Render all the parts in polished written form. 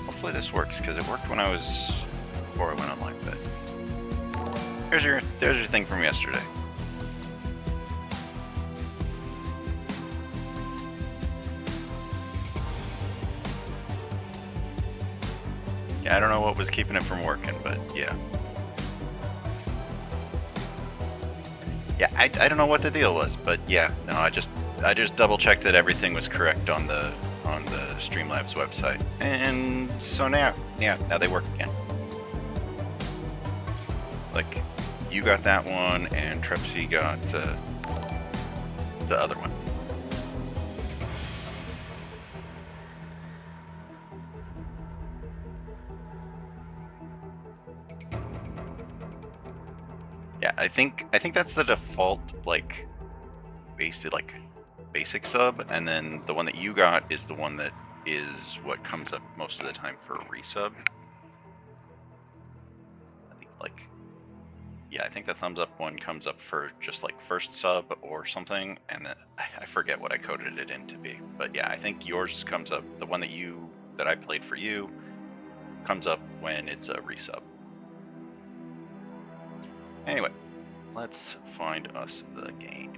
Hopefully this works, because it worked when I was... before I went online, but... There's your thing from yesterday. Yeah, I don't know what was keeping it from working, but yeah. Yeah, I don't know what the deal was, but yeah, no, I just double checked that everything was correct on the Streamlabs website, and so now they work again. Like, you got that one, and Trepsy got the other one. Yeah, I think that's the default, like, basic sub, and then the one that you got is the one that is what comes up most of the time for a resub. I think, like, yeah, I think the thumbs up one comes up for just like first sub or something, and then I forget what I coded it in to be. But yeah, I think yours comes up, the one that I played for you comes up when it's a resub. Anyway, let's find us the game.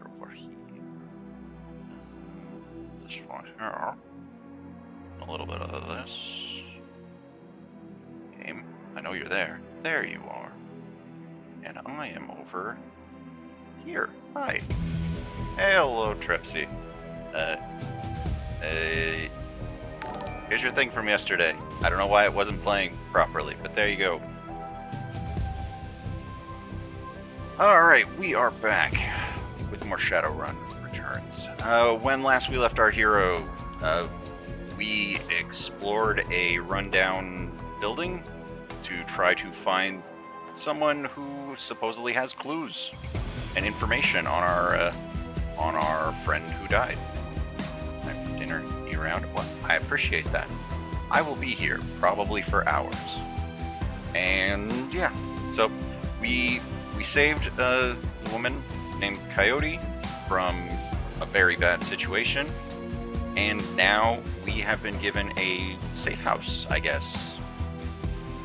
Over here. This right here. A little bit of this. Game. I know you're there. There you are. And I am over here. Hi. Hello, Trepsy. Here's your thing from yesterday. I don't know why it wasn't playing properly, but there you go. Alright, we are back with more Shadowrun Returns. When last we left our hero, we explored a rundown building to try to find someone who supposedly has clues and information on our friend who died. Dinner, you around? Well, I appreciate that. I will be here probably for hours. And yeah, so we saved a woman named Coyote from a very bad situation, and now we have been given a safe house, I guess.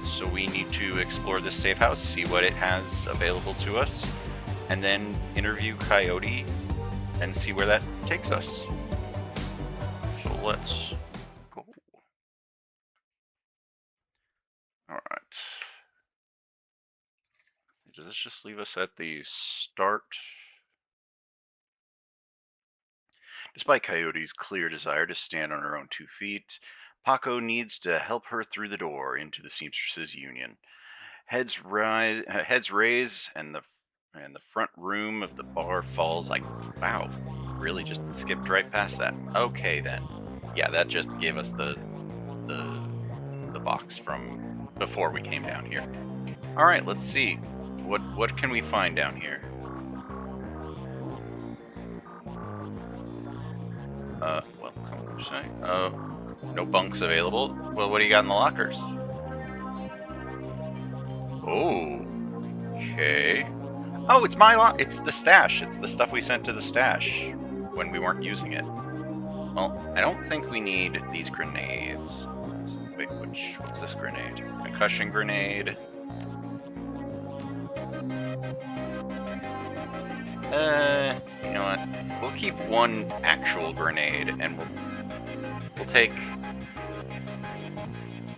So we need to explore this safe house, see what it has available to us, and then interview Coyote and see where that takes us. So let's go. Alright. Does this just leave us at the start? Despite Coyote's clear desire to stand on her own 2 feet, Paco needs to help her through the door into the Seamstresses Union. Heads raise, and the front room of the bar falls like, wow, really just skipped right past that. Okay then. Yeah, that just gave us the box from before we came down here. Alright, let's see. What can we find down here? Well, come on, say. No bunks available. Well, what do you got in the lockers? Oh, okay. Oh, it's my it's the stash. It's the stuff we sent to the stash when we weren't using it. Well, I don't think we need these grenades. Wait, what's this grenade? Concussion grenade. You know what? We'll keep one actual grenade, and we'll take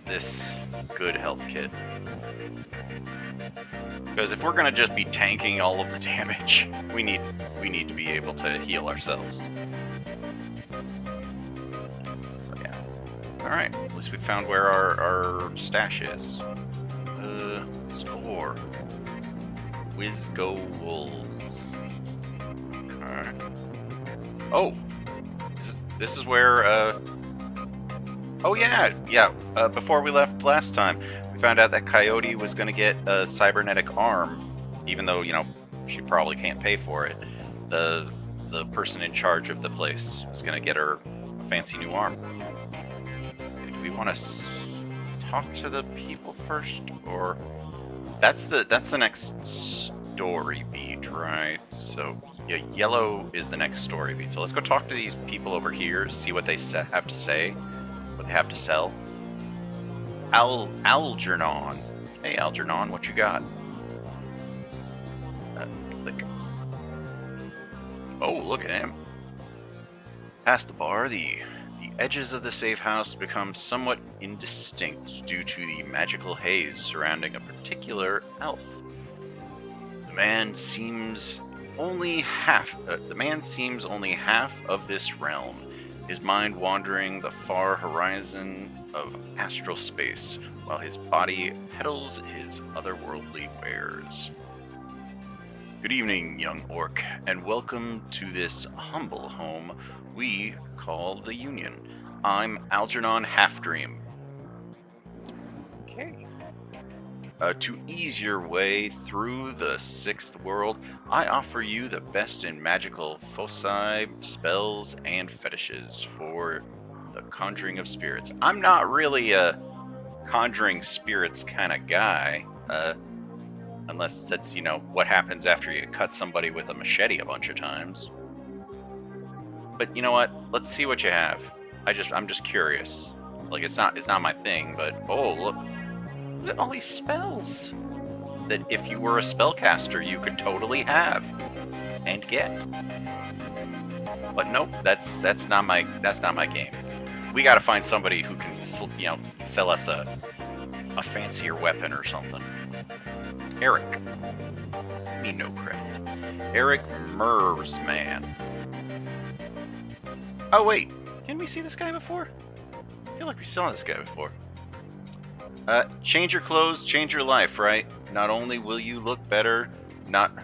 this good health kit. Because if we're gonna just be tanking all of the damage, we need to be able to heal ourselves. So yeah. Alright, at least we found where our stash is. Score. Wizgo Wolves. Alright. Oh! This is where, oh yeah! Before we left last time, we found out that Coyote was going to get a cybernetic arm, even though, you know, she probably can't pay for it. The person in charge of the place is going to get her a fancy new arm. Do we want to talk to the people first, or that's the next story beat, right? So, yeah, yellow is the next story beat. So let's go talk to these people over here, see what they have to say, what they have to sell. Algernon. Hey, Algernon, what you got? Click. Oh, look at him. Past the bar, the edges of the safe house become somewhat indistinct due to the magical haze surrounding a particular elf. The man seems only half of this realm, his mind wandering the far horizon of astral space, while his body peddles his otherworldly wares. Good evening, young orc, and welcome to this humble home we call the Union. I'm Algernon Halfdream. Okay. To ease your way through the sixth world, I offer you the best in magical foci, spells, and fetishes for the conjuring of spirits. I'm not really a conjuring spirits kind of guy, unless that's, what happens after you cut somebody with a machete a bunch of times. But you know what? Let's see what you have. I'm just curious. Like it's not my thing, but oh look at all these spells that if you were a spellcaster you could totally have and get. But nope, that's not my game. We got to find somebody who can sell us a fancier weapon or something. Eric. Me no credit. Eric Mersman. Oh wait, didn't we see this guy before? I feel like we saw this guy before. Change your clothes, change your life, right? Not only will you look better, not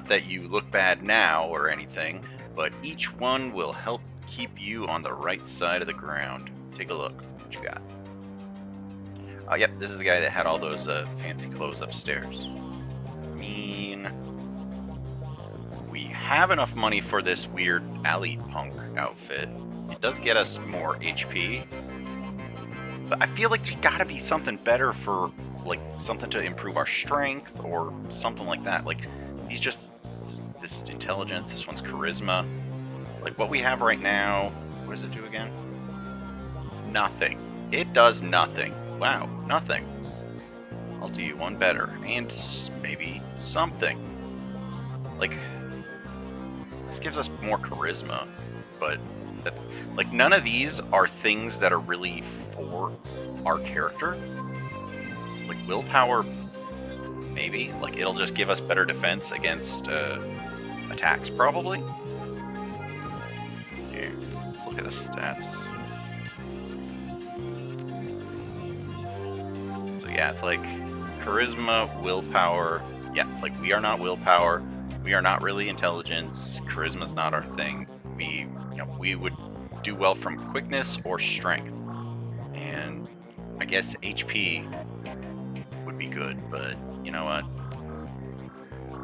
that you look bad now or anything, but each one will help keep you on the right side of the ground. Take a look. What you got? Oh, yep, this is the guy that had all those fancy clothes upstairs. We have enough money for this weird alley punk outfit. It does get us more HP. But I feel like there's gotta be something better for, like, something to improve our strength or something like that. Like, he's just, this intelligence, this one's charisma. Like, what we have right now, what does it do again? Nothing. It does nothing. Wow, nothing. I'll do you one better. And maybe something. Like, this gives us more charisma, but that's, like, none of these are things that are really for our character. Like, willpower, maybe. Like, it'll just give us better defense against attacks, probably. Yeah, let's look at the stats. So yeah, it's like charisma, willpower. Yeah, it's like we are not willpower. We are not really intelligence. Charisma's not our thing. We would do well from quickness or strength. And I guess HP would be good, but you know what?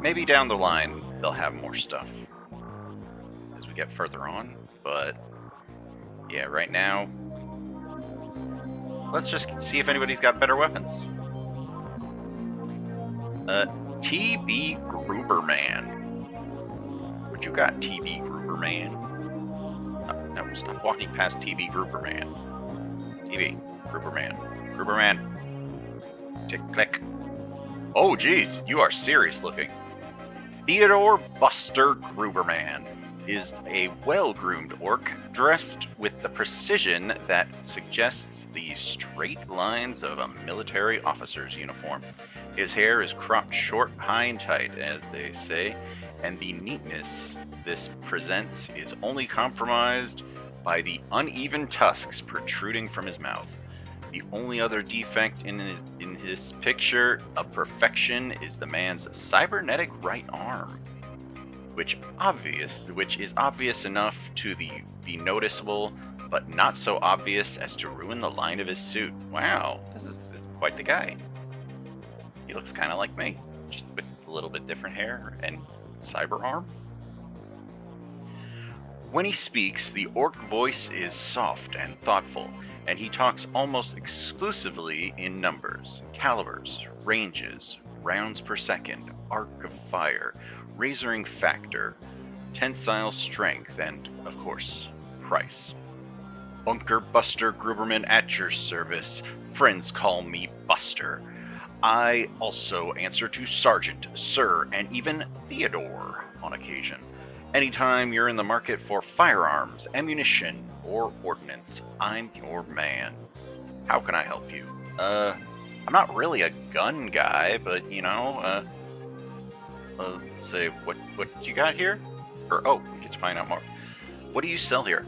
Maybe down the line they'll have more stuff as we get further on. But yeah, right now, let's just see if anybody's got better weapons. TB Gruberman. What you got, TB Gruberman? No, stop walking past TB Gruberman. TB Gruberman. Gruberman. Tick click. Oh, geez, you are serious looking. Theodore Buster Gruberman is a well-groomed orc dressed with the precision that suggests the straight lines of a military officer's uniform. His hair is cropped short, high and tight, as they say, and the neatness this presents is only compromised by the uneven tusks protruding from his mouth. The only other defect in his picture of perfection is the man's cybernetic right arm, which is obvious enough to be noticeable, but not so obvious as to ruin the line of his suit. Wow, this is quite the guy. He looks kind of like me, just with a little bit different hair and cyber arm. When he speaks, the orc voice is soft and thoughtful, and he talks almost exclusively in numbers, calibers, ranges, rounds per second, arc of fire, razoring factor, tensile strength, and, of course, price. Bunker Buster Gruberman at your service. Friends call me Buster. I also answer to Sergeant, Sir, and even Theodore on occasion. Anytime you're in the market for firearms, ammunition, or ordnance, I'm your man. How can I help you? I'm not really a gun guy, but let's say what you got here? Or we get to find out more. What do you sell here?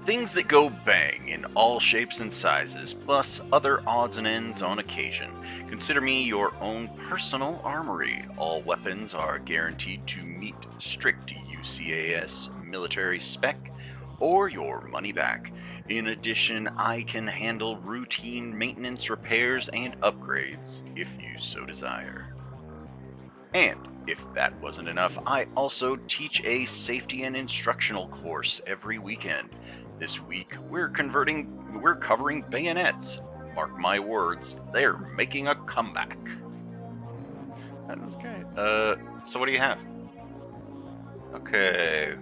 Things that go bang in all shapes and sizes, plus other odds and ends on occasion. Consider me your own personal armory. All weapons are guaranteed to meet strict UCAS military spec, or your money back. In addition, I can handle routine maintenance, repairs, and upgrades, if you so desire. And if that wasn't enough, I also teach a safety and instructional course every weekend. This week, we're covering bayonets. Mark my words, they're making a comeback. That's great. So what do you have? Okay.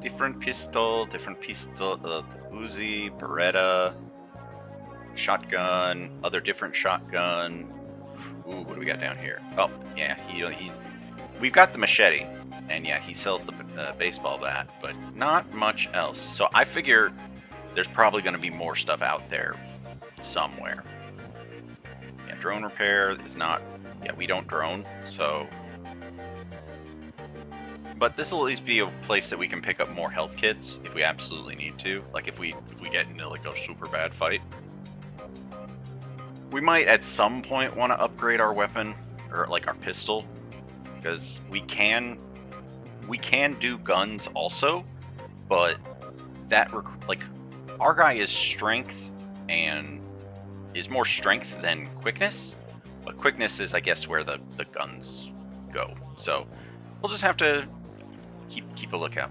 Different pistol, Uzi, Beretta, shotgun, other different shotgun. Ooh, what do we got down here? Oh, yeah, we've got the machete, and yeah, he sells the baseball bat, but not much else. So I figure there's probably going to be more stuff out there somewhere. Yeah, drone repair is not. Yeah, we don't drone, so. But this will at least be a place that we can pick up more health kits if we absolutely need to. Like if we get into like a super bad fight. We might at some point want to upgrade our weapon, or like our pistol, because we can do guns also, but that our guy is strength and is more strength than quickness, but quickness is I guess where the guns go. So we'll just have to keep a lookout.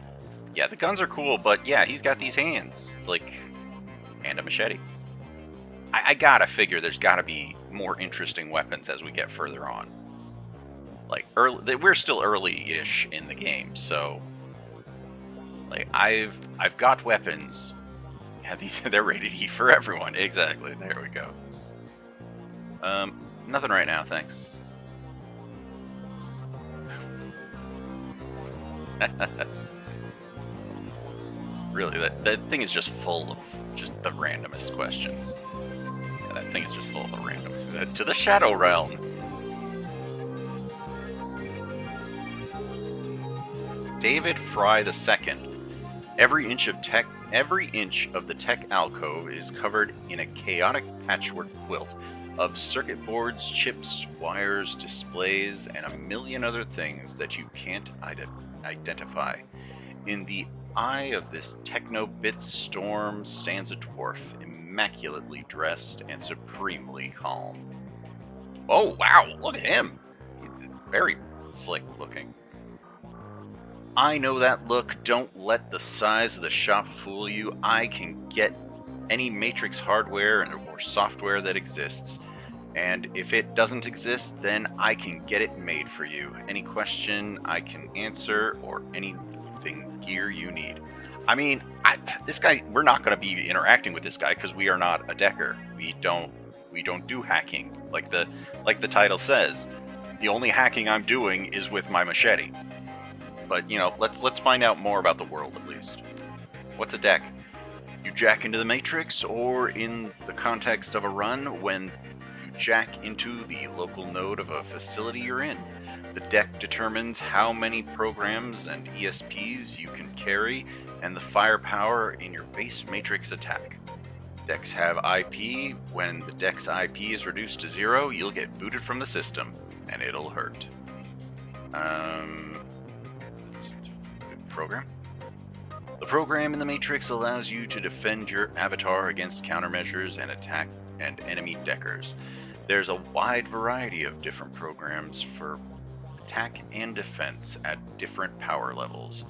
Yeah, the guns are cool, but yeah, he's got these hands. It's like, and a machete. I gotta figure there's gotta be more interesting weapons as we get further on. Like we're still early-ish in the game, so like I've got weapons. Yeah, they're rated E for everyone. Exactly. There we go. Nothing right now, thanks. Really, that thing is just full of just the randomest questions. Yeah, that thing is just full of the randomest. To the Shadow Realm. David Fry II. Every inch of the tech alcove is covered in a chaotic patchwork quilt of circuit boards, chips, wires, displays, and a million other things that you can't identify. In the eye of this techno-bit storm stands a dwarf, immaculately dressed and supremely calm. Oh, wow, look at him! He's very slick looking. I know that look. Don't let the size of the shop fool you. I can get any Matrix hardware or software that exists. And if it doesn't exist, then I can get it made for you. Any question I can answer or anything gear you need. I mean, this guy, we're not going to be interacting with this guy because we are not a decker. We don't do hacking like the title says. The only hacking I'm doing is with my machete. But, let's find out more about the world at least. What's a deck? You jack into the Matrix, or in the context of a run, when you jack into the local node of a facility you're in. The deck determines how many programs and ESPs you can carry and the firepower in your base Matrix attack. Decks have IP. When the deck's IP is reduced to 0, you'll get booted from the system, and it'll hurt. Program. The program in the Matrix allows you to defend your avatar against countermeasures and attack and enemy deckers. There's a wide variety of different programs for attack and defense at different power levels.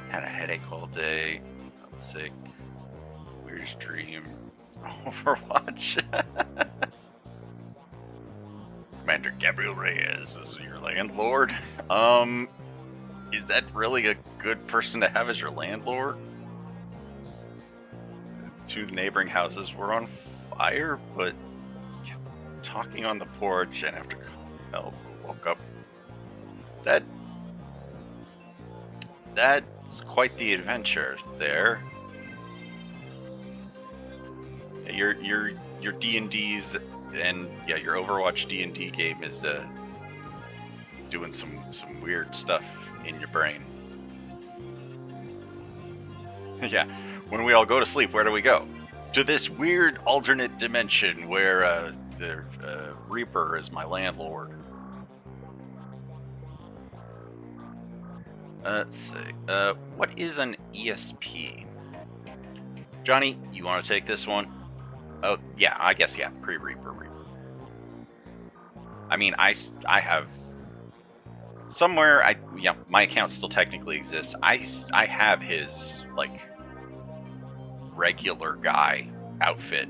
Had a headache all day. Felt sick. Weirdest dream. Overwatch. Commander Gabriel Reyes is your landlord. Is that really a good person to have as your landlord? Two neighboring houses were on fire, but talking on the porch and after help woke up. That's quite the adventure there. Your D&Ds and yeah, your Overwatch D&D game is doing some weird stuff in your brain. Yeah, when we all go to sleep, where do we go? To this weird alternate dimension where the Reaper is my landlord. Let's see. What is an ESP? Johnny, you want to take this one? Oh, yeah, I guess, yeah, pre-Reaper. I mean, I have... Somewhere, my account still technically exists. I have his, like, regular guy outfit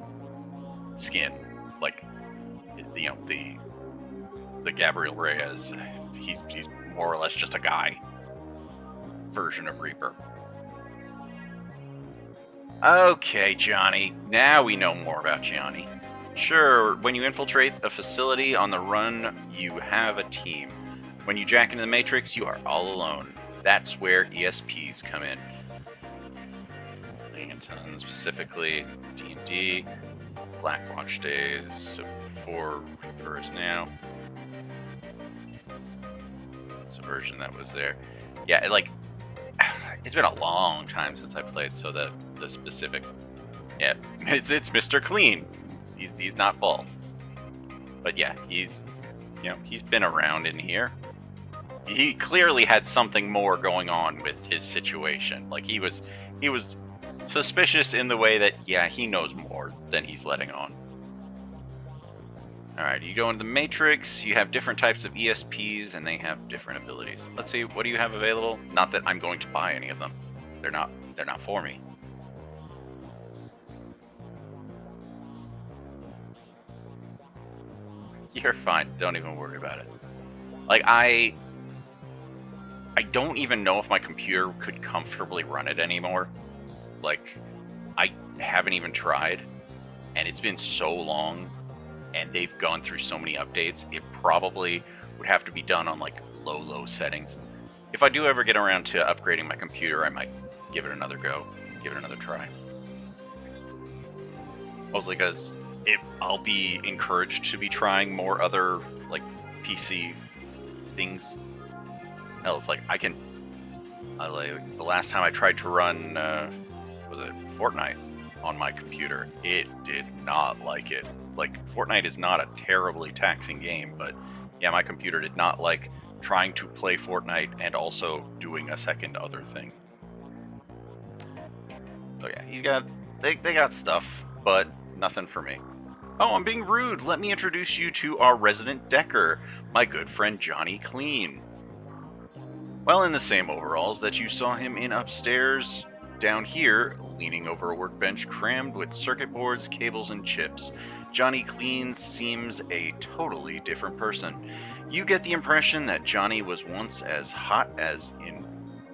skin. Like, you know, the Gabriel Reyes. He's more or less just a guy version of Reaper. Okay, Johnny. Now we know more about Johnny. Sure, when you infiltrate a facility on the run, you have a team. When you jack into the Matrix, you are all alone. That's where ESPs come in. Lincoln, specifically D&D, Blackwatch days, so before Reapers now. It's a version that was there. Yeah, it's been a long time since I played, so the specifics. Yeah, it's Mr. Clean. He's not bald. But yeah, he's been around in here. He clearly had something more going on with his situation. Like he was suspicious in the way that yeah, he knows more than he's letting on. Alright, you go into the Matrix, you have different types of ESPs and they have different abilities. Let's see, what do you have available? Not that I'm going to buy any of them. They're not for me. You're fine, don't even worry about it. Like I don't even know if my computer could comfortably run it anymore. Like I haven't even tried and it's been so long and they've gone through so many updates, it probably would have to be done on like low settings. If I do ever get around to upgrading my computer, I might give it another go, give it another try. Mostly because I'll be encouraged to be trying more other like PC things. Hell, it's like the last time I tried to run, was it Fortnite on my computer? It did not like it. Like, Fortnite is not a terribly taxing game, but yeah, my computer did not like trying to play Fortnite and also doing a second other thing. So yeah, they got stuff, but nothing for me. Oh, I'm being rude. Let me introduce you to our resident decker, my good friend Johnny Clean. Well, in the same overalls that you saw him in upstairs, down here, leaning over a workbench crammed with circuit boards, cables, and chips, Johnny Clean seems a totally different person. You get the impression that Johnny was once as hot and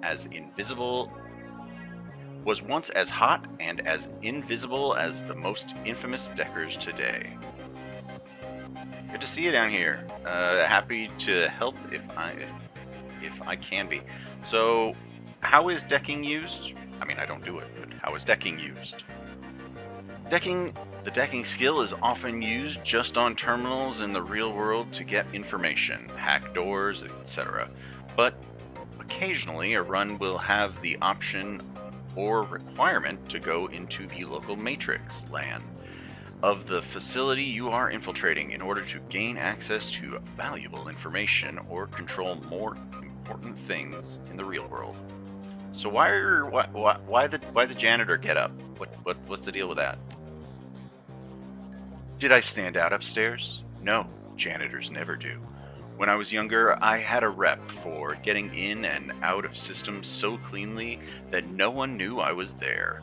as invisible as the most infamous deckers today. Good to see you down here. Happy to help if I can be. So, how is decking used? I mean, I don't do it, but how is decking used? The decking skill is often used just on terminals in the real world to get information, hack doors, etc. But occasionally a run will have the option or requirement to go into the local matrix LAN of the facility you are infiltrating in order to gain access to valuable information or control more important things in the real world. So why the janitor get up? What's the deal with that? Did I stand out upstairs? No, janitors never do. When I was younger, I had a rep for getting in and out of systems so cleanly that no one knew I was there.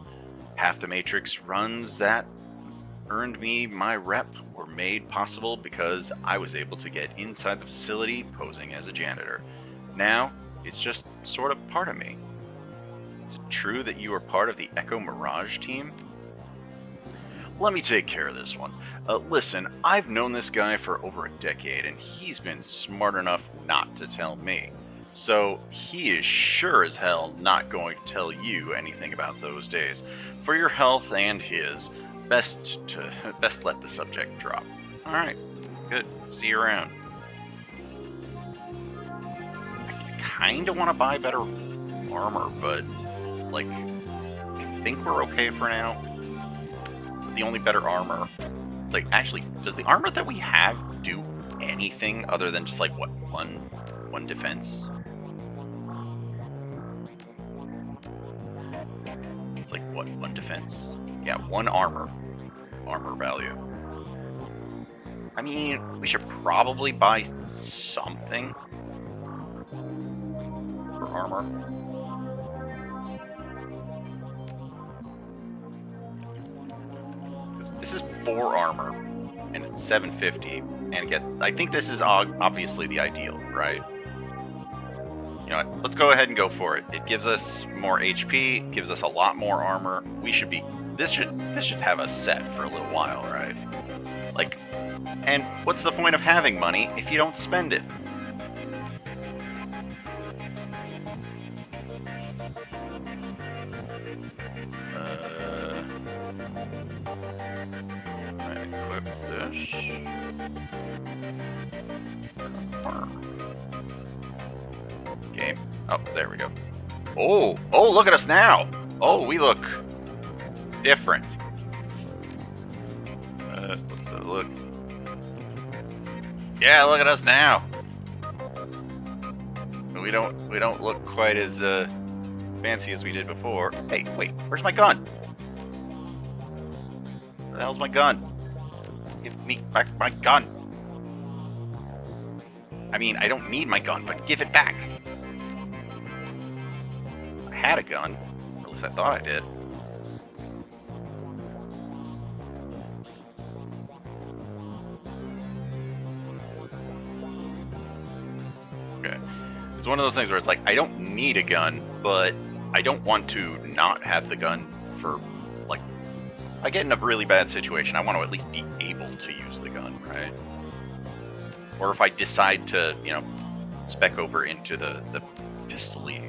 Half the Matrix runs that earned me my rep were made possible because I was able to get inside the facility posing as a janitor. Now, it's just sort of part of me. Is it true that you are part of the Echo Mirage team? Let me take care of this one. Listen, I've known this guy for over a decade, and he's been smart enough not to tell me. So he is sure as hell not going to tell you anything about those days. For your health and his, best let the subject drop. All right, good. See you around. I kind of want to buy better armor, but like, I think we're okay for now. The only better armor, like, actually, does the armor that we have do anything other than just like what, one defense? It's like what, one defense? Yeah, one armor value. I mean, we should probably buy something for armor. This is 4 armor, and it's 750. And again, I think this is obviously the ideal, right? You know what? Let's go ahead and go for it. It gives us more HP, gives us a lot more armor. We should be. This should have us set for a little while, right? Like, and what's the point of having money if you don't spend it? Equip this. Confirm. Game. Oh, there we go. Oh, look at us now. Oh, we look different. Let's look. Yeah, look at us now. We don't look quite as fancy as we did before. Hey, wait, where's my gun? Where the hell's my gun? Give me back my gun. I mean, I don't need my gun, but give it back. I had a gun. Or at least I thought I did. Okay. It's one of those things where it's like, I don't need a gun, but I don't want to not have the gun for, like, I get in a really bad situation, I want to at least be able to use the gun, right? Or if I decide to, you know, spec over into the pistol-y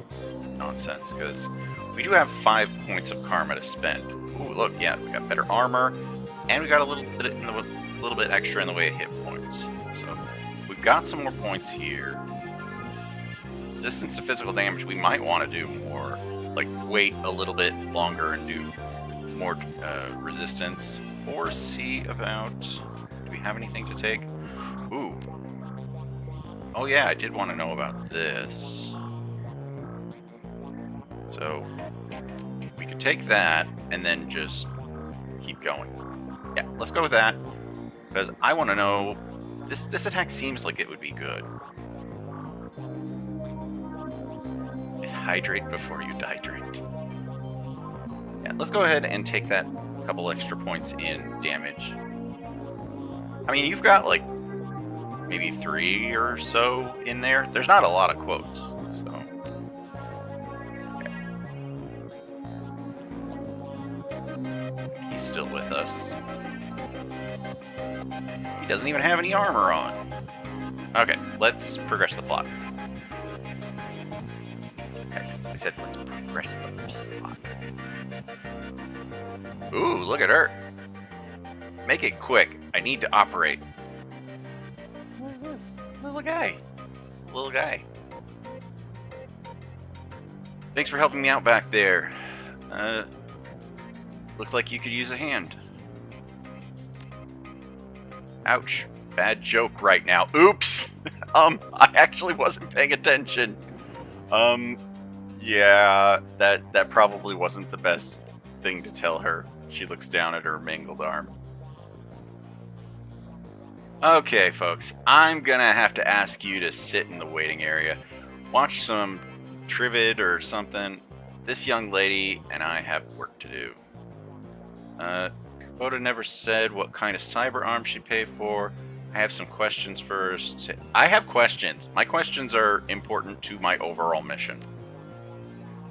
nonsense, because we do have 5 points of karma to spend. Ooh, look, yeah, we got better armor, and we got a little bit extra in the way of hit points. So we've got some more points here. Resistance to physical damage, we might want to do more, like wait a little bit longer and do more resistance, or see about, do we have anything to take? Ooh. Oh yeah, I did want to know about this. So we could take that and then just keep going. Yeah, let's go with that, because I want to know, this attack seems like it would be good. Hydrate before you dihydrate. Yeah, let's go ahead and take that couple extra points in damage. I mean, you've got like maybe 3 or so in there. There's not a lot of quotes, so. Okay. He's still with us. He doesn't even have any armor on. Okay, let's progress the plot. I said, let's progress the plot. Ooh, look at her. Make it quick. I need to operate. Little guy. Little guy. Thanks for helping me out back there. Looked like you could use a hand. Ouch. Bad joke right now. Oops. I actually wasn't paying attention. Yeah, that probably wasn't the best thing to tell her. She looks down at her mangled arm. Okay, folks, I'm gonna have to ask you to sit in the waiting area, watch some Trivid or something. This young lady and I have work to do. Boda never said what kind of cyber arm she'd pay for. I have some questions first. I have questions. My questions are important to my overall mission.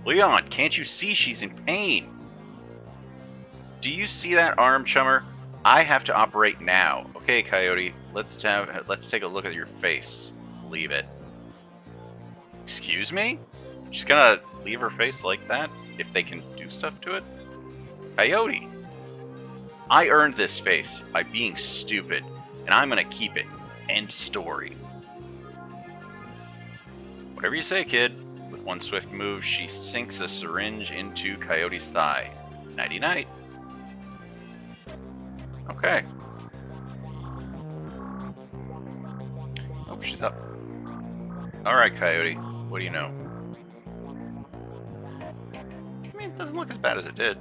Leon, can't you see she's in pain? Do you see that arm, chummer? I have to operate now. Okay, Coyote, let's take a look at your face. Leave it. Excuse me? She's gonna leave her face like that if they can do stuff to it? Coyote! I earned this face by being stupid, and I'm gonna keep it. End story. Whatever you say, kid. With one swift move, she sinks a syringe into Coyote's thigh. Nighty-night. Okay. Oh, she's up. Alright, Coyote. What do you know? I mean, it doesn't look as bad as it did.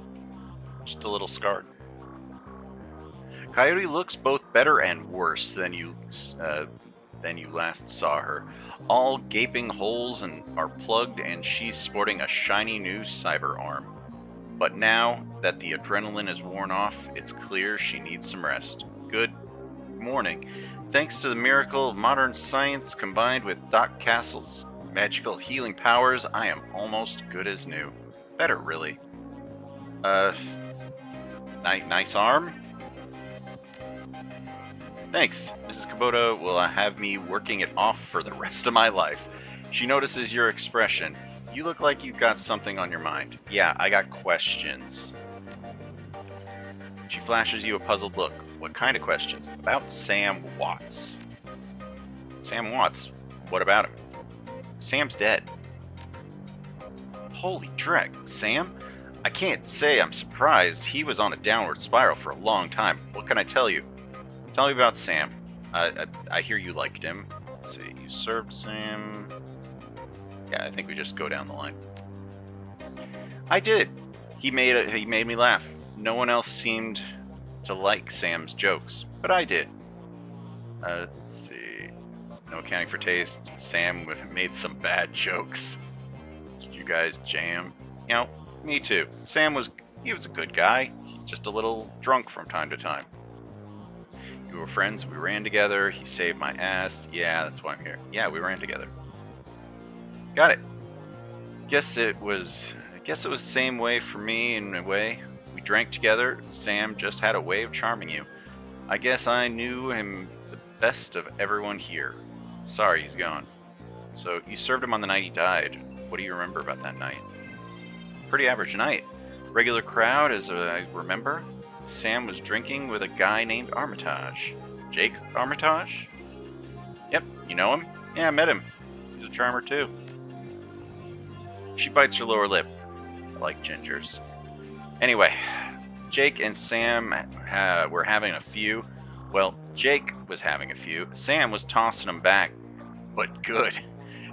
Just a little scarred. Coyote looks both better and worse than you last saw her. All gaping holes are plugged, and she's sporting a shiny new cyber arm. But now that the adrenaline is worn off, it's clear she needs some rest. Good morning. Thanks to the miracle of modern science combined with Doc Castle's magical healing powers, I am almost good as new. Better, really. Nice arm? Thanks. Mrs. Kubota will have me working it off for the rest of my life. She notices your expression. You look like you've got something on your mind. Yeah, I got questions. She flashes you a puzzled look. What kind of questions? About Sam Watts. Sam Watts? What about him? Sam's dead. Holy dreck, Sam? I can't say I'm surprised. He was on a downward spiral for a long time. What can I tell you? Tell me about Sam. I hear you liked him. Let's see. You served Sam. Yeah, I think we just go down the line. I did. He made me laugh. No one else seemed to like Sam's jokes, but I did. Let's see. No accounting for taste. Sam made some bad jokes. Did you guys jam? You know, me too. He was a good guy. Just a little drunk from time to time. We were friends, we ran together, he saved my ass. Yeah, that's why I'm here. Yeah, we ran together. Got it. Guess it was the same way for me in a way. We drank together. Sam just had a way of charming you. I guess I knew him the best of everyone here. Sorry, he's gone. So, you served him on the night he died. What do you remember about that night? Pretty average night. Regular crowd, as I remember. Sam was drinking with a guy named Armitage. Jake Armitage? Yep, you know him? Yeah, I met him. He's a charmer too. She bites her lower lip. I like gingers. Anyway, Jake and Sam were having a few. Well, Jake was having a few. Sam was tossing them back, but good.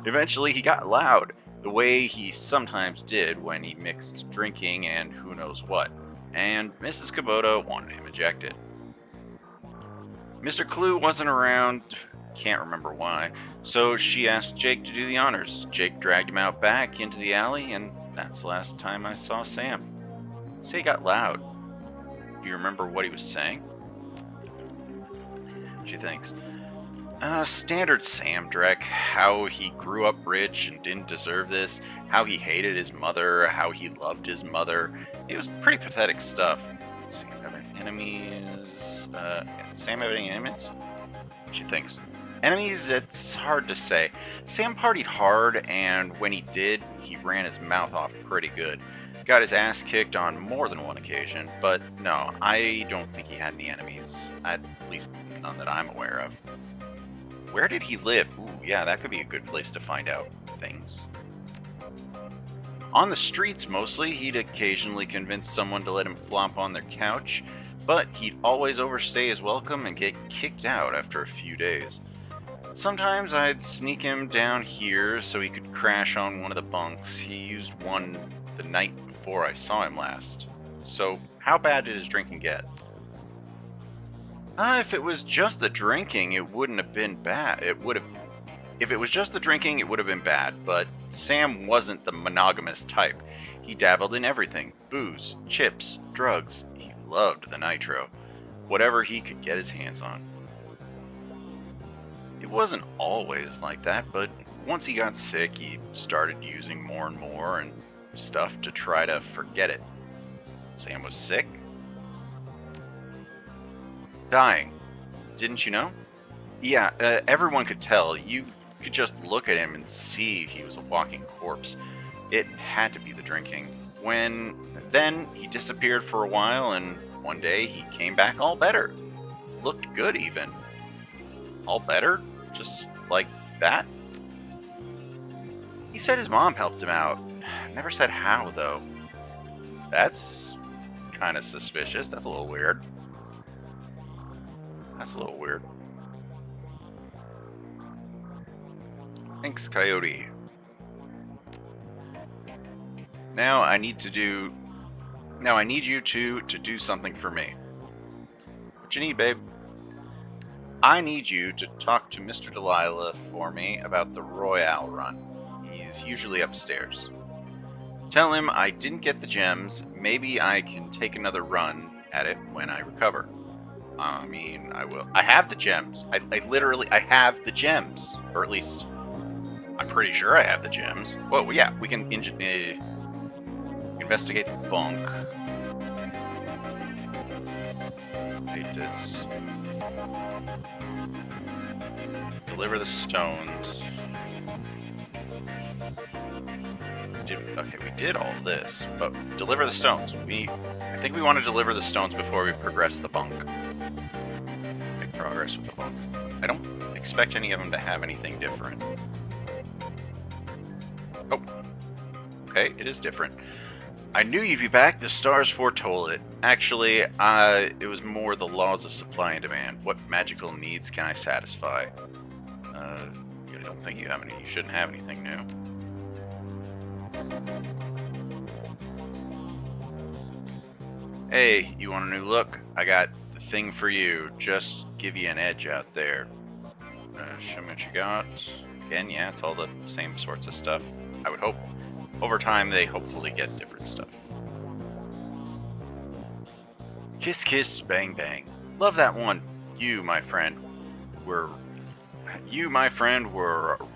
Eventually he got loud, the way he sometimes did when he mixed drinking and who knows what. And Mrs. Kubota wanted him ejected. Mr. Clue wasn't around, can't remember why, so she asked Jake to do the honors. Jake dragged him out back into the alley, and that's the last time I saw Sam. Say he got loud. Do you remember what he was saying? She thinks. Standard Sam Drek, how he grew up rich and didn't deserve this, how he hated his mother, how he loved his mother. It was pretty pathetic stuff. Let's see, enemies. Sam have any enemies? She thinks. Enemies, it's hard to say. Sam partied hard, and when he did, he ran his mouth off pretty good. Got his ass kicked on more than one occasion, but no, I don't think he had any enemies. At least none that I'm aware of. Where did he live? Ooh, yeah, that could be a good place to find out things. On the streets, mostly. He'd occasionally convince someone to let him flop on their couch, but he'd always overstay his welcome and get kicked out after a few days. Sometimes I'd sneak him down here so he could crash on one of the bunks. He used one the night before I saw him last. So, how bad did his drinking get? If it was just the drinking, it wouldn't have been bad. If it was just the drinking, it would have been bad, but Sam wasn't the monogamous type. He dabbled in everything. Booze, chips, drugs. He loved the nitro, whatever he could get his hands on. It wasn't always like that, but once he got sick, he started using more and more and stuff to try to forget it. Sam was sick? Dying. Didn't you know? Yeah, everyone could tell. You could just look at him and see he was a walking corpse. It had to be the drinking. Then he disappeared for a while, and one day he came back all better. Looked good, even. All better? Just like that? He said his mom helped him out. Never said how, though. That's kind of suspicious. That's a little weird. Thanks, Coyote. Now I need you to do something for me. What you need, babe? I need you to talk to Mr. Delilah for me about the Royale run. He's usually upstairs. Tell him I didn't get the gems. Maybe I can take another run at it when I recover. I mean, I will. I have the gems. I have the gems. Or at least, I'm pretty sure I have the gems. Well, yeah, we can investigate the bunk. It does. Deliver the stones. Okay, we did all this, but deliver the stones. I think we want to deliver the stones before we progress the bunk. Make progress with the bunk. I don't expect any of them to have anything different. Oh. Okay, it is different. I knew you'd be back. The stars foretold it. Actually, it was more the laws of supply and demand. What magical needs can I satisfy? I don't think you have any. You shouldn't have anything new. Hey, you want a new look? I got the thing for you. Just give you an edge out there. Show me what you got. Again, yeah, it's all the same sorts of stuff. I would hope. Over time, they hopefully get different stuff. Kiss, kiss, bang, bang. Love that one. You, my friend, were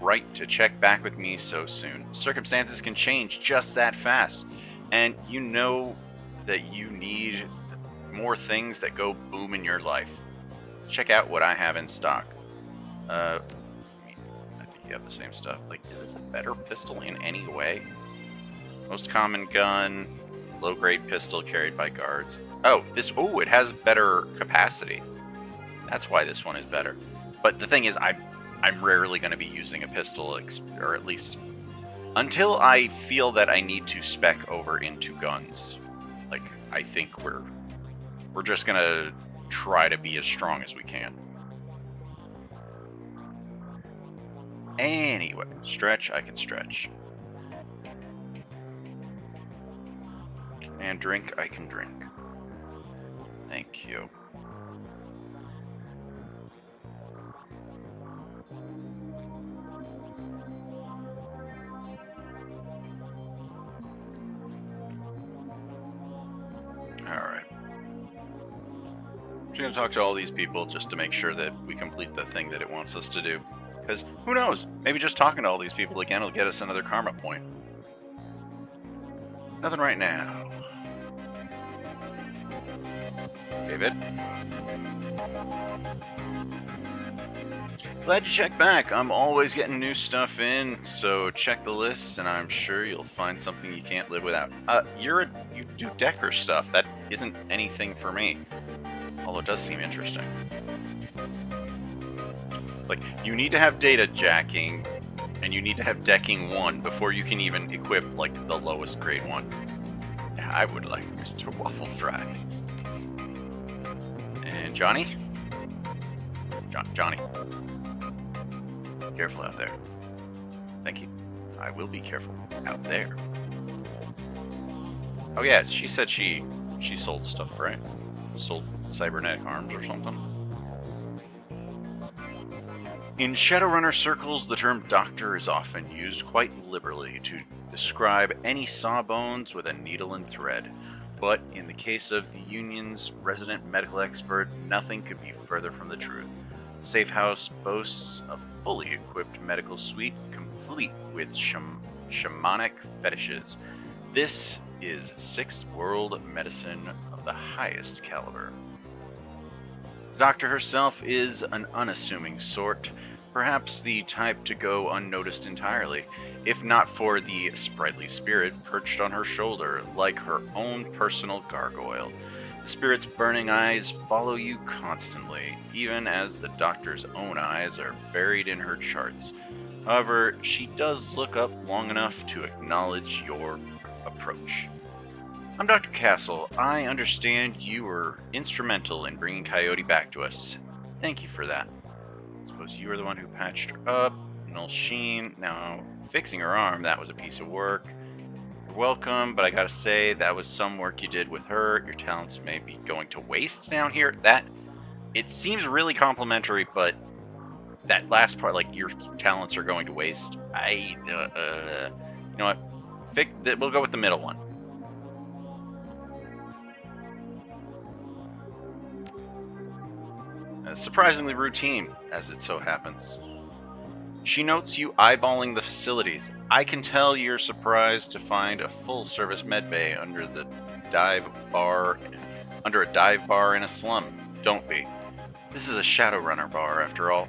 right to check back with me so soon. Circumstances can change just that fast. And you know that you need more things that go boom in your life. Check out what I have in stock. I think you have the same stuff. Like, is this a better pistol in any way? Most common gun, low-grade pistol carried by guards. Oh, it has better capacity. That's why this one is better. But the thing is, I'm rarely going to be using a pistol, or at least until I feel that I need to spec over into guns. Like, I think we're just going to try to be as strong as we can. Anyway, stretch, I can stretch. And drink, I can drink. Thank you. Alright. I'm just going to talk to all these people just to make sure that we complete the thing that it wants us to do. Because, who knows? Maybe just talking to all these people again will get us another karma point. Nothing right now. David? Glad you checked back. I'm always getting new stuff in, so check the list, and I'm sure you'll find something you can't live without. You do Decker stuff. That isn't anything for me. Although it does seem interesting. Like, you need to have data jacking, and you need to have decking 1 before you can even equip, like, the lowest grade one. Yeah, I would like Mr. Waffle Fries. And Johnny? Johnny. Careful out there. Thank you. I will be careful out there. Oh yeah, she said she sold stuff, right? Sold cybernetic arms or something. In Shadowrunner circles, the term doctor is often used quite liberally to describe any sawbones with a needle and thread. But in the case of the Union's resident medical expert, nothing could be further from the truth. The safe house boasts a fully equipped medical suite complete with shamanic fetishes. This is sixth world medicine of the highest caliber. The doctor herself is an unassuming sort, perhaps the type to go unnoticed entirely, if not for the sprightly spirit perched on her shoulder like her own personal gargoyle. The spirit's burning eyes follow you constantly, even as the doctor's own eyes are buried in her charts. However, she does look up long enough to acknowledge your approach. I'm Dr. Castle. I understand you were instrumental in bringing Coyote back to us. Thank you for that. I suppose you were the one who patched her up. Null Sheen. Now, fixing her arm, that was a piece of work. You're welcome, but I gotta say, that was some work you did with her. Your talents may be going to waste down here. It seems really complimentary, but that last part, like your talents are going to waste. You know what? We'll go with the middle one. Surprisingly routine, as it so happens. She notes you eyeballing the facilities. I can tell you're surprised to find a full-service medbay under a dive bar in a slum. Don't be. This is a Shadowrunner bar, after all.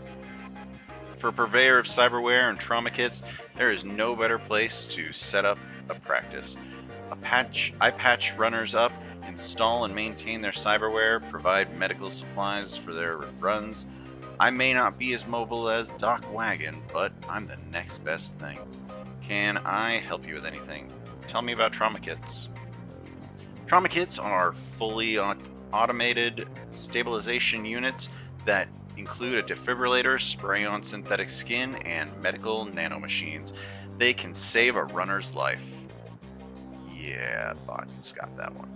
For a purveyor of cyberware and trauma kits, there is no better place to set up a practice. I patch runners up, install and maintain their cyberware, provide medical supplies for their runs. I may not be as mobile as Doc Wagon, but I'm the next best thing. Can I help you with anything? Tell me about trauma kits. Trauma kits are fully automated stabilization units that include a defibrillator, spray-on synthetic skin, and medical nanomachines. They can save a runner's life. Yeah, Bot's got that one.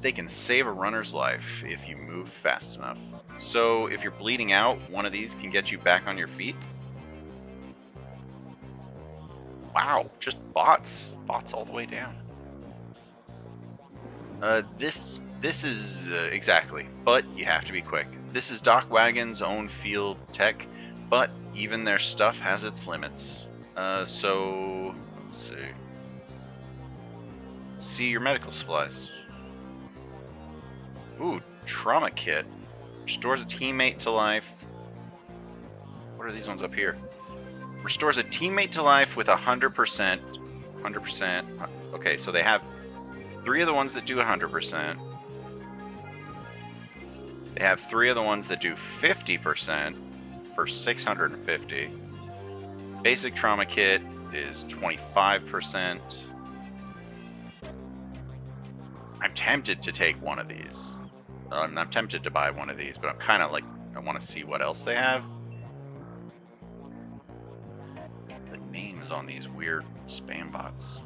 They can save a runner's life if you move fast enough. So if you're bleeding out, one of these can get you back on your feet. Wow, just bots all the way down. This is exactly, but you have to be quick. This is Doc Wagon's own field tech, but even their stuff has its limits. So let's see. See your medical supplies. Ooh, trauma kit. Restores a teammate to life. What are these ones up here? Restores a teammate to life with 100%. 100%. Okay, so they have 3 of the ones that do 100%. They have 3 of the ones that do 50% for 650. Basic trauma kit is 25%. I'm tempted to take one of these. I'm tempted to buy one of these, but I'm kind of like, I want to see what else they have. The names on these weird spam bots.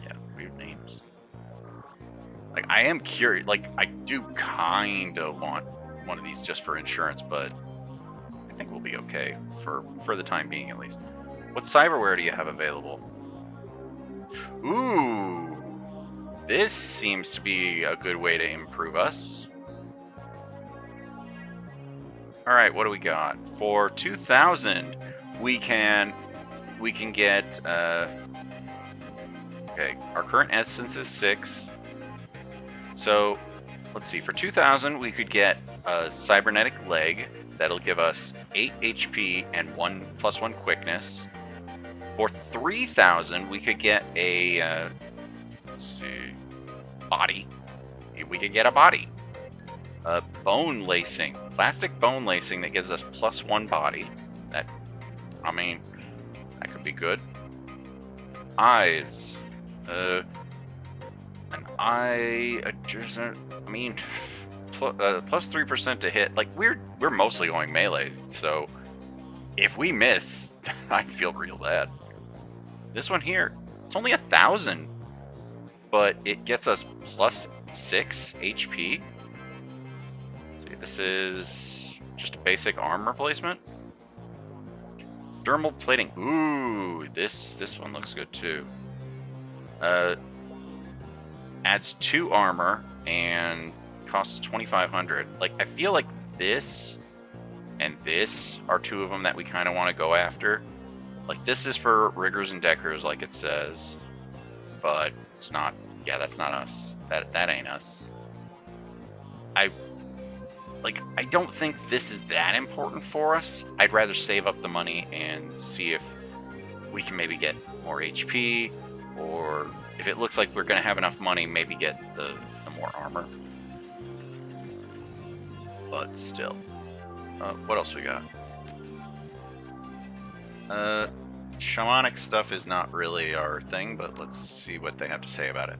Yeah, weird names. Like, I am curious. Like, I do kind of want one of these just for insurance, but I think we'll be okay for the time being, at least. What cyberware do you have available? Ooh, this seems to be a good way to improve us. All right, what do we got? For 2,000, we can get okay, our current essence is 6. So, let's see. For 2,000, we could get a cybernetic leg that'll give us 8 HP and 1 + 1 quickness. For 3,000, we could get a, let's see, body. We could get a body. Bone lacing. Plastic bone lacing that gives us +1 body. That could be good. Eyes. An eye adjustment. Plus 3% to hit. Like, we're mostly going melee, so if we miss, I feel real bad. This one here, it's only 1,000, but it gets us +6 HP. Let's see, this is just a basic arm replacement. Dermal plating. Ooh, this one looks good too. Adds 2 armor and costs 2,500. Like, I feel like this and this are 2 of them that we kind of want to go after. Like, this is for riggers and deckers, like it says, but it's not. Yeah, that's not us. That ain't us. I don't think this is that important for us. I'd rather save up the money and see if we can maybe get more HP, or if it looks like we're going to have enough money, maybe get the more armor. But still. What else we got? Shamanic stuff is not really our thing, but let's see what they have to say about it.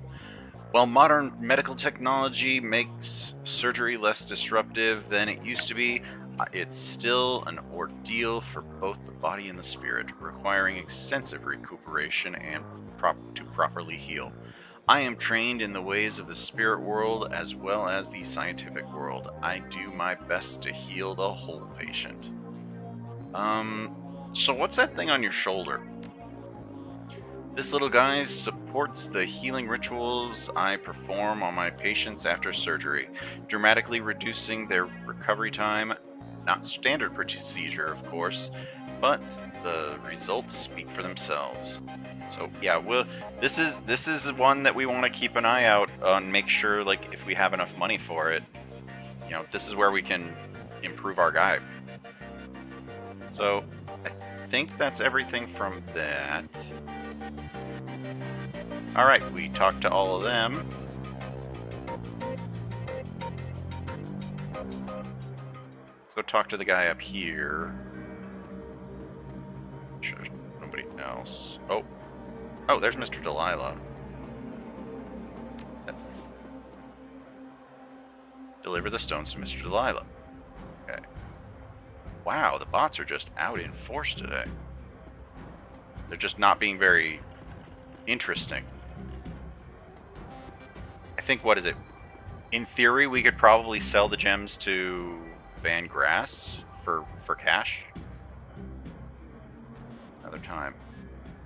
While modern medical technology makes surgery less disruptive than it used to be, it's still an ordeal for both the body and the spirit, requiring extensive recuperation and to properly heal. I am trained in the ways of the spirit world as well as the scientific world. I do my best to heal the whole patient. So what's that thing on your shoulder? This little guy supports the healing rituals I perform on my patients after surgery, dramatically reducing their recovery time. Not standard procedure, of course, but the results speak for themselves. So yeah, this is one that we want to keep an eye out on, make sure, like, if we have enough money for it, this is where we can improve our guy. So I think that's everything from that. Alright, we talked to all of them. Let's go talk to the guy up here. Sure, there's nobody else. Oh, there's Mr. Delilah. Deliver the stones to Mr. Delilah. Okay. Wow, the bots are just out in force today. They're just not being very interesting. I think, what is it? In theory, we could probably sell the gems to Van Grass for cash. Another time.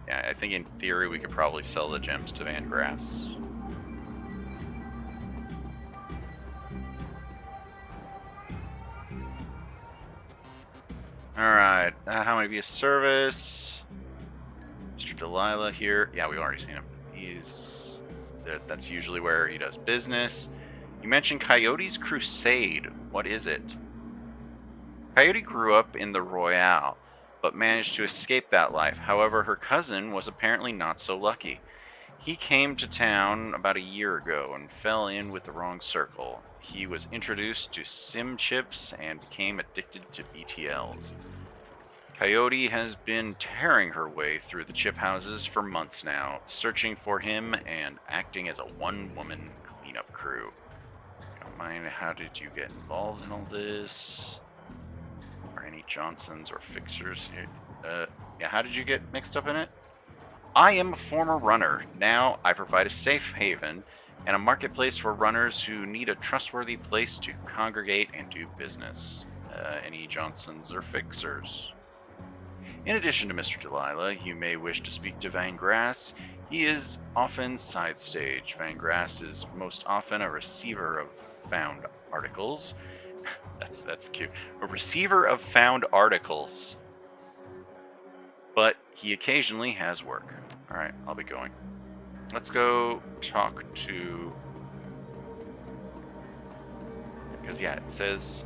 Yeah, I think in theory we could probably sell the gems to Van Grass. Alright, how may be a service? Mr. Delilah here. Yeah, we've already seen him. That's usually where he does business. You mentioned Coyote's Crusade. What is it? Coyote grew up in the Royale, but managed to escape that life. However, her cousin was apparently not so lucky. He came to town about a year ago and fell in with the wrong circle. He was introduced to sim chips and became addicted to BTLs. Coyote has been tearing her way through the chip houses for months now, searching for him and acting as a one-woman cleanup crew. Don't mind, how did you get involved in all this? Are any Johnsons or fixers here? Yeah, how did you get mixed up in it? I am a former runner. Now I provide a safe haven and a marketplace for runners who need a trustworthy place to congregate and do business. Any Johnsons or fixers? In addition to Mr. Delilah, you may wish to speak to Van Grass. He is often side stage. Van Grass is most often a receiver of found articles. That's cute. A receiver of found articles. But he occasionally has work. Alright, I'll be going. Let's go talk to... Because, yeah, it says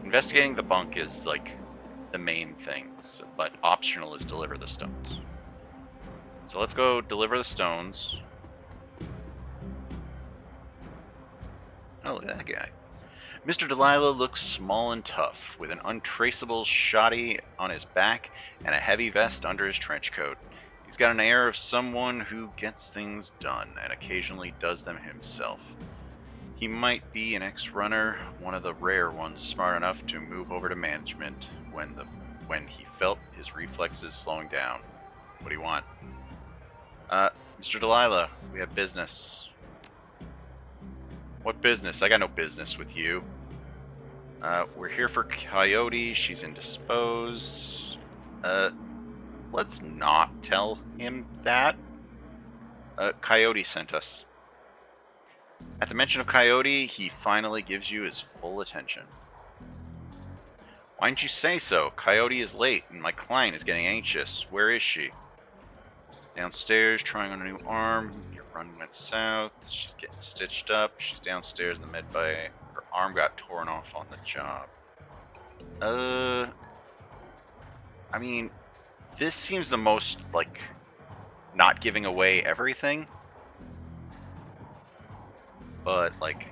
investigating the bunk is, like, the main things, but optional is deliver the stones. So let's go deliver the stones. Oh, look at that guy. Mr. Delilah looks small and tough, with an untraceable shoddy on his back and a heavy vest under his trench coat. He's got an air of someone who gets things done and occasionally does them himself. He might be an ex-runner, one of the rare ones smart enough to move over to management when he felt his reflexes slowing down. What do you want? Mr. Delilah, we have business. What business? I got no business with you. We're here for Coyote. She's indisposed. let's not tell him that. Coyote sent us. At the mention of Coyote, he finally gives you his full attention. Why didn't you say so? Coyote is late, and my client is getting anxious. Where is she? Downstairs, trying on a new arm. Your run went south. She's getting stitched up. She's downstairs in the med bay. Her arm got torn off on the job. I mean, this seems the most, like, not giving away everything. But, like,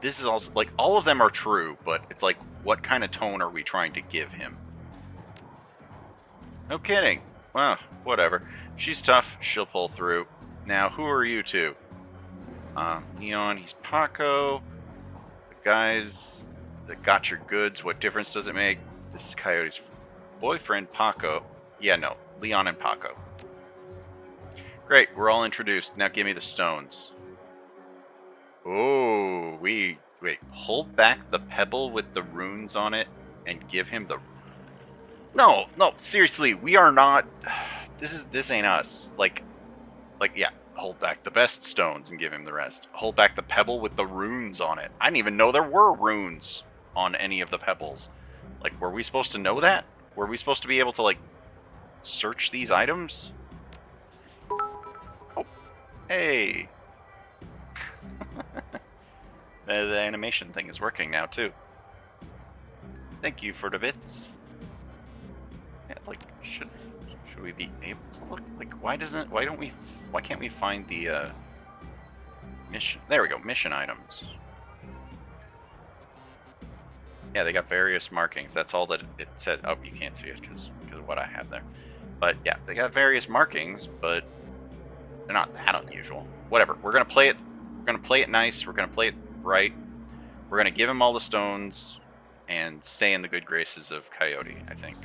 this is also, like, all of them are true, but it's like, what kind of tone are we trying to give him? No kidding. Well, whatever. She's tough. She'll pull through. Now, who are you two? Leon, he's Paco. The guys that got your goods, what difference does it make? This is Coyote's boyfriend, Paco. Yeah, no. Leon and Paco. Great, we're all introduced. Now give me the stones. Oh, wait. Hold back the pebble with the runes on it and give him the... No, seriously, we are not... This ain't us. Like, yeah, hold back the best stones and give him the rest. Hold back the pebble with the runes on it. I didn't even know there were runes on any of the pebbles. Like, were we supposed to know that? Were we supposed to be able to, like, search these items? Oh, hey. The animation thing is working now, too. Thank you for the bits. Yeah, it's like, should we be able to look? Like, why can't we find the, mission? There we go, mission items. Yeah, they got various markings. That's all that it says. Oh, you can't see it because of what I have there. But yeah, they got various markings, but they're not that unusual. Whatever. We're gonna play it. We're gonna play it nice. We're gonna play it right. We're gonna give him all the stones and stay in the good graces of Coyote, I think.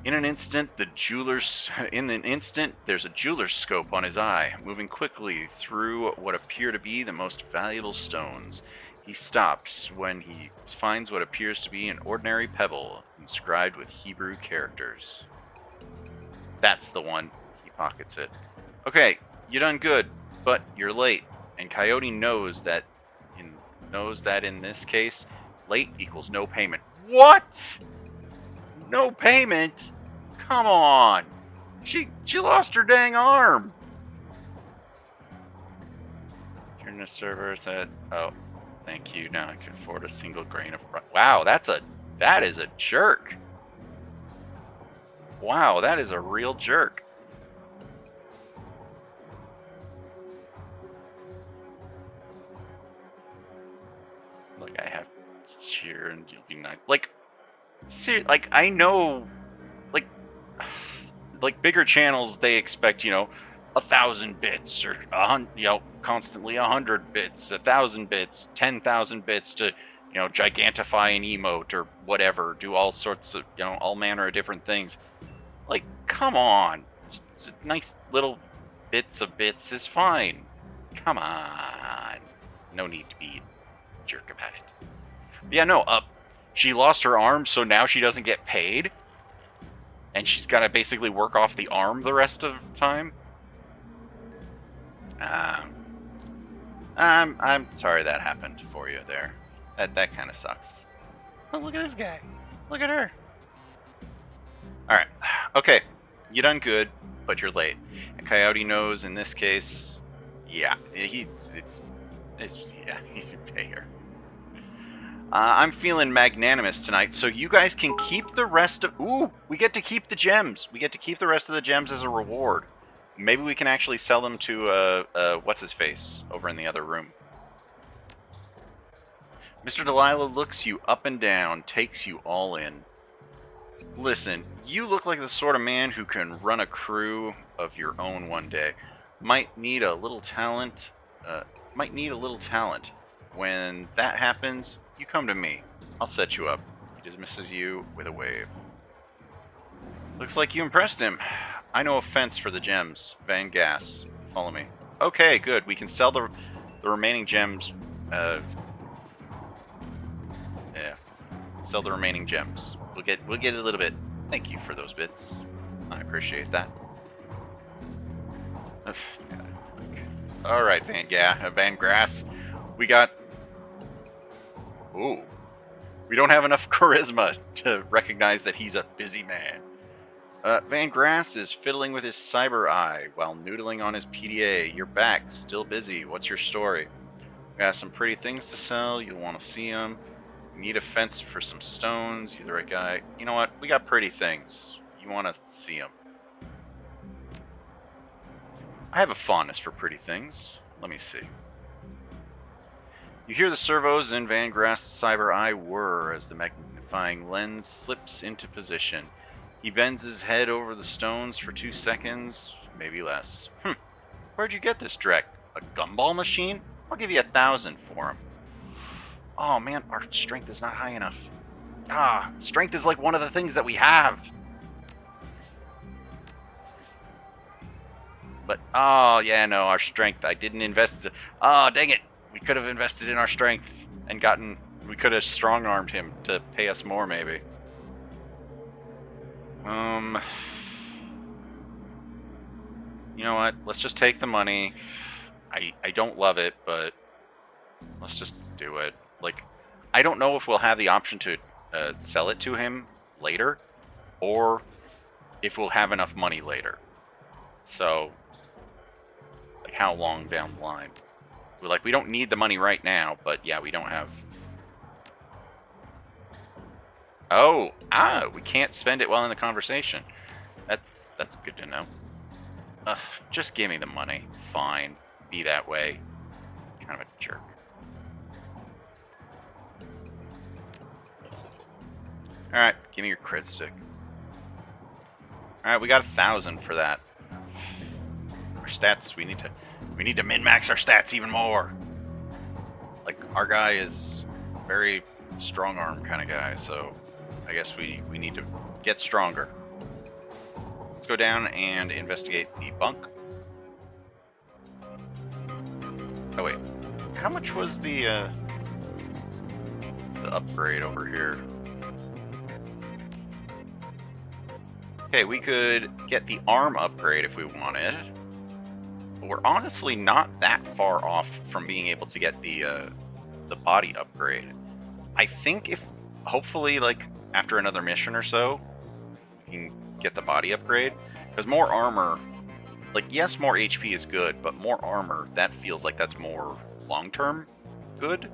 In an instant, there's a jeweler's scope on his eye, moving quickly through what appear to be the most valuable stones. He stops when he finds what appears to be an ordinary pebble inscribed with Hebrew characters. That's the one. He pockets it. Okay, you done good, but you're late, and Coyote knows that in this case, late equals no payment. What? No payment? Come on. She lost her dang arm. Turn the server said, oh, thank you. Now I can afford a single grain of... Wow, that is a jerk. Wow, that is a real jerk. Like, I have to cheer and you'll be nice. Like, seriously, like, I know, like bigger channels, they expect, 1,000 bits or constantly 100 bits, 1,000 bits, 10,000 bits to, gigantify an emote or whatever, do all sorts of, all manner of different things. Like, come on, just nice little bits of bits is fine. Come on, no need to be a jerk about it. But yeah, no, she lost her arm, so now she doesn't get paid? And she's got to basically work off the arm the rest of the time? I'm sorry that happened for you there. That kind of sucks. Oh, look at this guy. Look at her. Alright. Okay. You done good, but you're late. And Coyote knows in this case, yeah, he can pay her. I'm feeling magnanimous tonight, so you guys can keep the rest of... Ooh, we get to keep the gems. We get to keep the rest of the gems as a reward. Maybe we can actually sell them to, what's-his-face over in the other room. Mr. Delilah looks you up and down, takes you all in. Listen, you look like the sort of man who can run a crew of your own one day. Might need a little talent. When that happens... You come to me. I'll set you up. He dismisses you with a wave. Looks like you impressed him. I know a fence for the gems. Van Gas. Follow me. Okay, good. We can sell the remaining gems. Yeah. Sell the remaining gems. We'll get a little bit. Thank you for those bits. I appreciate that. All right, Van Grass. We got. Ooh. We don't have enough charisma to recognize that he's a busy man. Van Grass is fiddling with his cyber eye while noodling on his PDA. You're back, still busy. What's your story? We got some pretty things to sell. You'll want to see them. You need a fence for some stones. You're the right guy. You know what? We got pretty things. You want to see them. I have a fondness for pretty things. Let me see. You hear the servos in Van Grass's cyber eye whir as the magnifying lens slips into position. He bends his head over the stones for 2 seconds, maybe less. Where'd you get this, Drek? A gumball machine? I'll give you 1,000 for him. Oh man, our strength is not high enough. Strength is like one of the things that we have. But, yeah, no, our strength, I didn't invest. Dang it. We could have invested in our strength and we could have strong-armed him to pay us more, maybe. You know what? Let's just take the money. I don't love it, but let's just do it. Like, I don't know if we'll have the option to sell it to him later, or if we'll have enough money later. So, like, how long down the line? We don't need the money right now, but yeah, we don't have... Oh, we can't spend it while in the conversation. That's good to know. Just give me the money. Fine. Be that way. Kind of a jerk. Alright, give me your crit stick. Alright, we got 1,000 for that. Our stats, we need to min-max our stats even more. Like, our guy is very strong arm kind of guy, so I guess we need to get stronger. Let's go down and investigate the bunk. Oh wait, how much was the upgrade over here? Okay, we could get the arm upgrade if we wanted. But we're honestly not that far off from being able to get the body upgrade. I think if, hopefully, like, after another mission or so, we can get the body upgrade. Because more armor, like, yes, more HP is good, but more armor, that feels like that's more long-term good.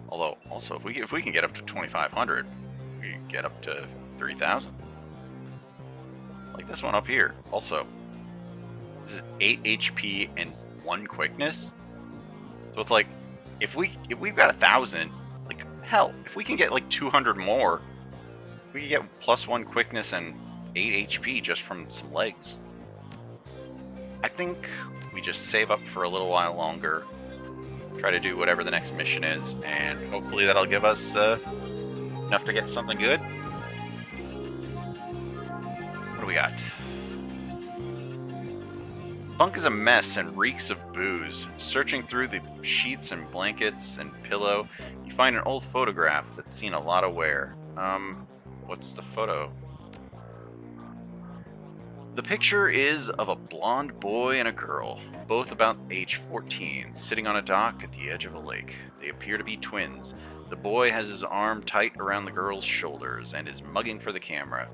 Although, also, if we can get up to 2,500, we can get up to 3,000. Like this one up here, also. This is 8 HP and 1 quickness. So it's like, if we've got 1,000, like, hell, if we can get like 200 more, we can get +1 quickness and 8 HP just from some legs. I think we just save up for a little while longer, try to do whatever the next mission is, and hopefully that'll give us enough to get something good. What do we got? Bunk is a mess and reeks of booze. Searching through the sheets and blankets and pillow, you find an old photograph that's seen a lot of wear. What's the photo? The picture is of a blonde boy and a girl, both about age 14, sitting on a dock at the edge of a lake. They appear to be twins. The boy has his arm tight around the girl's shoulders and is mugging for the camera.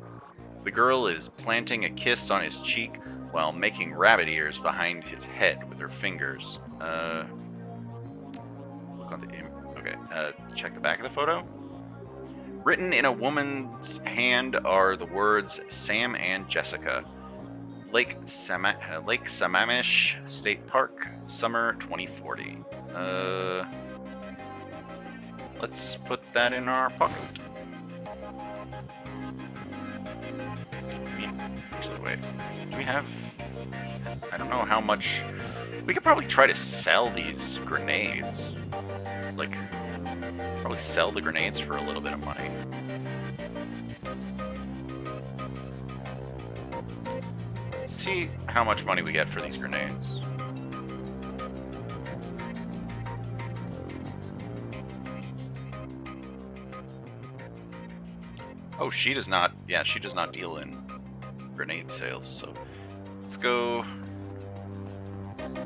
The girl is planting a kiss on his cheek while making rabbit ears behind his head with her fingers. Look on the okay, check the back of the photo. Written in a woman's hand are the words Sam and Jessica. Lake Sammamish State Park, summer 2040. Let's put that in our pocket. Actually, wait. Do we have... I don't know how much... We could probably try to sell these grenades. Like, probably sell the grenades for a little bit of money. Let's see how much money we get for these grenades. Oh, she does not. Yeah, she does not deal in grenade sales. So let's go.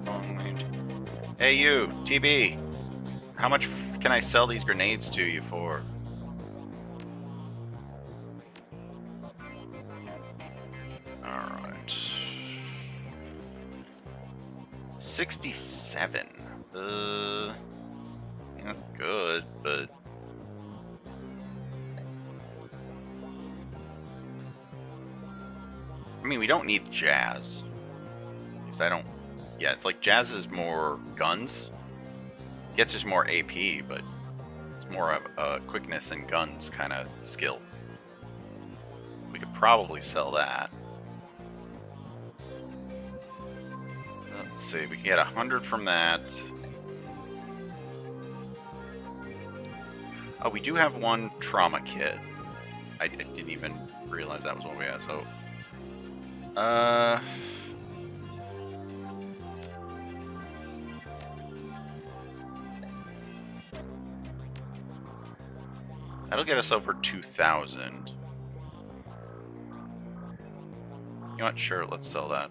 Long range. Hey, you, TB. How much can I sell these grenades to you for? All right. 67. That's good, but I mean, we don't need jazz. At least I don't. Yeah, it's like jazz is more guns. Gets us more AP, but it's more of a quickness and guns kind of skill. We could probably sell that. Let's see, we can get 100 from that. Oh, we do have one trauma kit. I didn't even realize that was what we had, so... That'll get us over 2,000. You know what? Sure, let's sell that.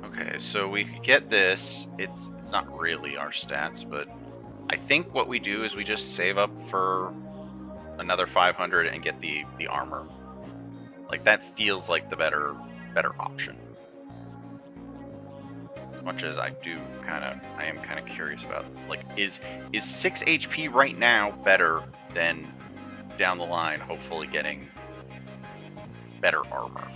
Okay, so we could get this. It's not really our stats, but I think what we do is we just save up for another 500 and get the armor. Like that feels like the better option. As much as I am kind of curious about, like, is 6 HP right now better than down the line, hopefully getting better armor?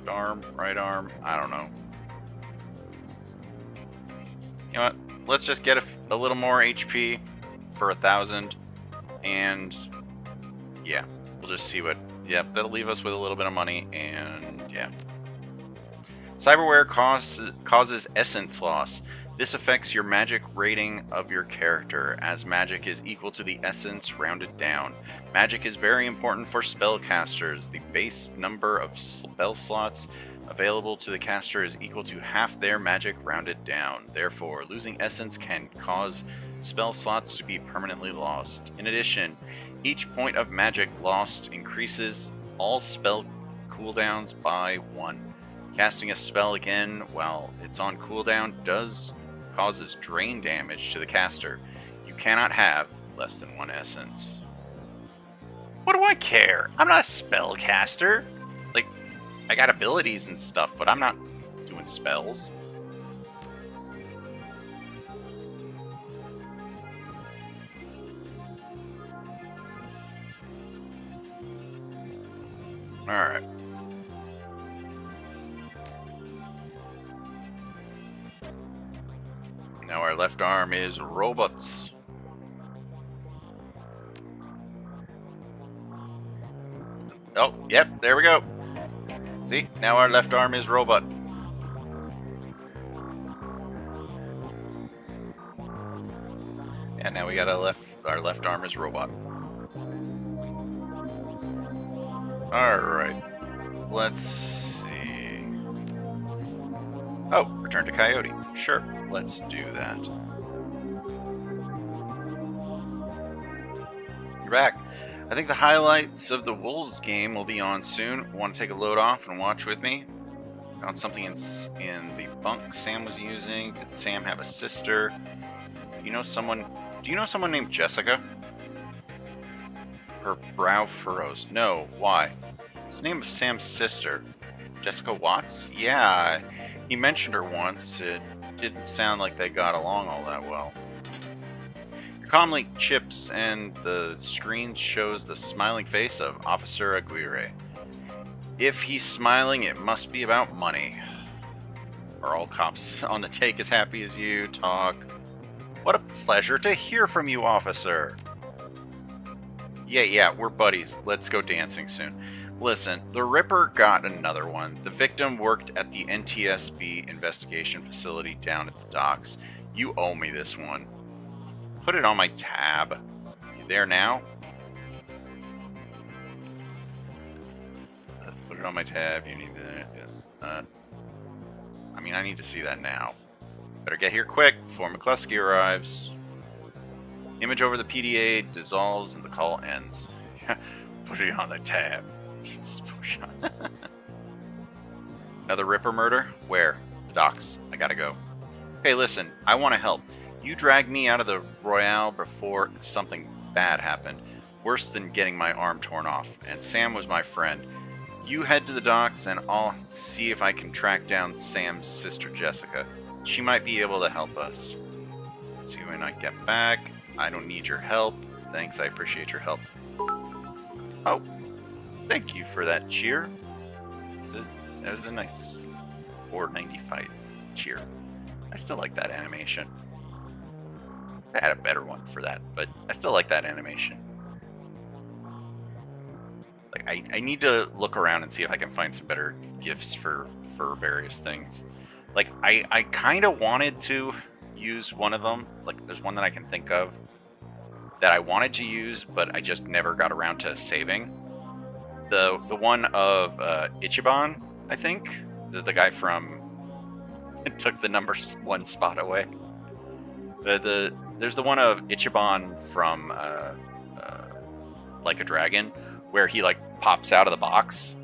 Left arm, right arm, I don't know. You know what? Let's just get a little more HP for 1,000, and yeah, we'll just see what. Yep, that'll leave us with a little bit of money, and yeah. Cyberware causes essence loss. This affects your magic rating of your character, as magic is equal to the essence rounded down. Magic is very important for spellcasters. The base number of spell slots available to the caster is equal to half their magic rounded down. Therefore, losing essence can cause spell slots to be permanently lost. In addition, each point of magic lost increases all spell cooldowns by 1. Casting a spell again while it's on cooldown causes drain damage to the caster. You cannot have less than 1 essence. What do I care? I'm not a spellcaster. Like, I got abilities and stuff, but I'm not doing spells. Alright. Now our left arm is robots. Oh, yep, there we go. See, now our left arm is robot. And now we got our left arm is robot. Alright. Let's see. Oh, return to Coyote. Sure, let's do that. You're back. I think the highlights of the Wolves game will be on soon. Want to take a load off and watch with me? Found something in the bunk Sam was using. Did Sam have a sister? Do you know someone named Jessica? Her brow furrows. No, why? It's the name of Sam's sister. Jessica Watts? Yeah, he mentioned her once. It didn't sound like they got along all that well. Your comm link chips and the screen shows the smiling face of Officer Aguirre. If he's smiling, it must be about money. Are all cops on the take as happy as you? Talk. What a pleasure to hear from you, officer. Yeah, we're buddies. Let's go dancing soon. Listen, the Ripper got another one. The victim worked at the NTSB investigation facility down at the docks. You owe me this one. Put it on my tab. You there now? Put it on my tab. You need to. I mean, I need to see that now. Better get here quick before McCluskey arrives. Image over the PDA dissolves and the call ends. Put it on the tab. Another Ripper murder? Where? The docks. I gotta go. Okay, listen, I want to help. You dragged me out of the Royale before something bad happened. Worse than getting my arm torn off. And Sam was my friend. You head to the docks and I'll see if I can track down Sam's sister Jessica. She might be able to help us. See when I get back. I don't need your help. Thanks, I appreciate your help. Oh, thank you for that cheer. That was a nice 495 cheer. I still like that animation. I had a better one for that, but I still like that animation. Like I need to look around and see if I can find some better gifts for various things. Like I kind of wanted to use one of them. Like there's one that I can think of that I wanted to use, but I just never got around to saving. The one of Ichiban, I think, the guy from it took the number one spot away. There's the one of Ichiban from Like a Dragon, where he like pops out of the box,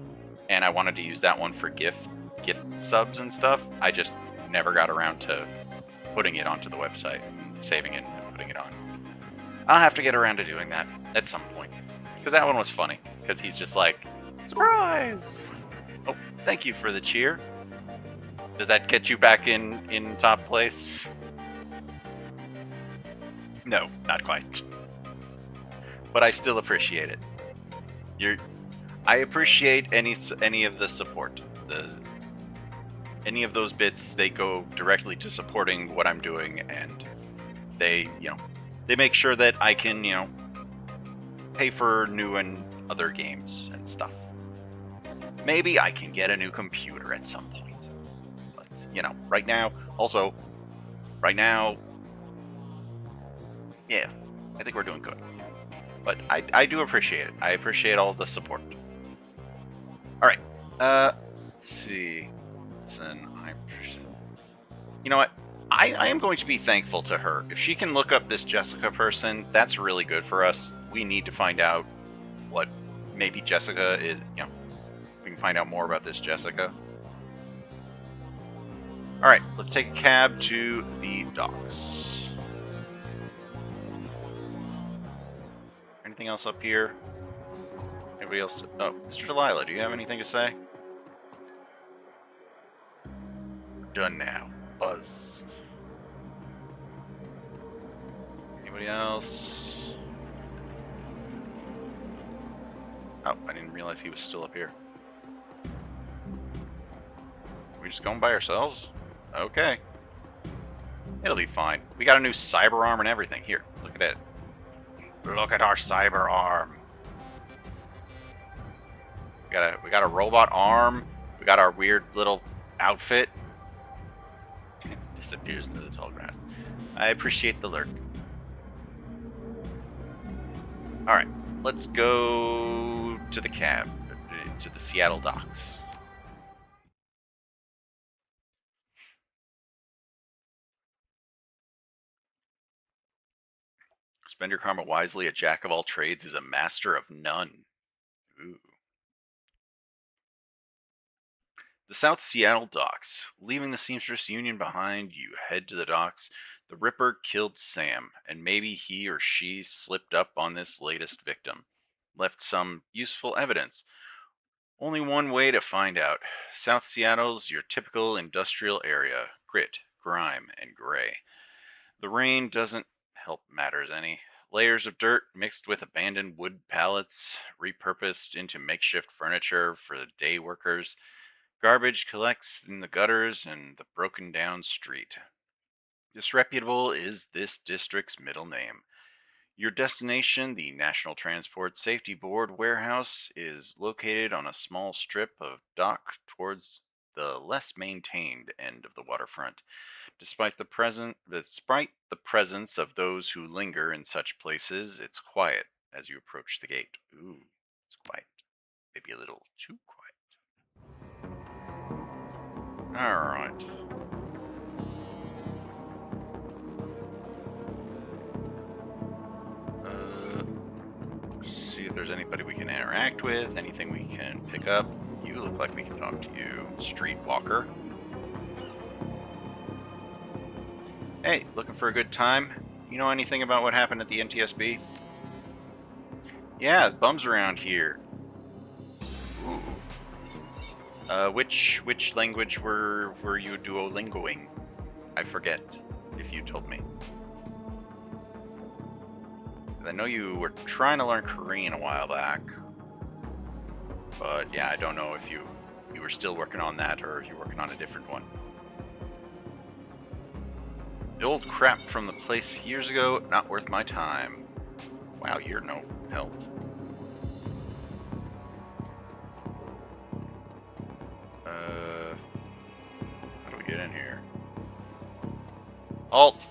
and I wanted to use that one for gift subs and stuff. I just never got around to putting it onto the website, saving it, and putting it on. I'll have to get around to doing that at some point, because that one was funny. Because he's just like, surprise! Oh, thank you for the cheer. Does that get you back in top place? No, not quite. But I still appreciate it. I appreciate any of the support. Any of those bits, they go directly to supporting what I'm doing, and they make sure that I can, pay for new and other games and stuff. Maybe I can get a new computer at some point. But, right now, yeah, I think we're doing good. But I do appreciate it. I appreciate all the support. All right. Let's see. Listen, you know what? I am going to be thankful to her. If she can look up this Jessica person, that's really good for us. We need to find out what maybe Jessica is, we can find out more about this Jessica. All right, let's take a cab to the docks. Anything else up here? Anybody else? Oh, Mr. Delilah, do you have anything to say? Done now. Buzz. Anybody else? Oh, I didn't realize he was still up here. We just going by ourselves? Okay. It'll be fine. We got a new cyber arm and everything. Here, look at it. Look at our cyber arm. We got a robot arm. We got our weird little outfit. It disappears into the tall grass. I appreciate the lurk. All right, let's go to the cab, to the Seattle docks. Spend your karma wisely. A jack of all trades is a master of none. Ooh. The South Seattle docks. Leaving the Seamstress Union behind, you head to the docks. The Ripper killed Sam, and maybe he or she slipped up on this latest victim. Left some useful evidence. Only one way to find out. South Seattle's your typical industrial area. Grit, grime, and gray. The rain doesn't help matters any. Layers of dirt mixed with abandoned wood pallets, repurposed into makeshift furniture for the day workers. Garbage collects in the gutters and the broken down street. Disreputable is this district's middle name. Your destination, the National Transport Safety Board warehouse, is located on a small strip of dock towards the less maintained end of the waterfront. Despite the presence of those who linger in such places, it's quiet as you approach the gate. Ooh, it's quiet. Maybe a little too quiet. All right. See if there's anybody we can interact with, anything we can pick up. You look like we can talk to you, streetwalker. Hey, looking for a good time? You know anything about what happened at the NTSB? Yeah, bums around here. Ooh. Which language were you Duolingoing? I forget if you told me. I know you were trying to learn Korean a while back, but yeah, I don't know if you were still working on that or if you're working on a different one. The old crap from the place years ago, not worth my time. Wow, you're no help. How do we get in here? Halt!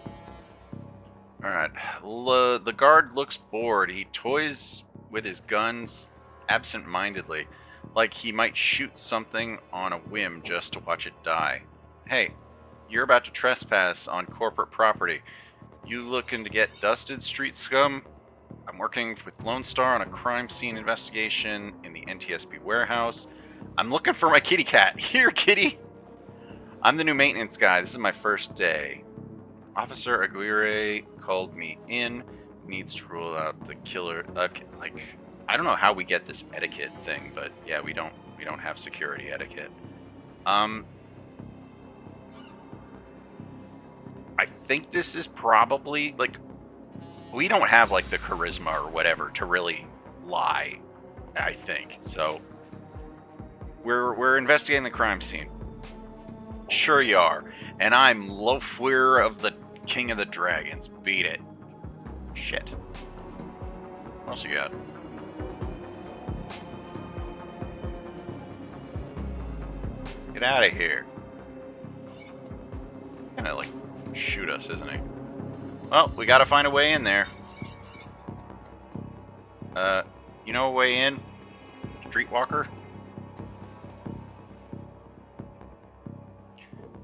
Alright, the guard looks bored. He toys with his guns absent-mindedly, like he might shoot something on a whim just to watch it die. Hey, you're about to trespass on corporate property. You looking to get dusted, street scum? I'm working with Lone Star on a crime scene investigation in the NTSB warehouse. I'm looking for my kitty cat. Here, kitty! I'm the new maintenance guy. This is my first day. Officer Aguirre called me in. Needs to rule out the killer. Like, I don't know how we get this etiquette thing, but yeah, we don't have security etiquette. I think this is probably like we don't have like the charisma or whatever to really lie. I think so. We're investigating the crime scene. Sure you are. And I'm Lofweir of the King of the Dragons. Beat it. Shit. What else you got? Get out of here. He's gonna, like, shoot us, isn't he? Well, we gotta find a way in there. You know a way in? Streetwalker?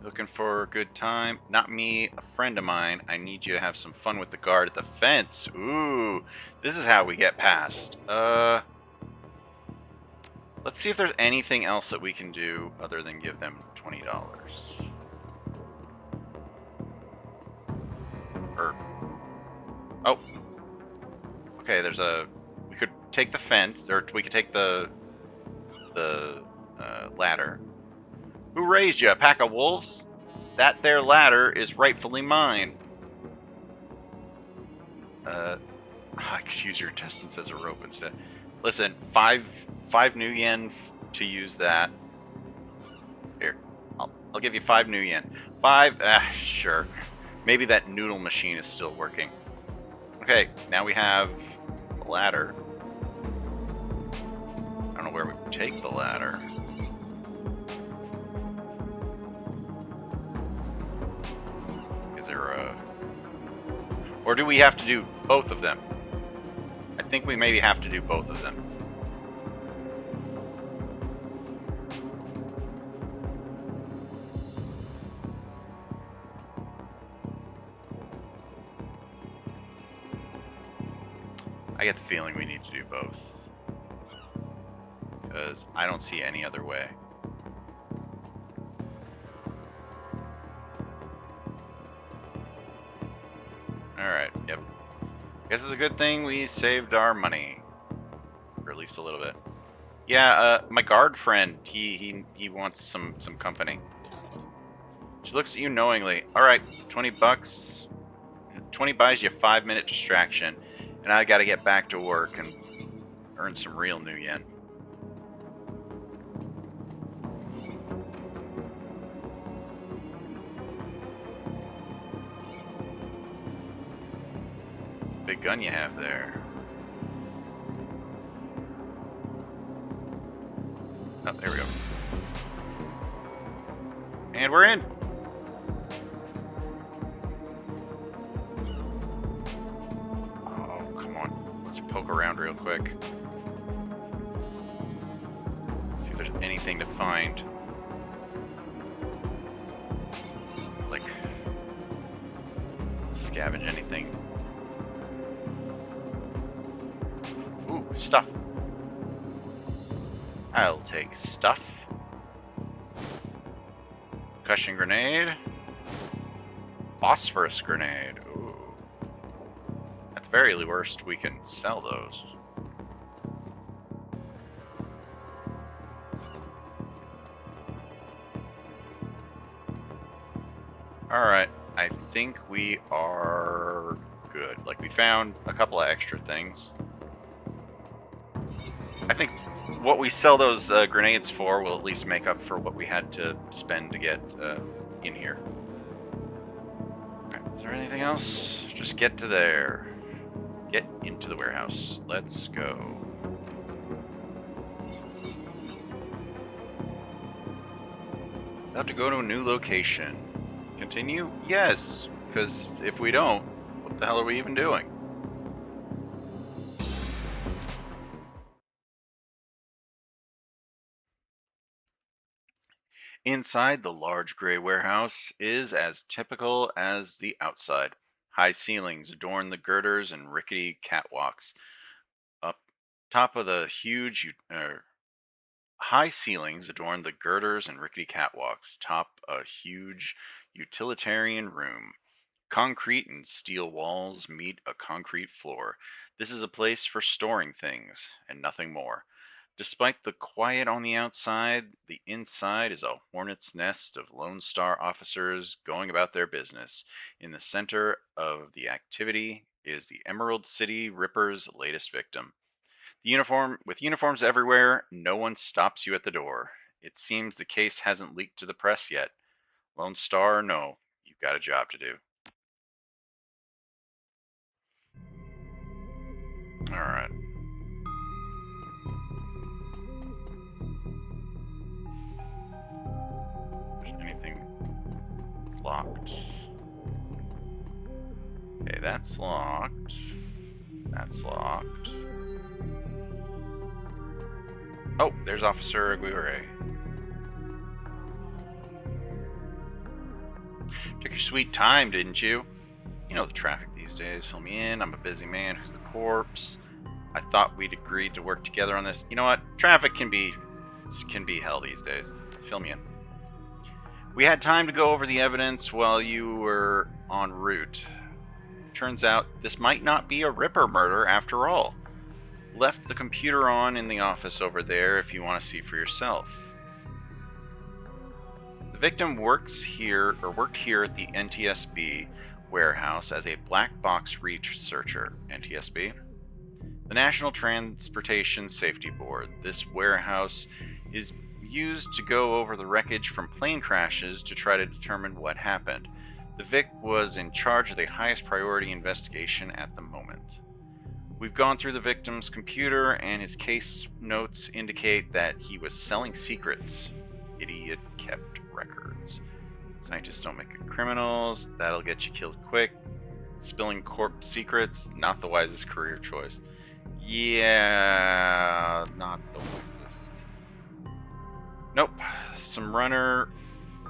Looking for a good time? Not me, a friend of mine. I need you to have some fun with the guard at the fence. Ooh, this is how we get past. Let's see if there's anything else that we can do other than give them $20. Oh. Okay, there's a... We could take the fence, or we could take the ladder. Who raised you? A pack of wolves? That there ladder is rightfully mine. I could use your intestines as a rope instead. Listen, five new yen to use that. Here, I'll give you 5 new yen. 5, sure. Maybe that noodle machine is still working. Okay, now we have the ladder. I don't know where we take the ladder. Or do we have to do both of them? I think we maybe have to do both of them. I get the feeling we need to do both. Because I don't see any other way. Alright, yep. Guess it's a good thing we saved our money. Or at least a little bit. Yeah, my guard friend, he wants some company. She looks at you knowingly. Alright, 20 bucks. 20 buys you a 5-minute distraction. And I gotta get back to work and earn some real new yen. big gun you have there. Oh, there we go. And we're in. Oh, come on. Let's poke around real quick. See if there's anything to find. Like, scavenge anything. Ooh, stuff. I'll take stuff. Concussion grenade. Phosphorus grenade. Ooh. At the very worst, we can sell those. Alright, I think we are good. Like, we found a couple of extra things. I think what we sell those grenades for will at least make up for what we had to spend to get in here. Right, is there anything else? Just get to there. Get into the warehouse. Let's go. About to go to a new location. Continue? Yes, because if we don't, what the hell are we even doing? Inside, the large gray warehouse is as typical as the outside. High ceilings adorn the girders and rickety catwalks. Up top of the high ceilings adorn the girders and rickety catwalks, top a huge utilitarian room. Concrete and steel walls meet a concrete floor. This is a place for storing things, and nothing more. Despite the quiet on the outside, the inside is a hornet's nest of Lone Star officers going about their business. In the center of the activity is the Emerald City Ripper's latest victim. With uniforms everywhere, no one stops you at the door. It seems the case hasn't leaked to the press yet. Lone Star, no, you've got a job to do. Alright. There's anything locked. Okay, that's locked. That's locked. Oh, there's Officer Aguirre. Took your sweet time, didn't you? You know the traffic these days. Fill me in. I'm a busy man who's the corpse. I thought we'd agreed to work together on this. You know what? Traffic can be hell these days. Fill me in. We had time to go over the evidence while you were en route. Turns out this might not be a Ripper murder after all. Left the computer on in the office over there if you want to see for yourself. The victim worked here at the NTSB warehouse as a black box researcher. NTSB, the National Transportation Safety Board. This warehouse is used to go over the wreckage from plane crashes to try to determine what happened. The Vic was in charge of the highest priority investigation at the moment. We've gone through the victim's computer, and his case notes indicate that he was selling secrets. Idiot kept records. Scientists don't make good criminals. That'll get you killed quick. Spilling corpse secrets, not the wisest career choice. Yeah, not the wisest. Nope. Some runner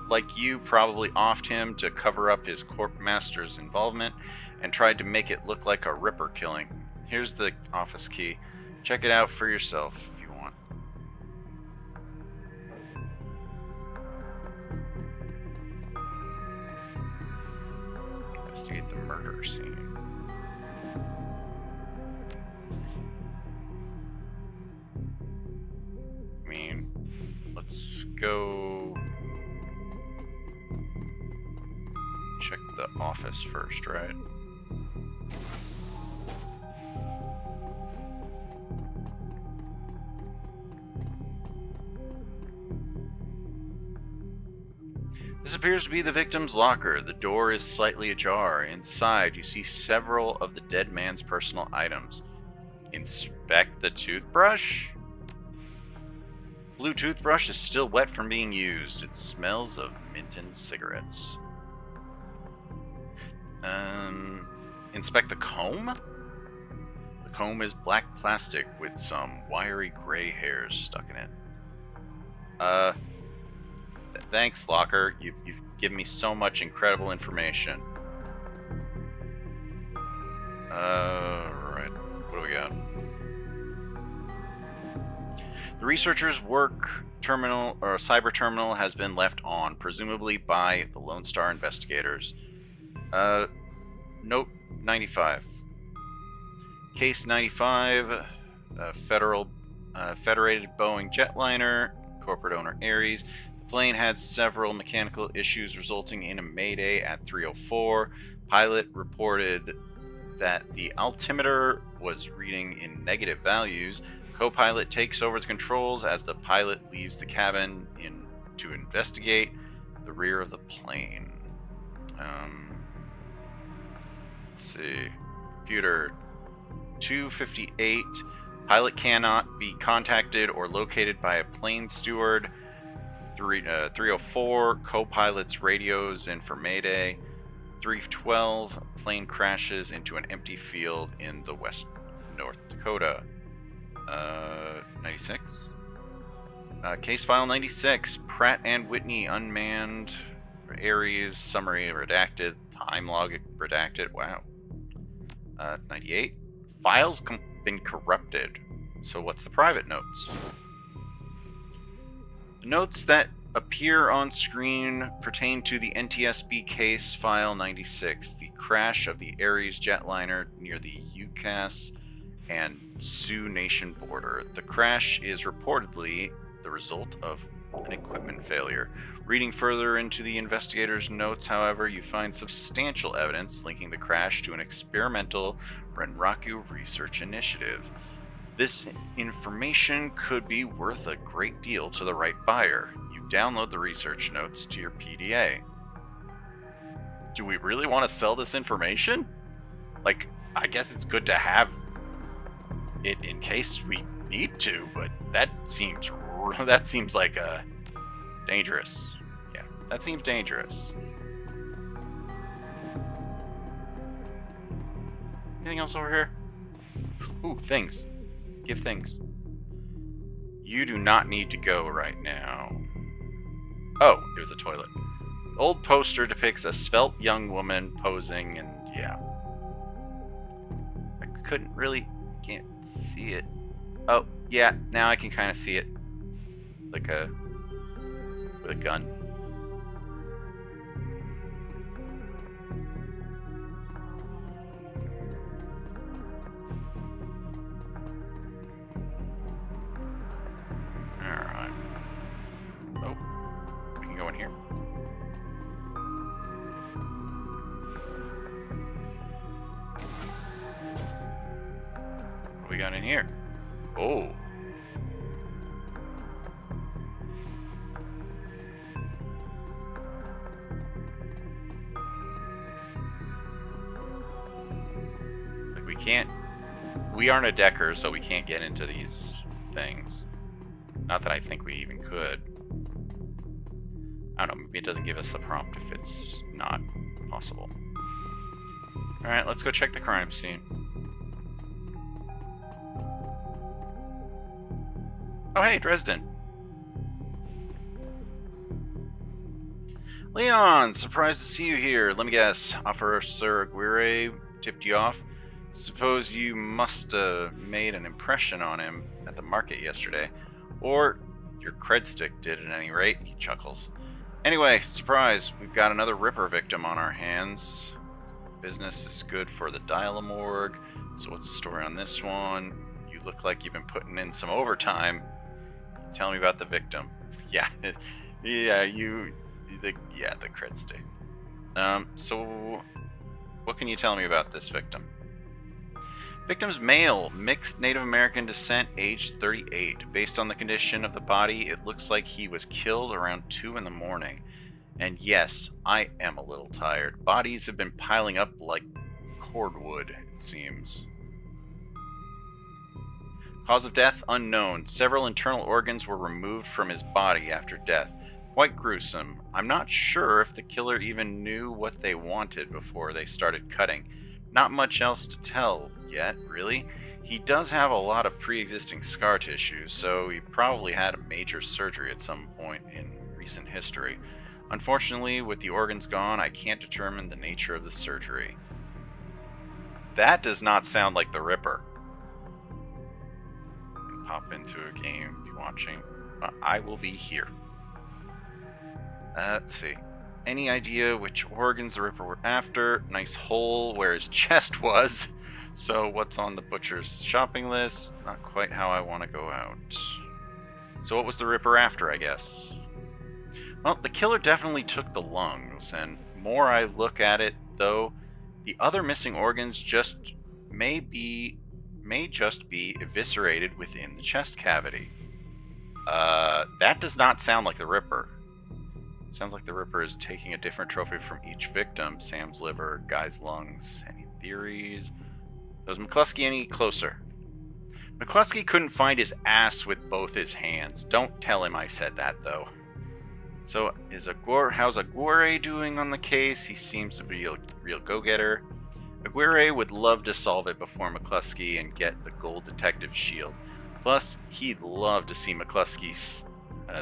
like you probably offed him to cover up his corp master's involvement and tried to make it look like a Ripper killing. Here's the office key. Check it out for yourself if you want. Investigate the murder scene. I mean, let's go check the office first, right? This appears to be the victim's locker. The door is slightly ajar. Inside, you see several of the dead man's personal items. Inspect the toothbrush. Blue toothbrush is still wet from being used. It smells of mint and cigarettes. Inspect the comb. The comb is black plastic with some wiry gray hairs stuck in it. Thanks, Locker. You've given me so much incredible information. Right. What do we got? The researcher's work terminal or cyber terminal has been left on, presumably by the Lone Star investigators. Note 95. Case 95, federated Boeing jetliner, corporate owner Ares. The plane had several mechanical issues resulting in a mayday at 3:04. Pilot reported that the altimeter was reading in negative values. Co-pilot takes over the controls as the pilot leaves the cabin to investigate the rear of the plane. Let's see. Computer 258. Pilot cannot be contacted or located by a plane steward. 304. Co-pilot's radios in for mayday. 312. Plane crashes into an empty field in the West North Dakota. 96. Case file 96. Pratt and Whitney unmanned. Ares summary redacted. Time log redacted. Wow. 98. Files been corrupted. So what's the private notes? The notes that appear on screen pertain to the NTSB case file 96, the crash of the Ares jetliner near the UCAS and Sioux Nation border. The crash is reportedly the result of an equipment failure. Reading further into the investigators' notes, however, you find substantial evidence linking the crash to an experimental Renraku research initiative. This information could be worth a great deal to the right buyer. You download the research notes to your PDA. Do we really want to sell this information? Like, I guess it's good to have it in case we need to, but that seems like dangerous. Yeah, that seems dangerous. Anything else over here? Ooh, things. Give things. You do not need to go right now. Oh, it was a toilet. Old poster depicts a svelte young woman posing, and yeah. I can't see it. Oh, yeah, now I can kind of see it. With a gun. Alright. Oh, we can go in here. What do we got in here? Oh. We aren't a decker, so we can't get into these things. Not that I think we even could. I don't know, maybe it doesn't give us the prompt if it's not possible. Alright, let's go check the crime scene. Oh hey, Dresden. Leon, surprised to see you here. Let me guess, Officer Aguirre tipped you off? Suppose you must have made an impression on him at the market yesterday. Or your cred stick did at any rate, he chuckles. Anyway, surprise, we've got another Ripper victim on our hands. Business is good for the Dial-A-Morgue. So what's the story on this one? You look like you've been putting in some overtime. Tell me about the victim. Yeah, the cred stick. So what can you tell me about this victim? Victim's male, mixed Native American descent, age 38. Based on the condition of the body, it looks like he was killed around 2 in the morning. And yes, I am a little tired. Bodies have been piling up like cordwood, it seems. Cause of death unknown. Several internal organs were removed from his body after death. Quite gruesome. I'm not sure if the killer even knew what they wanted before they started cutting. Not much else to tell yet, really. He does have a lot of pre-existing scar tissue, so he probably had a major surgery at some point in recent history. Unfortunately, with the organs gone, I can't determine the nature of the surgery. That does not sound like the Ripper. Pop into a game, be watching. I will be here. Let's see. Any idea which organs the Ripper were after? Nice hole where his chest was. So what's on the butcher's shopping list? Not quite how I want to go out. So what was the Ripper after, I guess? Well, the killer definitely took the lungs, and more I look at it, though, the other missing organs just may just be eviscerated within the chest cavity. That does not sound like the Ripper. Sounds like the Ripper is taking a different trophy from each victim. Sam's liver, Guy's lungs. Any theories? Was McCluskey any closer? McCluskey couldn't find his ass with both his hands. Don't tell him I said that, though. So, how's Aguirre doing on the case? He seems to be a real go-getter. Aguirre would love to solve it before McCluskey and get the gold detective shield. Plus, he'd love to see McCluskey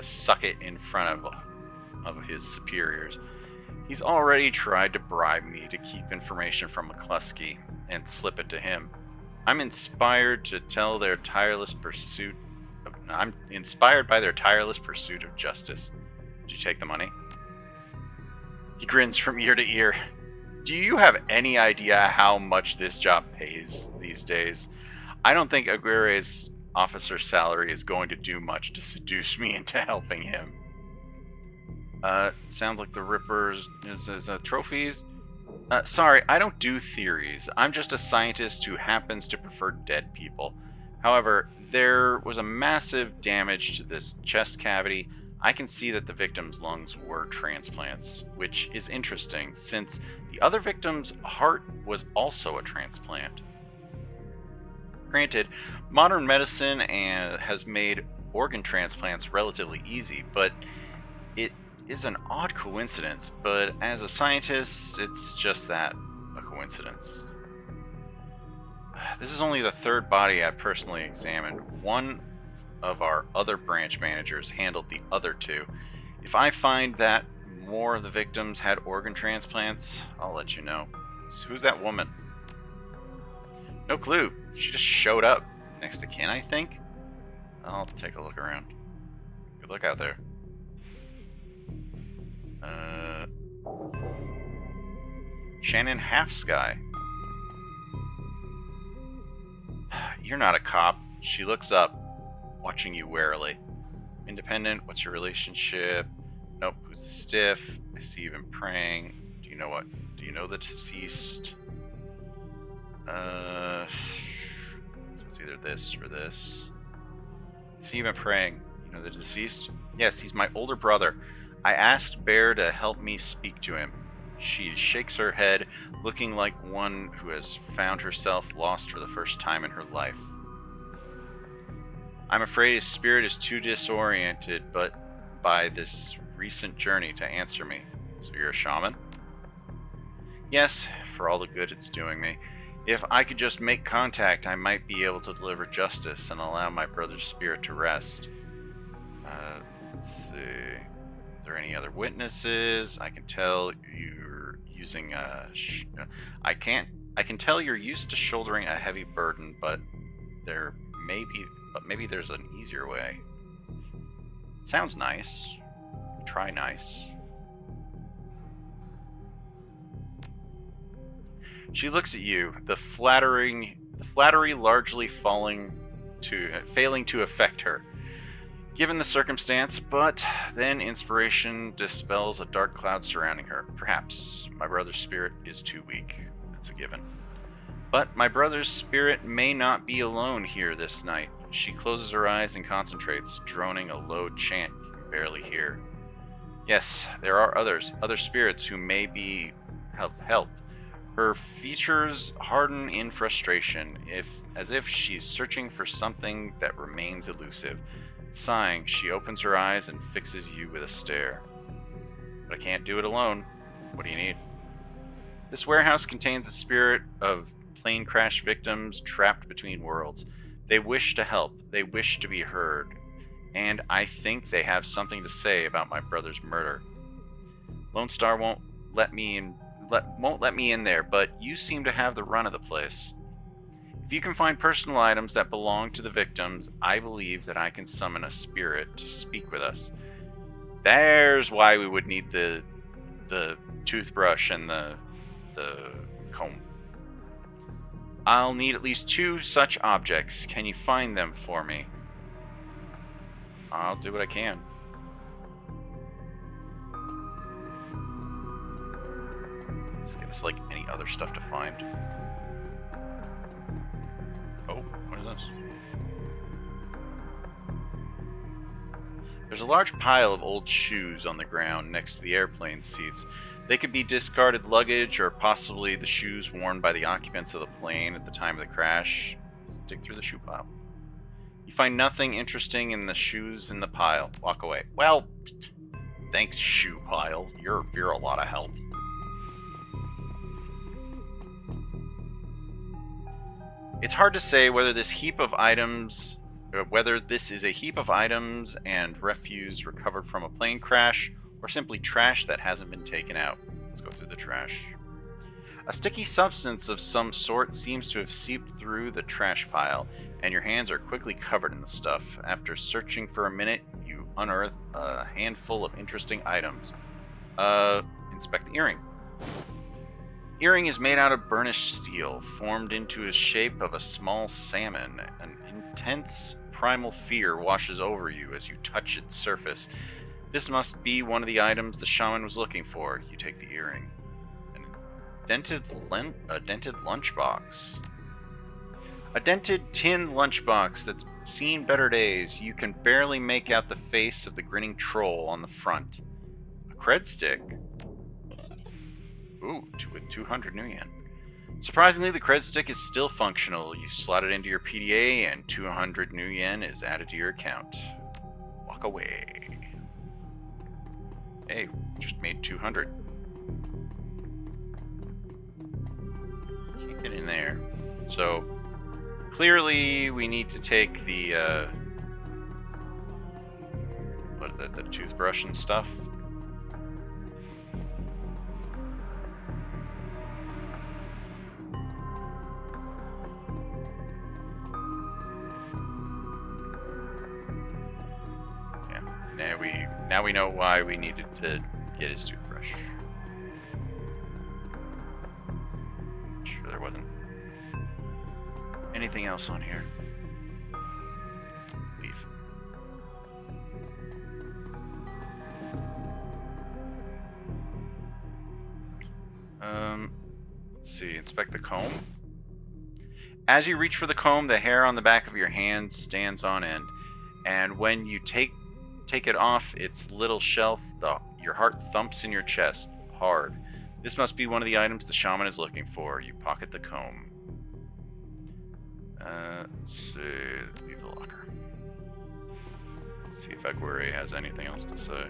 suck it in front of his superiors. He's already tried to bribe me to keep information from McCluskey and slip it to him. I'm inspired by their tireless pursuit of justice. Did you take the money? He grins from ear to ear. Do you have any idea how much this job pays these days? I don't think Aguirre's officer salary is going to do much to seduce me into helping him. Sounds like the Ripper's is trophies. Sorry, I don't do theories. I'm just a scientist who happens to prefer dead people. However, there was a massive damage to this chest cavity. I can see that the victim's lungs were transplants, which is interesting since the other victim's heart was also a transplant. Granted, modern medicine has made organ transplants relatively easy, but it is an odd coincidence. But as a scientist, it's just that, a coincidence. This is only the third body I've personally examined. One of our other branch managers handled the other two. If I find that more of the victims had organ transplants, I'll let you know. So who's that woman? No clue. She just showed up next to Ken, I think. I'll take a look around. Good luck out there. Shannon Halfsky. You're not a cop. She looks up, watching you warily. Independent, what's your relationship? Nope, who's the stiff? I see you've been praying. Do you know the deceased? So it's either this or this. I see you've been praying. You know the deceased? Yes, he's my older brother. I asked Bear to help me speak to him. She shakes her head, looking like one who has found herself lost for the first time in her life. I'm afraid his spirit is too disoriented by this recent journey to answer me. So you're a shaman? Yes, for all the good it's doing me. If I could just make contact, I might be able to deliver justice and allow my brother's spirit to rest. Let's see. Are there any other witnesses? I can tell you're using I can tell you're used to shouldering a heavy burden, but maybe there's an easier way. It sounds nice. Try nice. She looks at you, the flattery largely failing to affect her, given the circumstance, but then inspiration dispels a dark cloud surrounding her. Perhaps my brother's spirit is too weak. That's a given. But my brother's spirit may not be alone here this night. She closes her eyes and concentrates, droning a low chant you can barely hear. Yes, there are other spirits who may be have help. Her features harden in frustration, as if she's searching for something that remains elusive. Sighing, she opens her eyes and fixes you with a stare. But I can't do it alone. What do you need? This warehouse contains the spirit of plane crash victims trapped between worlds. They wish to help. They wish to be heard. And I think they have something to say about my brother's murder. Lone Star won't let me in there, but you seem to have the run of the place. If you can find personal items that belong to the victims, I believe that I can summon a spirit to speak with us. There's why we would need the toothbrush and the comb. I'll need at least 2 such objects. Can you find them for me? I'll do what I can. Let's get us like any other stuff to find. Oh, what is this? There's a large pile of old shoes on the ground next to the airplane seats. They could be discarded luggage or possibly the shoes worn by the occupants of the plane at the time of the crash. Let's dig through the shoe pile. You find nothing interesting in the shoes in the pile. Walk away. Well, thanks, shoe pile. You're a lot of help. It's hard to say whether this is a heap of items and refuse recovered from a plane crash, or simply trash that hasn't been taken out. Let's go through the trash. A sticky substance of some sort seems to have seeped through the trash pile, and your hands are quickly covered in the stuff. After searching for a minute, you unearth a handful of interesting items. Inspect the earring. Earring is made out of burnished steel, formed into a shape of a small salmon. An intense primal fear washes over you as you touch its surface. This must be one of the items the shaman was looking for. You take the earring. A dented lunchbox. A dented tin lunchbox that's seen better days. You can barely make out the face of the grinning troll on the front. A cred stick. Ooh, with 200 new yen. Surprisingly, the cred stick is still functional. You slot it into your PDA and 200 new yen is added to your account. Walk away. Hey, just made 200. Can't get in there. So, clearly we need to take the, the toothbrush and stuff. Now we know why we needed to get his toothbrush. Sure there wasn't anything else on here. Leave. Let's see. Inspect the comb. As you reach for the comb, the hair on the back of your hand stands on end, and when you take it off its little shelf, your heart thumps in your chest hard. This must be one of the items the shaman is looking for. You pocket the comb. Let's see. Leave the locker. Let's see if Egwari has anything else to say.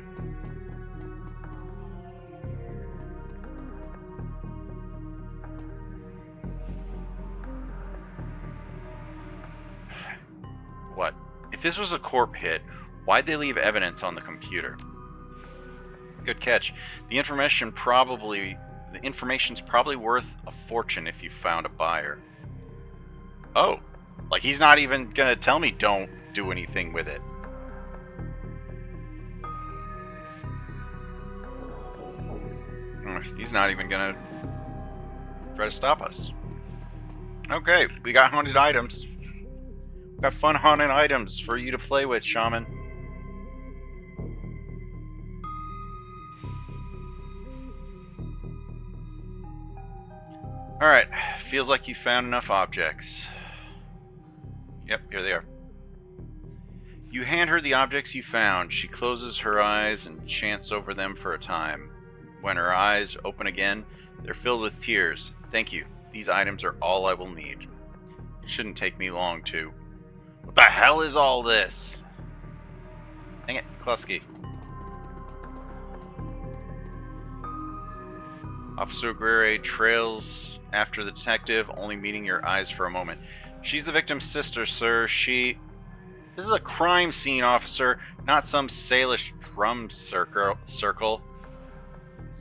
What? If this was a corp hit, why'd they leave evidence on the computer? Good catch. The information's probably worth a fortune if you found a buyer. Oh, like he's not even gonna tell me don't do anything with it. He's not even gonna try to stop us. Okay, we got haunted items. We got fun haunted items for you to play with, shaman. Alright, feels like you found enough objects. Yep, here they are. You hand her the objects you found. She closes her eyes and chants over them for a time. When her eyes open again, they're filled with tears. Thank you. These items are all I will need. It shouldn't take me long to... What the hell is all this? Dang it, Klusky. Officer Guerre trails after the detective, only meeting your eyes for a moment. She's the victim's sister, sir. This is a crime scene, officer, not some Salish drum circle.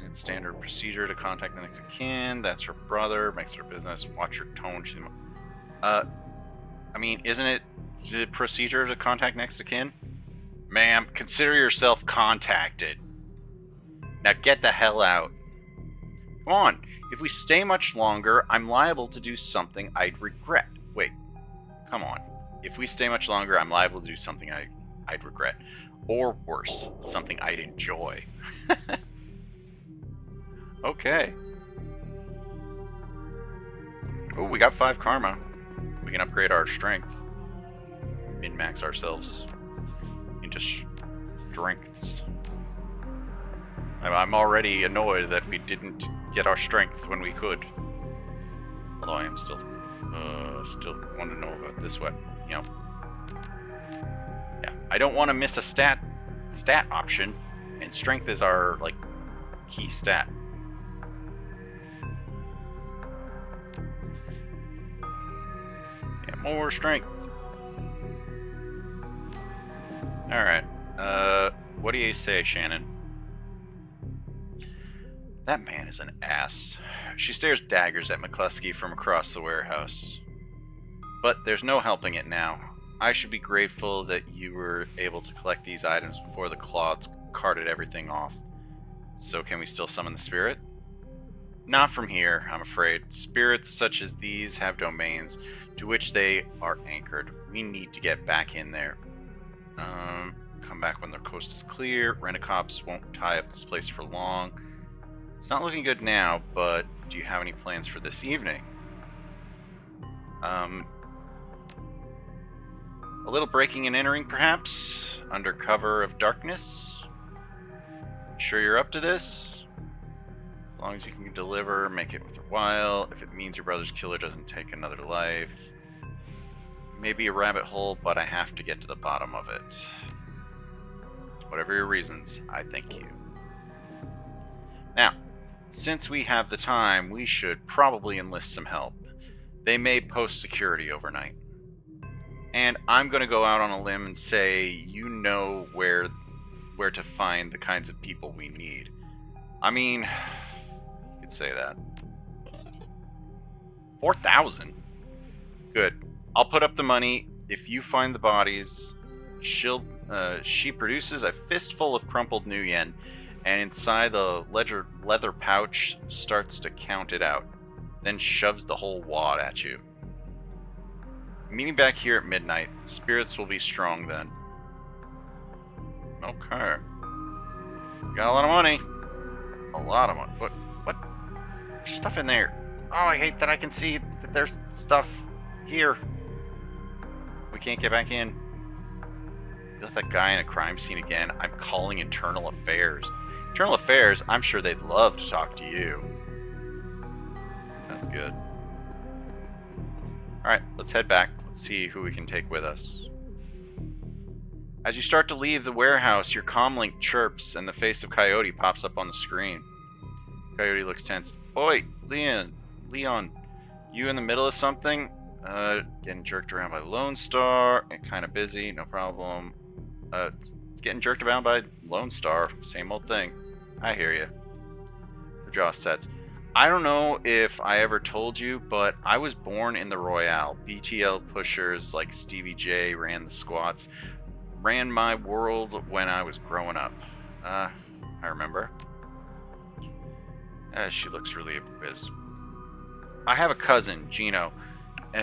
It's standard procedure to contact the next of kin. That's her brother. Makes her business. Watch your tone. I mean, isn't it the procedure to contact next of kin? Ma'am, consider yourself contacted. Now get the hell out. Come on. If we stay much longer, I'm liable to do something I'd regret. Wait. Come on. If we stay much longer, I'm liable to do something I'd regret. Or worse, something I'd enjoy. Okay. Oh, we got 5 karma. We can upgrade our strength. Min-max ourselves into strengths. I'm already annoyed that we didn't get our strength when we could. Although I am still want to know about this weapon. You know. Yeah, I don't want to miss a stat option, and strength is our like key stat. Yeah, more strength. All right. What do you say, Shannon? That man is an ass. She stares daggers at McCluskey from across the warehouse. But there's no helping it now. I should be grateful that you were able to collect these items before the Claws carted everything off. So can we still summon the spirit? Not from here, I'm afraid. Spirits such as these have domains to which they are anchored. We need to get back in there. Come back when the coast is clear. Rent-a-cops won't tie up this place for long. It's not looking good now, but do you have any plans for this evening? A little breaking and entering, perhaps? Under cover of darkness? Sure you're up to this? As long as you can deliver, make it worth your while. If it means your brother's killer doesn't take another life. Maybe a rabbit hole, but I have to get to the bottom of it. Whatever your reasons, I thank you. Now, since we have the time, we should probably enlist some help. They may post security overnight. And I'm going to go out on a limb and say you know where to find the kinds of people we need. I mean, you could say that. 4,000? Good. I'll put up the money. If you find the bodies, she produces a fistful of crumpled new yen, and inside the leather pouch starts to count it out, then shoves the whole wad at you. Meeting back here at midnight. Spirits will be strong then. Okay. Got a lot of money. A lot of money. What? There's stuff in there. Oh, I hate that I can see that there's stuff here. We can't get back in. You left that guy in a crime scene again. I'm calling Internal Affairs. Internal Affairs, I'm sure they'd love to talk to you. That's good. Alright, let's head back. Let's see who we can take with us. As you start to leave the warehouse, your comlink chirps and the face of Coyote pops up on the screen. Coyote looks tense. Oi, Leon, you in the middle of something? Getting jerked around by Lone Star and kind of busy, no problem. It's getting jerked around by Lone Star, same old thing. I hear you. Her jaw sets. I don't know if I ever told you, but I was born in the Royale. BTL pushers like Stevie J ran the squats. Ran my world when I was growing up. I remember. She looks relieved, Wiz. I have a cousin, Gino,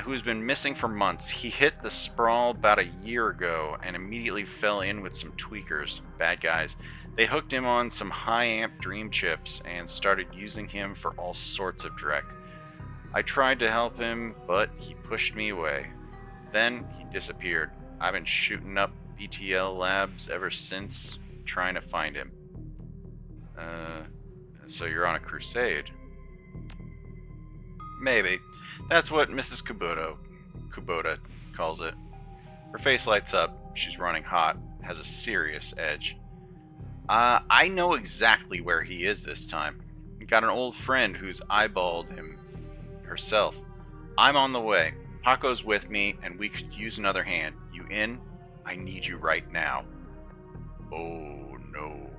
who's been missing for months. He hit the sprawl about a year ago and immediately fell in with some tweakers, bad guys. They hooked him on some high-amp dream chips and started using him for all sorts of dreck. I tried to help him, but he pushed me away. Then he disappeared. I've been shooting up BTL labs ever since, trying to find him. So you're on a crusade. Maybe. That's what Mrs. Kubota calls it. Her face lights up. She's running hot. Has a serious edge. I know exactly where he is this time. Got an old friend who's eyeballed him herself. I'm on the way. Paco's with me, and we could use another hand. You in? I need you right now. Oh, no.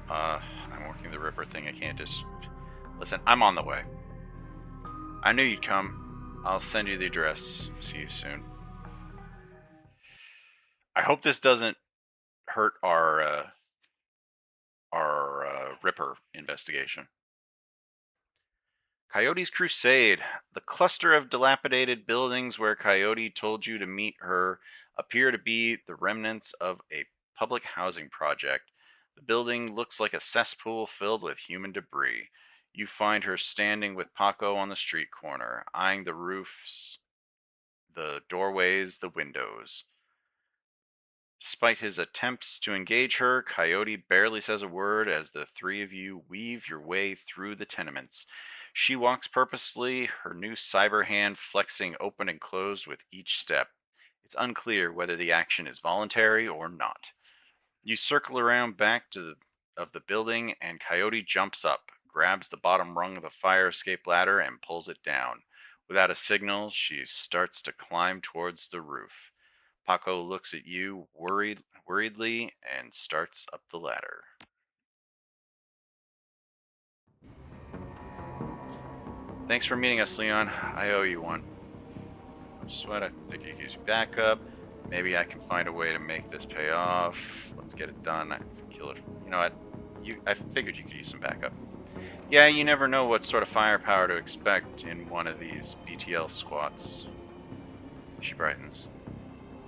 I'm working the Ripper thing. I can't just... Listen, I'm on the way. I knew you'd come. I'll send you the address. See you soon. I hope this doesn't hurt our Ripper investigation. Coyote's Crusade. The cluster of dilapidated buildings where Coyote told you to meet her appear to be the remnants of a public housing project. The building looks like a cesspool filled with human debris. You find her standing with Paco on the street corner, eyeing the roofs, the doorways, the windows. Despite his attempts to engage her, Coyote barely says a word as the three of you weave your way through the tenements. She walks purposely, her new cyber hand flexing open and closed with each step. It's unclear whether the action is voluntary or not. You circle around back of the building, and Coyote jumps up, grabs the bottom rung of the fire escape ladder, and pulls it down. Without a signal, she starts to climb towards the roof. Paco looks at you worriedly and starts up the ladder. Thanks for meeting us, Leon. I owe you one. Sweat, I figured you could use backup. Maybe I can find a way to make this pay off. Let's get it done. I can kill it. You know what? I figured you could use some backup. Yeah, you never know what sort of firepower to expect in one of these BTL squats. She brightens.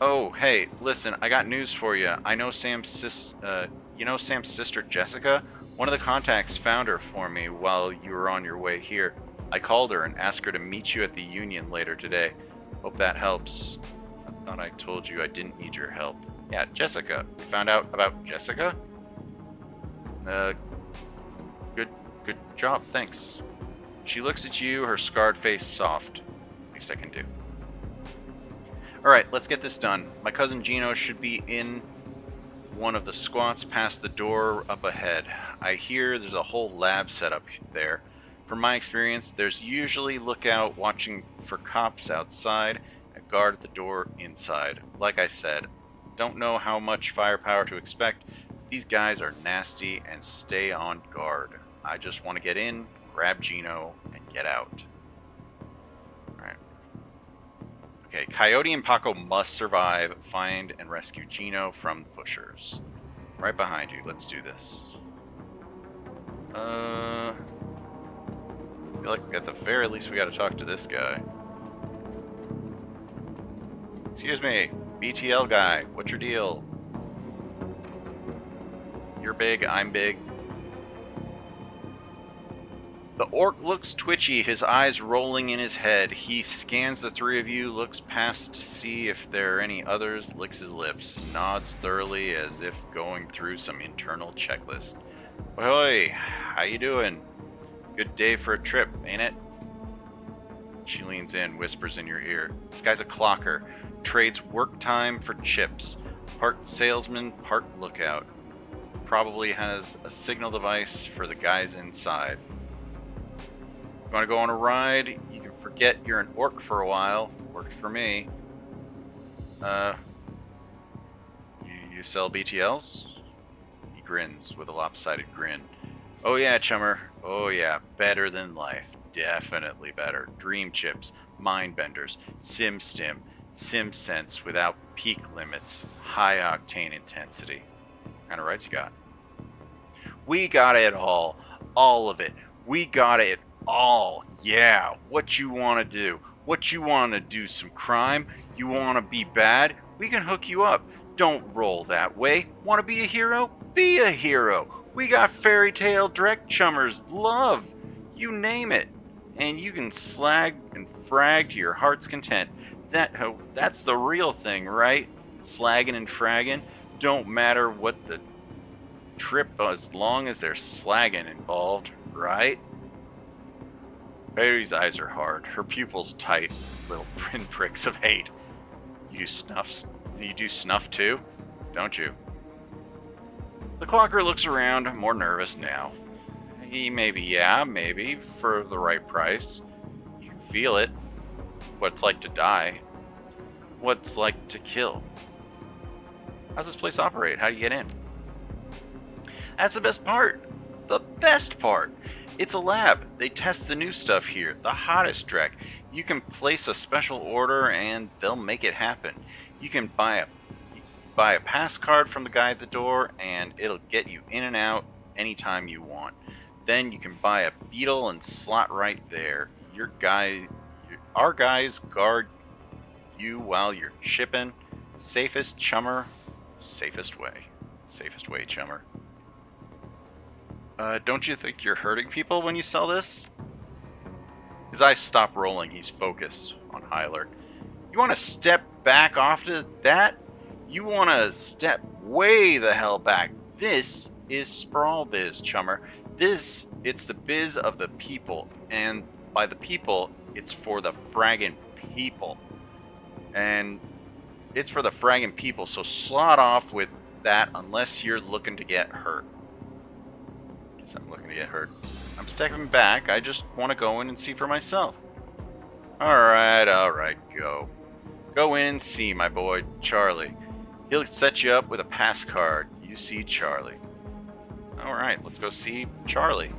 Oh, hey, listen, I got news for you. I know Sam's sister Jessica? One of the contacts found her for me while you were on your way here. I called her and asked her to meet you at the Union later today. Hope that helps. I thought I told you I didn't need your help. Yeah, Jessica. You found out about Jessica? Good job, thanks. She looks at you, her scarred face soft. Least I can do. Alright, let's get this done. My cousin Gino should be in one of the squats past the door up ahead. I hear there's a whole lab set up there. From my experience, there's usually lookout watching for cops outside and guard at the door inside. Like I said, don't know how much firepower to expect. These guys are nasty and stay on guard. I just want to get in, grab Gino, and get out. Alright. Okay, Coyote and Paco must survive, find, and rescue Gino from the pushers. Right behind you. Let's do this. I feel like at the very least we gotta talk to this guy. Excuse me, BTL guy, what's your deal? You're big, I'm big. The orc looks twitchy, his eyes rolling in his head. He scans the three of you, looks past to see if there are any others, licks his lips, nods thoroughly as if going through some internal checklist. Ahoy, how you doing? Good day for a trip, ain't it? She leans in, whispers in your ear. This guy's a clocker. Trades work time for chips. Part salesman, part lookout. Probably has a signal device for the guys inside. You want to go on a ride? You can forget you're an orc for a while. Worked for me. You sell BTLs? He grins with a lopsided grin. Oh yeah, chummer. Oh yeah, better than life. Definitely better. Dream chips, mind benders, sim stim, sim sense without peak limits, high octane intensity. What kind of rides you got? We got it all of it. We got it all. Yeah, what you want to do? What you want to do? Some crime? You want to be bad? We can hook you up. Don't roll that way. Want to be a hero? Be a hero. We got fairy tale direct chummers, love, you name it. And you can slag and frag to your heart's content. That's the real thing, right? Slagging and fragging don't matter what the trip as long as there's slagging involved, right? Bailey's eyes are hard, her pupils tight, little pinpricks of hate. You do snuff too, don't you? The clocker looks around, more nervous now. Maybe, for the right price. You can feel it. What it's like to die. What it's like to kill. How's this place operate? How do you get in? That's the best part. The best part. It's a lab. They test the new stuff here. The hottest Drek. You can place a special order and they'll make it happen. You can buy a pass card from the guy at the door and it'll get you in and out anytime you want. Then you can buy a beetle and slot right there. Our guys guard you while you're shipping. Safest chummer. Safest way, chummer. Don't you think you're hurting people when you sell this? His eyes stop rolling. He's focused on Hyler. You want to step back off to that? You want to step way the hell back. This is Sprawl Biz, chummer. It's the biz of the people. And by the people, it's for the fragging people. And it's for the fragging people, so slot off with that unless you're looking to get hurt. Guess I'm looking to get hurt. I'm stepping back. I just want to go in and see for myself. Alright, go. Go in and see my boy, Charlie. He'll set you up with a pass card. You see Charlie. Alright, let's go see Charlie.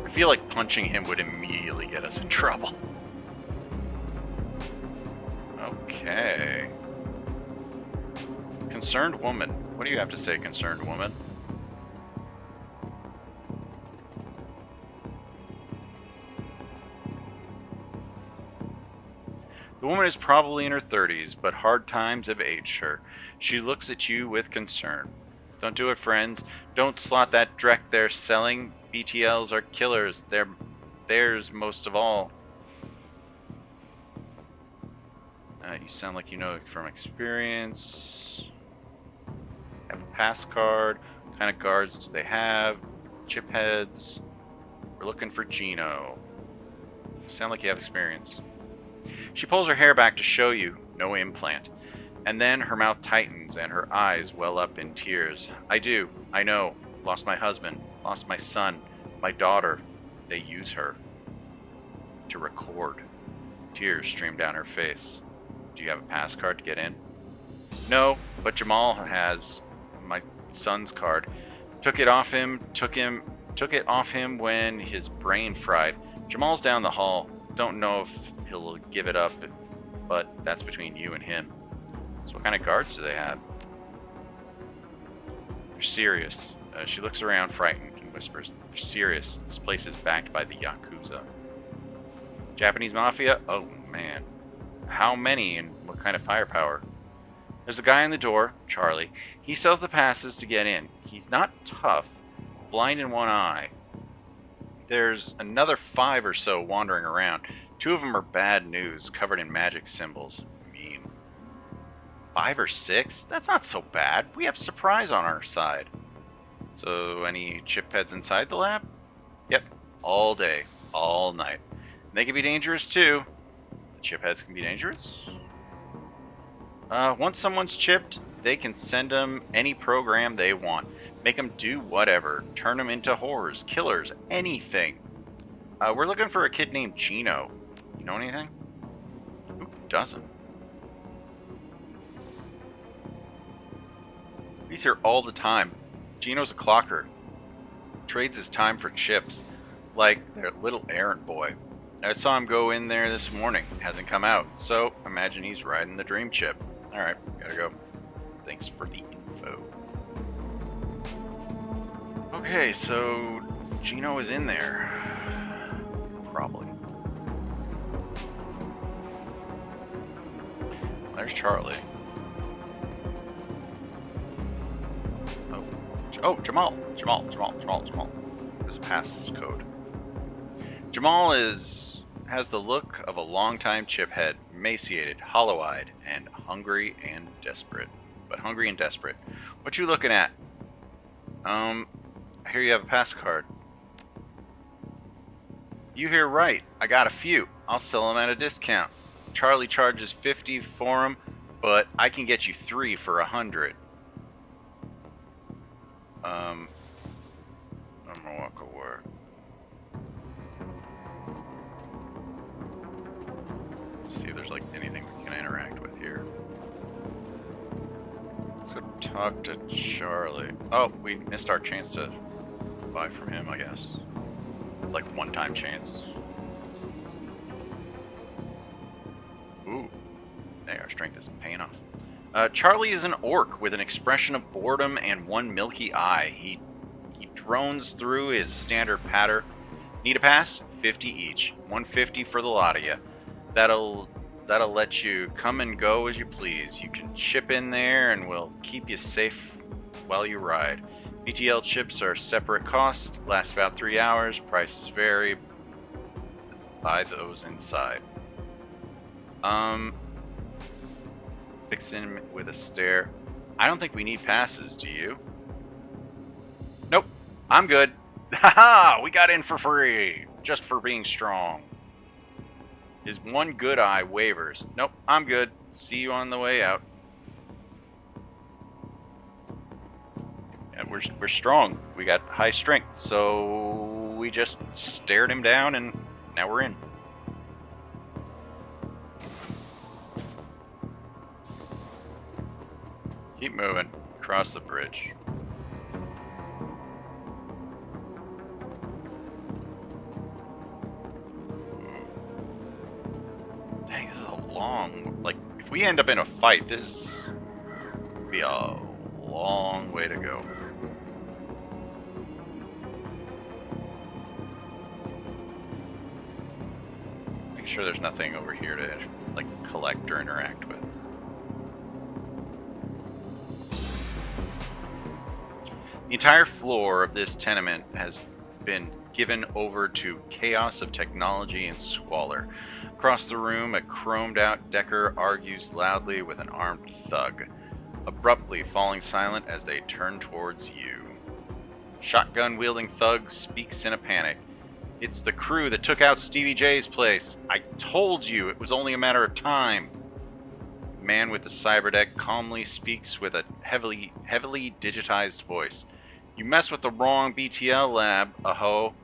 I feel like punching him would immediately get us in trouble. Okay. Concerned woman. What do you have to say, concerned woman? The woman is probably in her 30s, but hard times have aged her. She looks at you with concern. Don't do it, friends. Don't slot that Drek they're selling. BTLs are killers. They're theirs most of all. You sound like you know from experience. Have a pass card. What kind of guards do they have? Chip heads. We're looking for Gino. You sound like you have experience. She pulls her hair back to show you. No implant. And then her mouth tightens and her eyes well up in tears. I do. I know. Lost my husband. Lost my son. My daughter. They use her to record. Tears stream down her face. Do you have a pass card to get in? No, but Jamal has my son's card. Took it off him when his brain fried. Jamal's down the hall. Don't know if he'll give it up, but that's between you and him. So what kind of guards do they have? They're serious. She looks around frightened and whispers, they're serious. This place is backed by the Yakuza. Japanese Mafia? Oh man. How many and what kind of firepower? There's a guy in the door, Charlie. He sells the passes to get in. He's not tough, blind in one eye. There's another 5 or so wandering around. 2 of them are bad news, covered in magic symbols. Mean. 5 or 6? That's not so bad. We have surprise on our side. So, any chip heads inside the lab? Yep. All day. All night. And they can be dangerous too. Chip heads can be dangerous. Once someone's chipped, they can send them any program they want. Make them do whatever. Turn them into horrors, killers, anything. We're looking for a kid named Gino. You know anything? Who doesn't? He's here all the time. Gino's a clocker. Trades his time for chips. Like their little errand boy. I saw him go in there this morning. Hasn't come out, so imagine he's riding the dream chip. Alright, gotta go. Thanks for the info. Okay, so Gino is in there. Probably. There's Charlie. Oh, Jamal. Jamal. There's a pass code. Jamal has the look of a longtime chiphead, emaciated, hollow-eyed, and hungry and desperate. What you looking at? I hear you have a pass card. You hear right. I got a few. I'll sell them at a discount. Charlie charges 50 for them, but I can get you 3 for 100. I'm gonna walk away. See if there's like anything we can interact with here. Let's go talk to Charlie. Oh, we missed our chance to buy from him, I guess. It's like one-time chance. Ooh. There, our strength is paying off. Charlie is an orc with an expression of boredom and one milky eye. He drones through his standard patter. Need a pass? 50 each. 150 for the lot of you. That'll let you come and go as you please. You can chip in there and we'll keep you safe while you ride. BTL chips are separate cost, last about 3 hours, prices vary. Buy those inside. Fix him with a stare. I don't think we need passes, do you? Nope, I'm good. Haha, we got in for free, just for being strong. His one good eye wavers. Nope, I'm good. See you on the way out. Yeah, we're strong. We got high strength, so we just stared him down and now we're in. Keep moving. Cross the bridge. Dang, this is a long... Like, if we end up in a fight, this would be a long way to go. Make sure there's nothing over here to, like, collect or interact with. The entire floor of this tenement has been given over to chaos of technology and squalor. Across the room, a chromed-out Decker argues loudly with an armed thug, abruptly falling silent as they turn towards you. Shotgun-wielding thug speaks in a panic. It's the crew that took out Stevie J's place. I told you it was only a matter of time. The man with the cyberdeck calmly speaks with a heavily digitized voice. You mess with the wrong BTL lab, aho.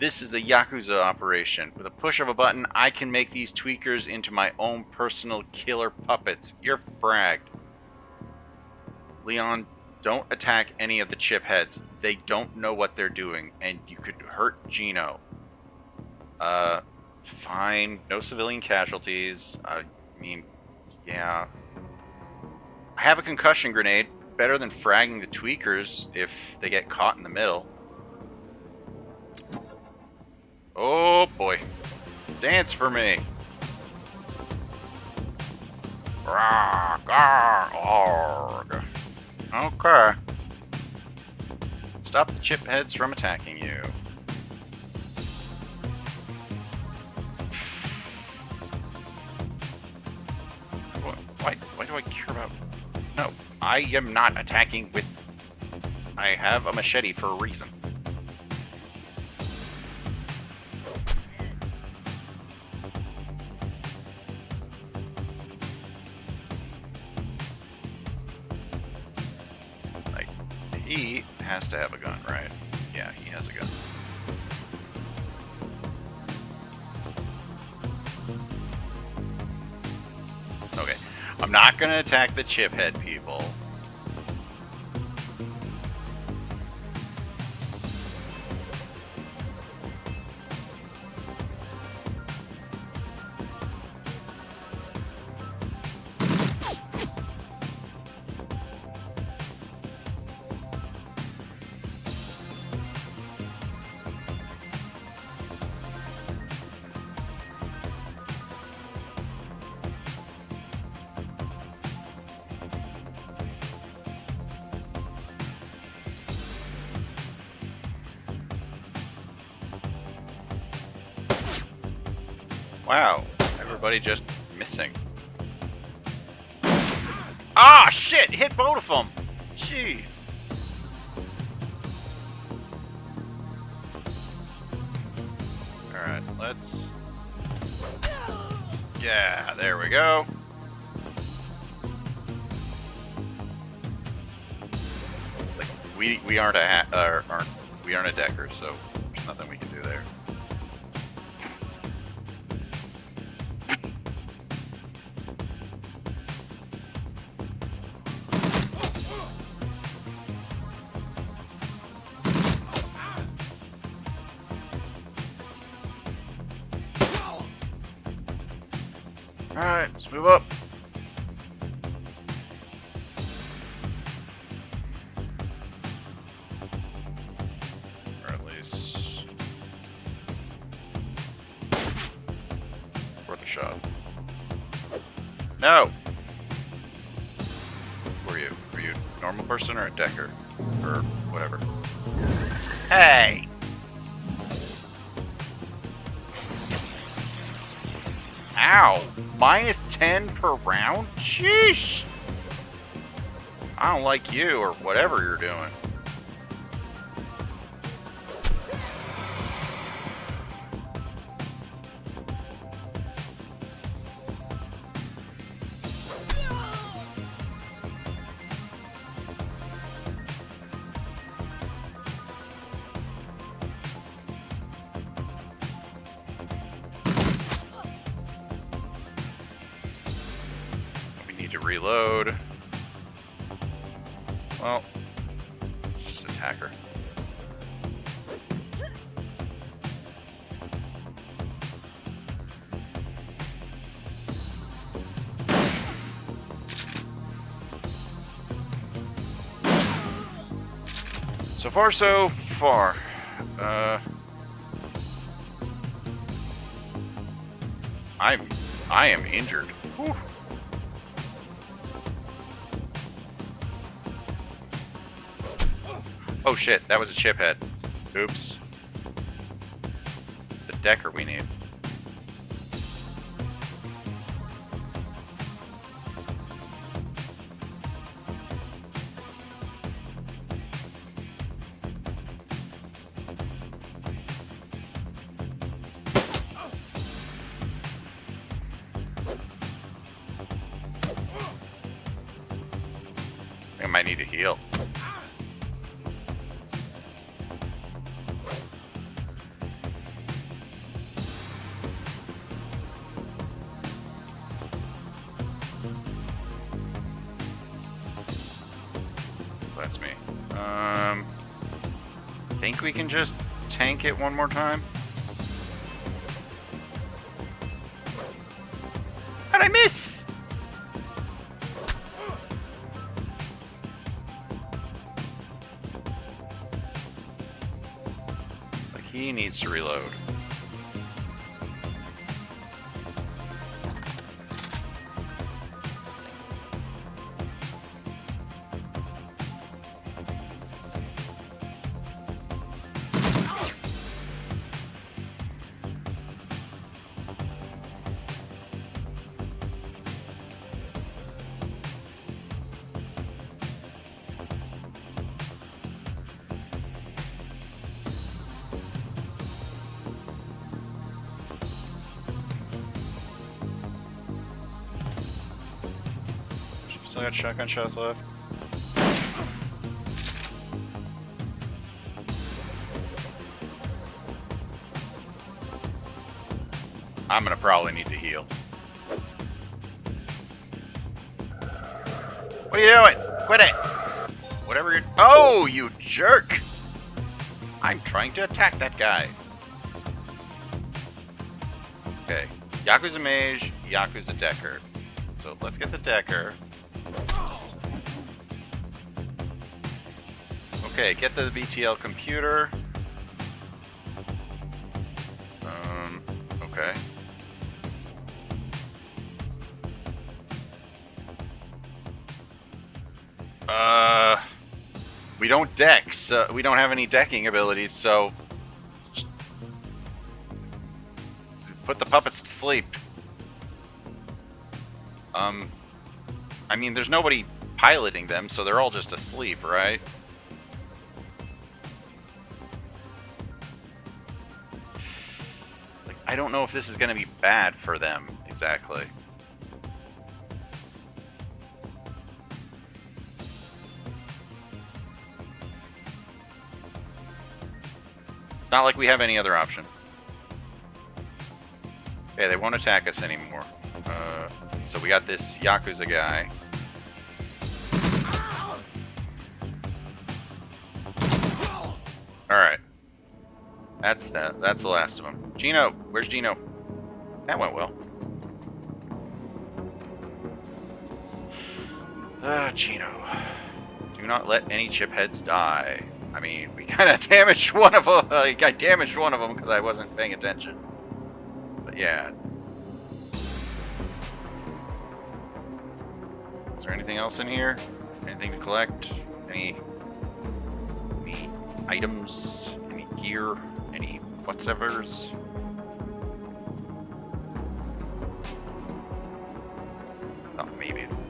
This is the Yakuza operation. With a push of a button, I can make these tweakers into my own personal killer puppets. You're fragged. Leon, don't attack any of the chip heads. They don't know what they're doing, and you could hurt Gino. Fine. No civilian casualties. I mean, yeah. I have a concussion grenade. Better than fragging the tweakers if they get caught in the middle. Oh boy. Dance for me. Okay. Stop the chip heads from attacking you. Why do I care about... No, I am not attacking with... I have a machete for a reason. Like, he has to have a gun, right? Yeah, he has a gun. Okay, I'm not gonna attack the chip head people. Wow, everybody just missing. Ah, shit! Hit both of them! Jeez. Alright, let's... Yeah, there we go. Like, we aren't a decker, so there's nothing we can do there. Alright, let's move up. Or at least... worth a shot. No! Who are you? Are you a normal person or a decker? Or whatever. Hey! Ow! Minus 10 per round? Sheesh! I don't like you or whatever you're doing. To reload. Well, it's just attacker. So far, so far. I am injured. Whew. Oh shit, that was a chip head. Oops. It's the decker we need. I might need to heal. That's me. I think we can just tank it one more time. How'd I miss? Like, he needs to reload. Still got shotgun shots left. I'm gonna probably need to heal. What are you doing? Quit it! Whatever you're... Oh, you jerk! I'm trying to attack that guy. Okay. Yaku's a mage, Yaku's a decker. So let's get the decker. Okay, get the BTL computer. Okay. We don't deck, so we don't have any decking abilities, so the puppets to sleep. I mean, there's nobody piloting them, so they're all just asleep, right? Like, I don't know if this is going to be bad for them, exactly. It's not like we have any other option. Okay, they won't attack us anymore. So we got this Yakuza guy. Alright. That's the last of them. Gino! Where's Gino? That went well. Gino. Do not let any chipheads die. I mean, we kind of damaged one of them. Like, I damaged one of them because I wasn't paying attention. But yeah. Is there anything else in here? Anything to collect? Any items? Any gear? Any whatevers? Oh,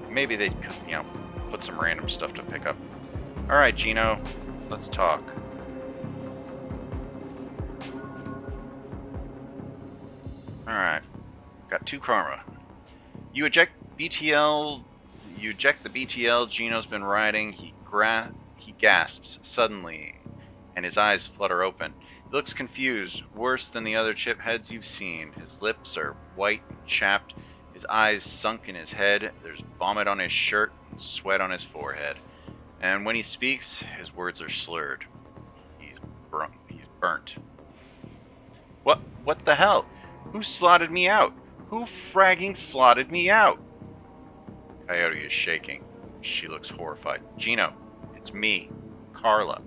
maybe they'd, you know, put some random stuff to pick up. All right, Gino, let's talk. All right, got 2 karma. You eject BTL. You eject the BTL Gino's been riding. He gasps suddenly, and his eyes flutter open. He looks confused, worse than the other chip heads you've seen. His lips are white and chapped, his eyes sunk in his head. There's vomit on his shirt and sweat on his forehead. And when he speaks, his words are slurred. He's burnt. What the hell? Who slotted me out? Who fragging slotted me out? Coyote is shaking. She looks horrified. Gino, it's me, Carla.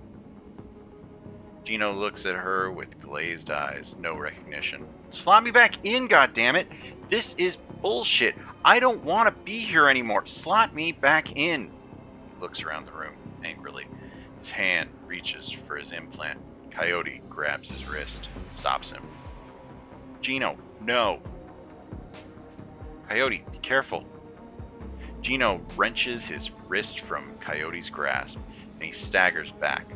Gino looks at her with glazed eyes, no recognition. Slot me back in, goddammit! This is bullshit. I don't want to be here anymore. Slot me back in. He looks around the room angrily. His hand reaches for his implant. Coyote grabs his wrist, stops him. Gino, no. Coyote, be careful. Gino wrenches his wrist from Coyote's grasp, and he staggers back,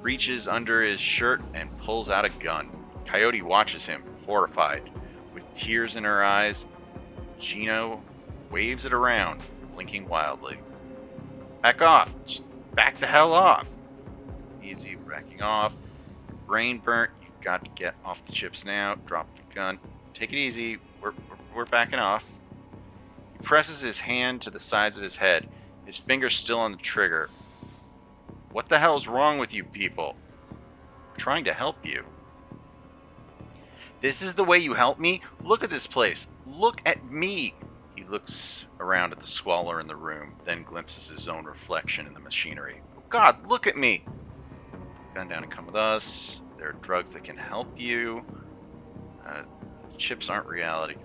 reaches under his shirt, and pulls out a gun. Coyote watches him, horrified. With tears in her eyes, Gino waves it around, blinking wildly. Back off! Just back the hell off! Easy, backing off. Brain burnt. You've got to get off the chips now. Drop the gun. Take it easy. We're backing off. He presses his hand to the sides of his head, his fingers still on the trigger. What the hell's wrong with you people? I'm trying to help you. This is the way you help me? Look at this place. Look at me. He looks around at the squalor in the room, then glimpses his own reflection in the machinery. Oh God, look at me. Gun down and come with us. There are drugs that can help you. Chips aren't reality.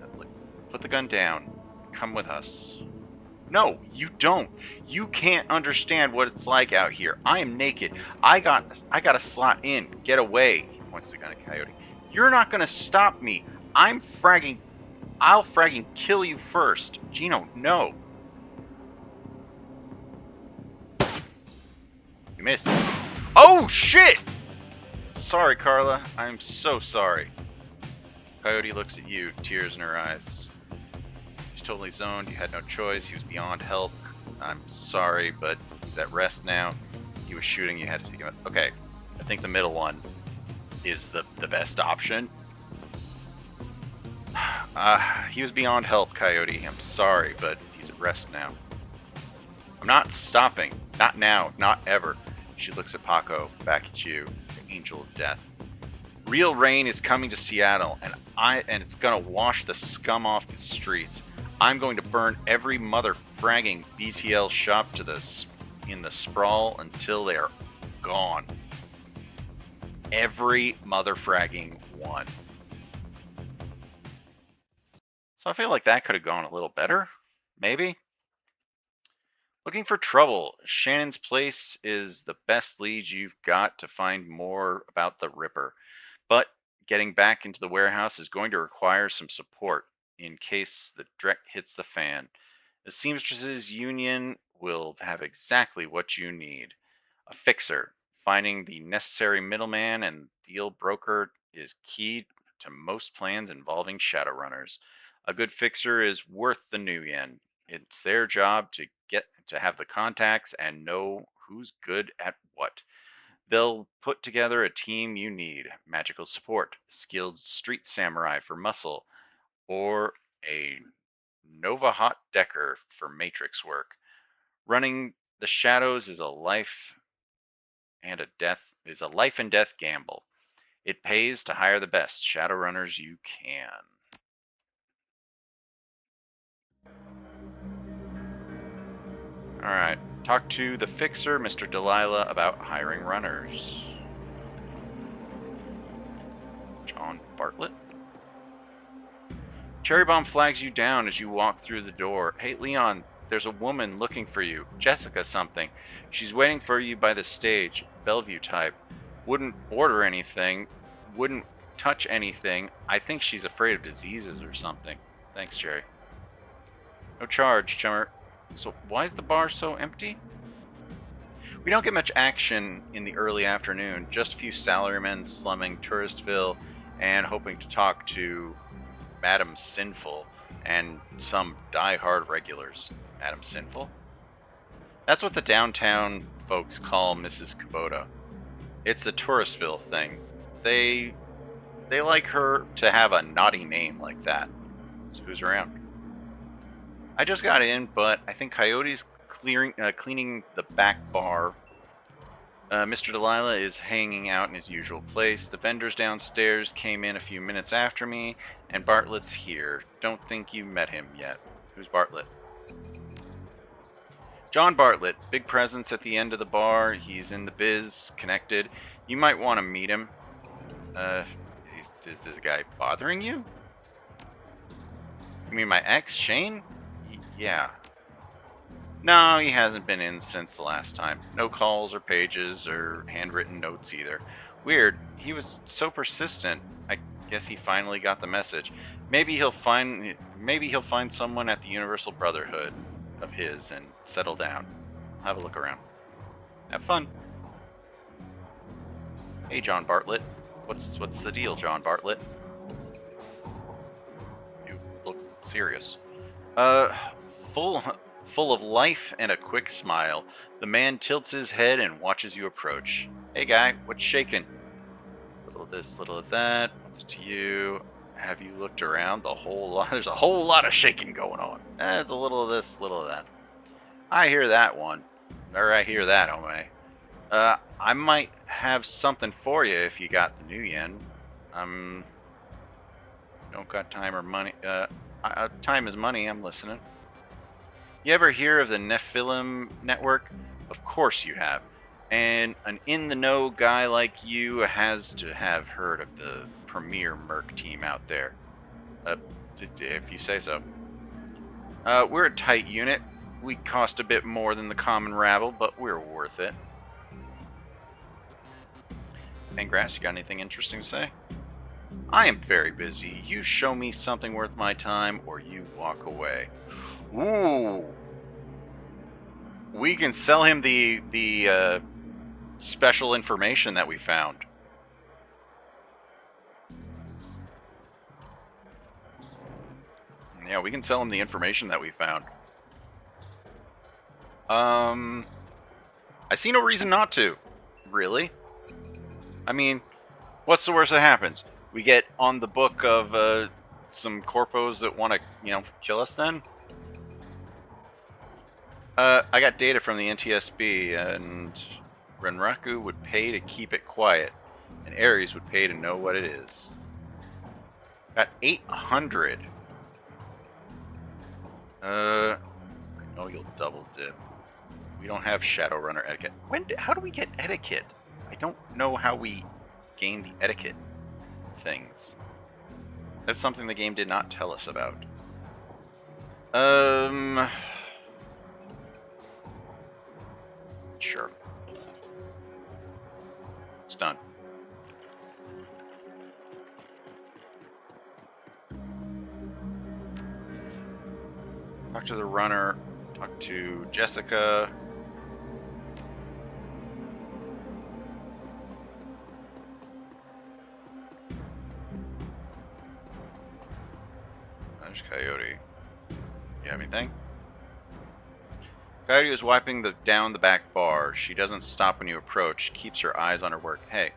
Put the gun down. Come with us. No, you don't. You can't understand what it's like out here. I am naked. I got a slot in. Get away. He points the gun at Coyote. You're not gonna stop me. I'll fragging kill you first. Gino, no. You missed. Oh shit! Sorry, Carla. I'm so sorry. Coyote looks at you, tears in her eyes. He's totally zoned. You had no choice. He was beyond help. I'm sorry, but he's at rest now. He was shooting. You had to take him out. Okay, I think the middle one is the best option. He was beyond help, Coyote. I'm sorry, but he's at rest now. I'm not stopping. Not now. Not ever. She looks at Paco, back at you, the angel of death. Real rain is coming to Seattle, and it's gonna wash the scum off the streets. I'm going to burn every mother fragging BTL shop in the sprawl until they are gone. Every mother fragging one. So I feel like that could have gone a little better. Maybe. Looking for trouble. Shannon's place is the best lead you've got to find more about the Ripper. But getting back into the warehouse is going to require some support in case the dreck hits the fan. The Seamstresses Union will have exactly what you need. A fixer. Finding the necessary middleman and deal broker is key to most plans involving Shadowrunners. A good fixer is worth the new yen. It's their job to get to have the contacts and know who's good at what. They'll put together a team you need: magical support, skilled street samurai for muscle, or a Nova Hot Decker for matrix work. Running the shadows is a life and death gamble. It pays to hire the best Shadowrunners you can. All right, talk to the fixer, Mr. Delilah, about hiring runners. John Bartlett. Cherry Bomb flags you down as you walk through the door. Hey, Leon, there's a woman looking for you. Jessica something. She's waiting for you by the stage. Bellevue type. Wouldn't order anything. Wouldn't touch anything. I think she's afraid of diseases or something. Thanks, Cherry. No charge, Chummer. So why is the bar so empty? We don't get much action in the early afternoon. Just a few salarymen slumming Touristville and hoping to talk to Madam Sinful and some die-hard regulars. Madam Sinful? That's what the downtown folks call Mrs. Kubota. It's the Touristville thing. They like her to have a naughty name like that. So who's around? I just got in, but I think Coyote's cleaning the back bar. Mr. Delilah is hanging out in his usual place. The vendors downstairs came in a few minutes after me, and Bartlett's here. Don't think you met him yet. Who's Bartlett? John Bartlett, big presence at the end of the bar. He's in the biz, connected. You might want to meet him. Is this guy bothering you? You mean my ex, Shane? Yeah. No, he hasn't been in since the last time. No calls or pages or handwritten notes either. Weird. He was so persistent. I guess he finally got the message. Maybe he'll find someone at the Universal Brotherhood of his and settle down. Have a look around. Have fun. Hey, John Bartlett. What's the deal, John Bartlett? You look serious. Full of life and a quick smile. The man tilts his head and watches you approach. Hey guy, what's shaking? Little of this, little of that. What's it to you? Have you looked around? There's a whole lot of shaking going on. It's a little of this, little of that. I hear that one. Or I hear that, oh my. I might have something for you if you got the new yen. Don't got time or money. Time is money, I'm listening. You ever hear of the Nephilim Network? Of course you have. And an in-the-know guy like you has to have heard of the premier merc team out there. If you say so. We're a tight unit. We cost a bit more than the common rabble, but we're worth it. Pengrass, you got anything interesting to say? I am very busy. You show me something worth my time, or you walk away. Ooh. We can sell him the special information that we found. Yeah, we can sell him the information that we found. I see no reason not to. Really? I mean, what's the worst that happens? We get on the book of some corpos that want to, kill us then? I got data from the NTSB, and Renraku would pay to keep it quiet, and Ares would pay to know what it is. Got 800. I know you'll double dip. We don't have Shadowrunner etiquette. How do we get etiquette? I don't know how we gain the etiquette things. That's something the game did not tell us about. Sure. It's done. Talk to the runner. Talk to Jessica. There's Coyote. You have anything? Coyote is wiping down the back bar. She doesn't stop when you approach. Keeps her eyes on her work. Hey.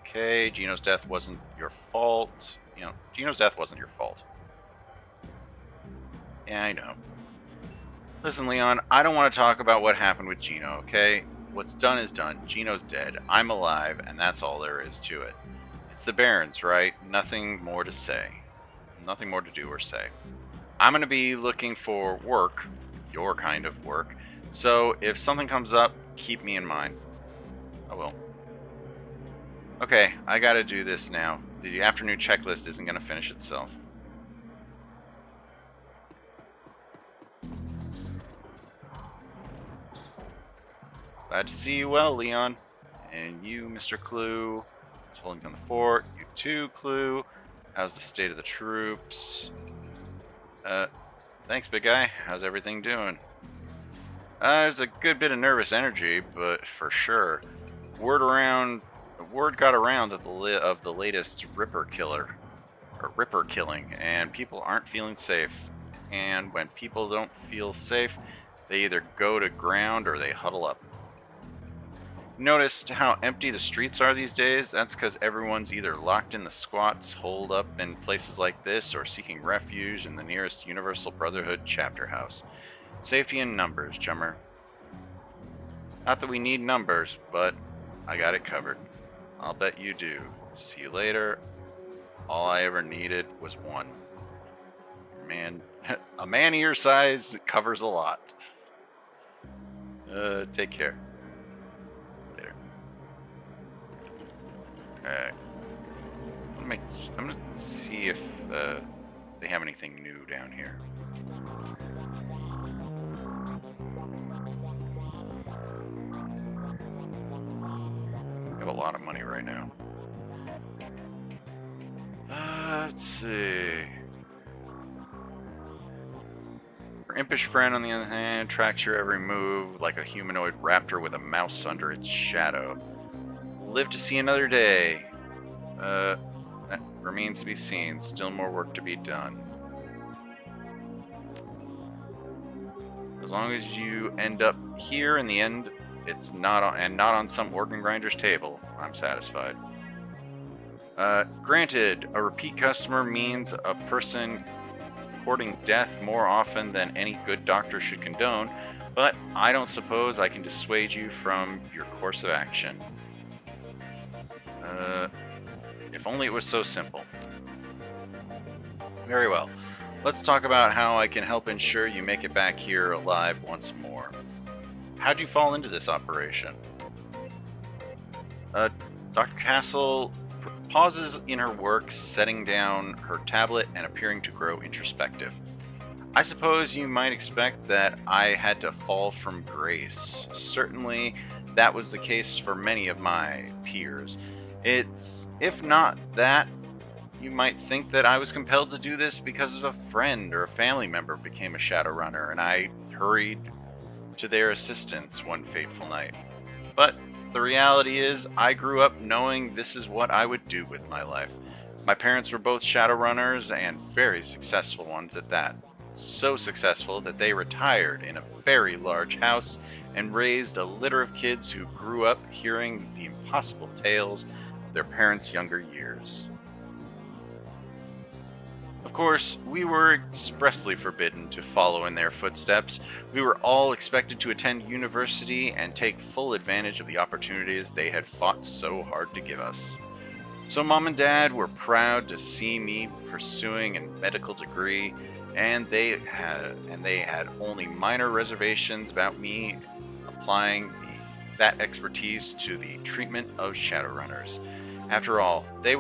Okay, Gino's death wasn't your fault. You know, Gino's death wasn't your fault. Yeah, I know. Listen, Leon, I don't want to talk about what happened with Gino, okay? What's done is done. Gino's dead. I'm alive, and that's all there is to it. It's the Barons, right? Nothing more to say. Nothing more to do or say. I'm going to be looking for work, your kind of work, so if something comes up, keep me in mind. I will. Okay, I gotta do this now. The afternoon checklist isn't gonna finish itself. Glad to see you well, Leon. And you, Mr. Clue. Just holding down the fort. You too, Clue. How's the state of the troops? Thanks, big guy. How's everything doing? There's a good bit of nervous energy, but for sure. Word got around that of the latest Ripper killing, and people aren't feeling safe. And when people don't feel safe, they either go to ground or they huddle up. Noticed how empty the streets are these days? That's because everyone's either locked in the squats, holed up in places like this, or seeking refuge in the nearest Universal Brotherhood chapter house. Safety in numbers, chummer. Not that we need numbers, but I got it covered. I'll bet you do. See you later. All I ever needed was one. Man, a man of your size covers a lot. Take care. Later. Alright. I'm gonna see if they have anything new down here. I have a lot of money right now. Let's see. Your impish friend, on the other hand, tracks your every move like a humanoid raptor with a mouse under its shadow. Live to see another day. That remains to be seen. Still more work to be done. As long as you end up here in the end, it's not on some organ grinder's table, I'm satisfied. Granted, a repeat customer means a person courting death more often than any good doctor should condone, but I don't suppose I can dissuade you from your course of action. If only it was so simple. Very well. Let's talk about how I can help ensure you make it back here alive once more. How'd you fall into this operation? Dr. Castle pauses in her work, setting down her tablet and appearing to grow introspective. I suppose you might expect that I had to fall from grace. Certainly, that was the case for many of my peers. If not that, you might think that I was compelled to do this because a friend or a family member became a Shadowrunner, and I hurried to their assistance one fateful night. But the reality is, I grew up knowing this is what I would do with my life. My parents were both Shadowrunners, and very successful ones at that. So successful that they retired in a very large house and raised a litter of kids who grew up hearing the impossible tales of their parents' younger years. Of course, we were expressly forbidden to follow in their footsteps. We were all expected to attend university and take full advantage of the opportunities they had fought so hard to give us. So Mom and Dad were proud to see me pursuing a medical degree, and they had only minor reservations about me applying that expertise to the treatment of Shadowrunners. After all, they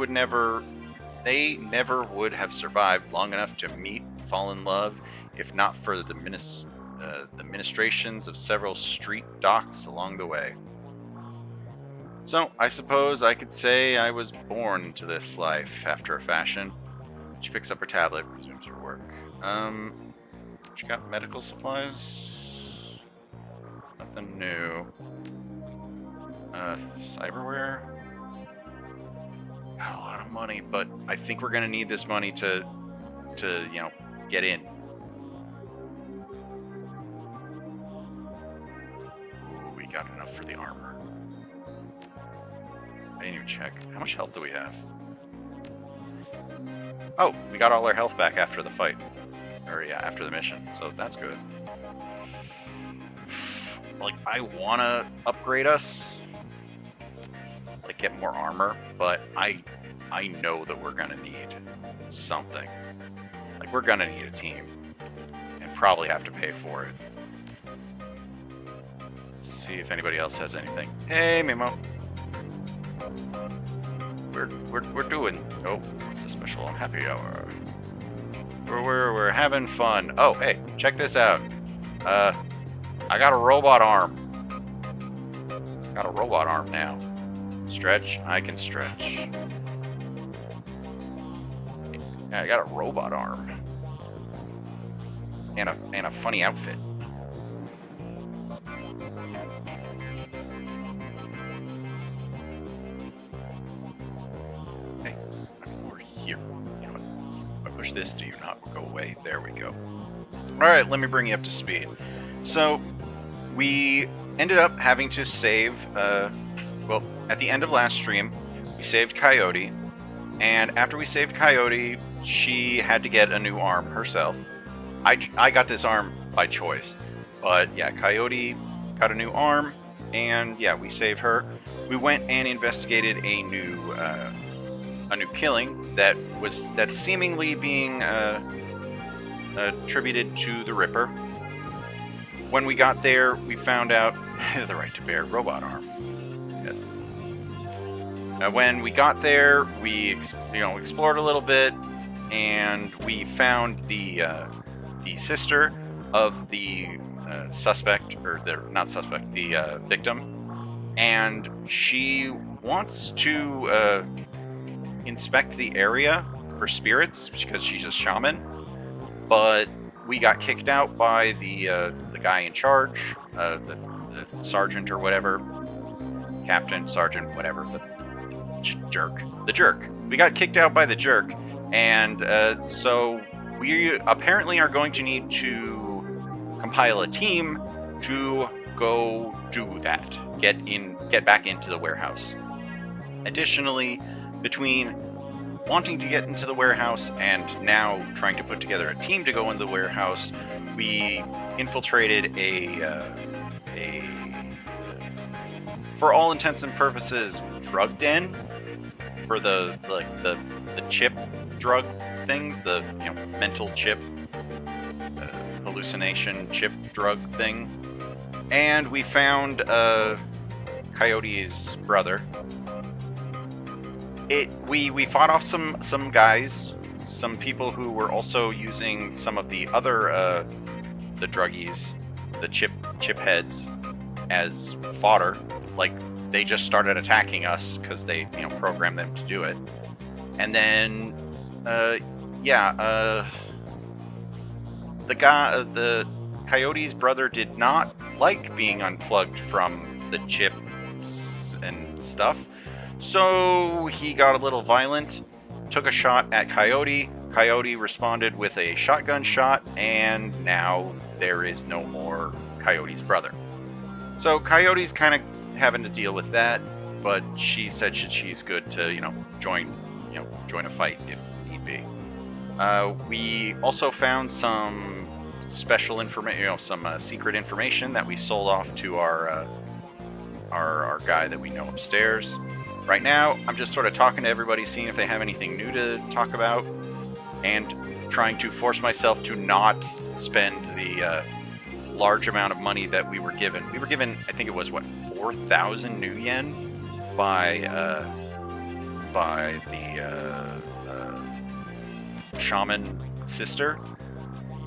never would have survived long enough to meet, fall in love, if not for the ministrations of several street docs along the way. So, I suppose I could say I was born into this life, after a fashion. She picks up her tablet, resumes her work. What you got? Medical supplies? Nothing new. Cyberware? Got a lot of money, but I think we're gonna need this money to you know, get in. Ooh, we got enough for the armor. I didn't even check. How much health do we have? Oh, we got all our health back after the fight. Or yeah, after the mission, so that's good. Like, I wanna upgrade us, like get more armor, but I know that we're gonna need something. Like, we're gonna need a team, and probably have to pay for it. Let's see if anybody else has anything. Hey, Mimo. We're doing. Oh, it's a special happy hour. We're having fun. Oh, hey, check this out. I got a robot arm. Got a robot arm now. Stretch, I can stretch. Yeah, I got a robot arm. And a funny outfit. Hey, we're here. You know what? If I push this, do you not go away? There we go. Alright, let me bring you up to speed. So, we ended up having to save, well, at the end of last stream, we saved Coyote, and after we saved Coyote, she had to get a new arm herself. I got this arm by choice, but yeah, Coyote got a new arm, and yeah, we saved her. We went and investigated a new killing that's seemingly being attributed to the Ripper. When we got there, we found out the right to bear robot arms. Yes. When we got there, we explored a little bit, and we found the sister of the suspect, or the not suspect, the victim, and she wants to inspect the area for spirits because she's a shaman, but we got kicked out by the guy in charge, the sergeant or whatever, captain, sergeant, whatever, the jerk. We got kicked out by the jerk, and so we apparently are going to need to compile a team to go do that, get back into the warehouse. Additionally, between wanting to get into the warehouse and now trying to put together a team to go into the warehouse, we infiltrated a for all intents and purposes, drug den for the chip drug things, the mental chip, hallucination chip drug thing, and we found Coyote's brother. We fought off some guys, some people who were also using some of the other the druggies, the chip heads, as fodder. Like, they just started attacking us because they programmed them to do it. And then the Coyote's brother did not like being unplugged from the chips and stuff. So he got a little violent, took a shot at Coyote. Coyote responded with a shotgun shot, and now there is no more Coyote's brother. So Coyote's kind of having to deal with that, but she said she's good to join a fight if need be. We also found some special information, some secret information that we sold off to our guy that we know upstairs. Right now, I'm just sort of talking to everybody, seeing if they have anything new to talk about, and trying to force myself to not spend the large amount of money that we were given. We were given, I think it was, 4,000 new yen by the shaman sister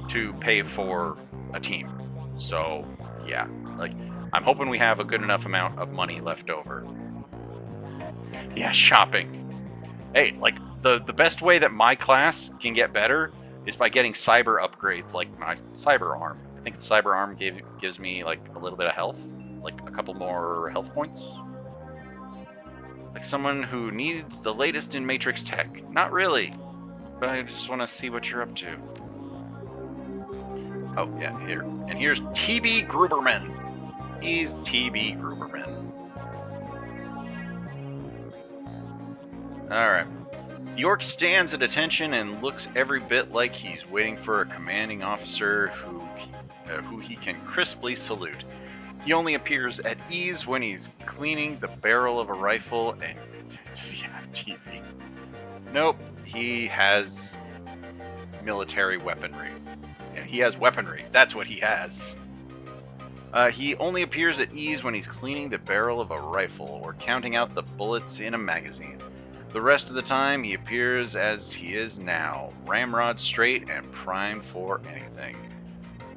to pay for a team. So, yeah, like, I'm hoping we have a good enough amount of money left over. Yeah, shopping. Hey, like, the best way that my class can get better is by getting cyber upgrades like my cyber arm. I think the cyber arm gives me like a little bit of health, like a couple more health points. Like someone who needs the latest in Matrix tech. Not really, but I just want to see what you're up to. Oh, yeah, here. And here's T.B. Gruberman. He's T.B. Gruberman. Alright. The orc stands at attention and looks every bit like he's waiting for a commanding officer who he can crisply salute. He only appears at ease when he's cleaning the barrel of a rifle. And does he have TB? Nope, he has military weaponry. Yeah, he has weaponry. That's what he has. He only appears at ease when he's cleaning the barrel of a rifle or counting out the bullets in a magazine. The rest of the time, he appears as he is now, ramrod straight and primed for anything.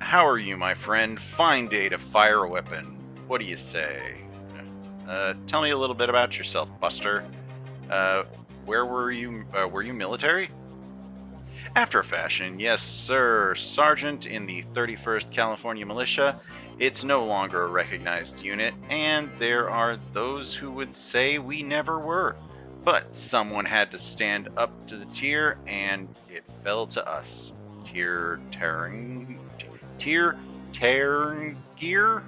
How are you, my friend? Fine day to fire a weapon. What do you say? Tell me a little bit about yourself, Buster. Where were you? Were you military? After a fashion, yes, sir. Sergeant in the 31st California Militia. It's no longer a recognized unit, and there are those who would say we never were. But someone had to stand up to the tier, and it fell to us. Tier gear?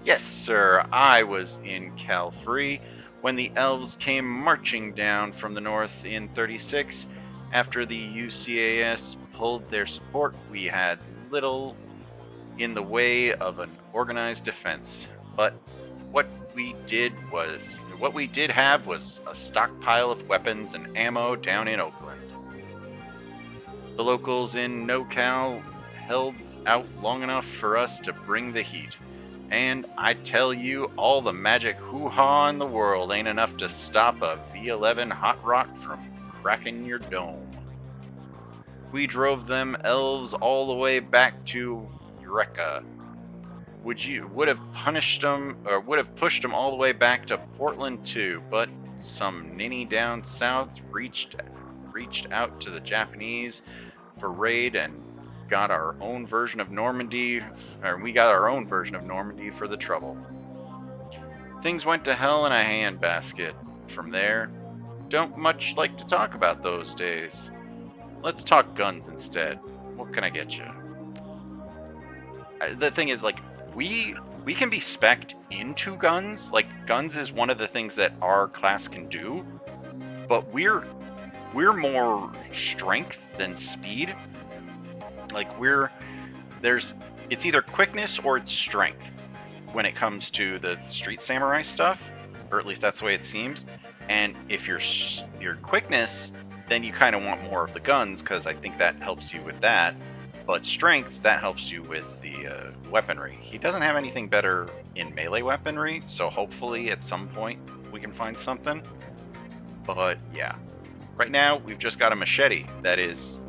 Yes, sir, I was in Cal Free when the elves came marching down from the north in 36. After the UCAS pulled their support, we had little in the way of an organized defense. But what we did have was a stockpile of weapons and ammo down in Oakland. The locals in NoCal held out long enough for us to bring the heat. And I tell you, all the magic hoo-ha in the world ain't enough to stop a V11 hot rock from cracking your dome. We drove them elves all the way back to Eureka. Would have pushed them all the way back to Portland too, but some ninny down south reached out to the Japanese for raid and got our own version of Normandy, or we got our own version of Normandy for the trouble. Things went to hell in a handbasket. From there, don't much like to talk about those days. Let's talk guns instead. What can I get you? The thing is, like, we can be spec'd into guns. Like, guns is one of the things that our class can do, but we're more strength than speed. Like, it's either quickness or it's strength when it comes to the street samurai stuff, or at least that's the way it seems. And if your quickness, then you kind of want more of the guns, because I think that helps you with that. But strength, that helps you with the weaponry. He doesn't have anything better in melee weaponry, so hopefully at some point we can find something. But yeah, right now we've just got a machete that is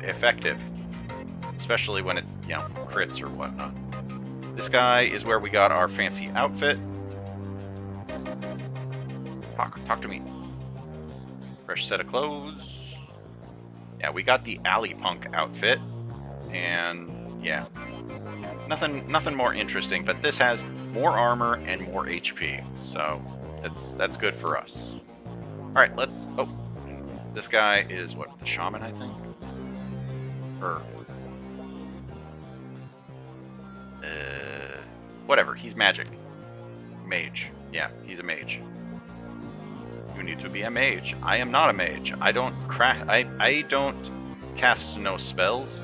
effective, especially when it, crits or whatnot. This guy is where we got our fancy outfit. Talk to me. Fresh set of clothes. Yeah, we got the alley punk outfit. And yeah, nothing more interesting, but this has more armor and more HP, so that's good for us. All right, this guy is what, the shaman, I think, or whatever. He's mage. Yeah, he's a mage. You need to be a mage. I am not a mage. I don't cast no spells.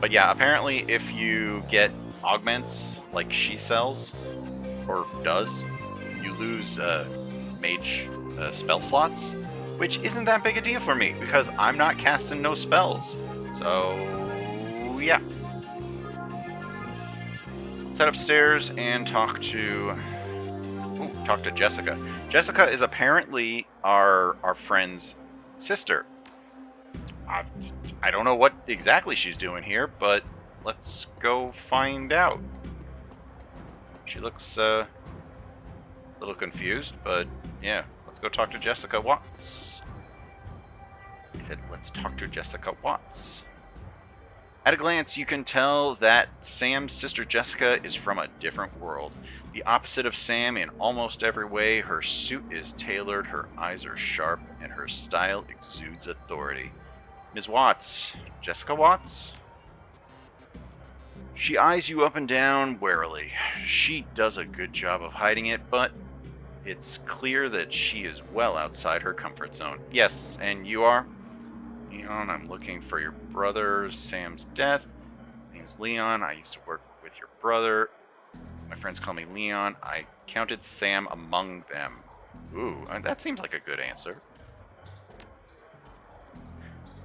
But yeah, apparently if you get augments like she sells, or does, you lose mage spell slots, which isn't that big a deal for me, because I'm not casting no spells. So, yeah. Let's head upstairs and talk to Jessica. Jessica is apparently our friend's sister. I don't know what exactly she's doing here, but let's go find out. She looks a little confused, but yeah, let's go talk to Jessica Watts. He said, let's talk to Jessica Watts. At a glance, you can tell that Sam's sister Jessica is from a different world. The opposite of Sam in almost every way. Her suit is tailored, her eyes are sharp, and her style exudes authority. Ms. Watts, Jessica Watts? She eyes you up and down warily. She does a good job of hiding it, but it's clear that she is well outside her comfort zone. Yes, and you are? Leon, I'm looking for your brother, Sam's death. My name's Leon. I used to work with your brother. My friends call me Leon. I counted Sam among them. Ooh, that seems like a good answer.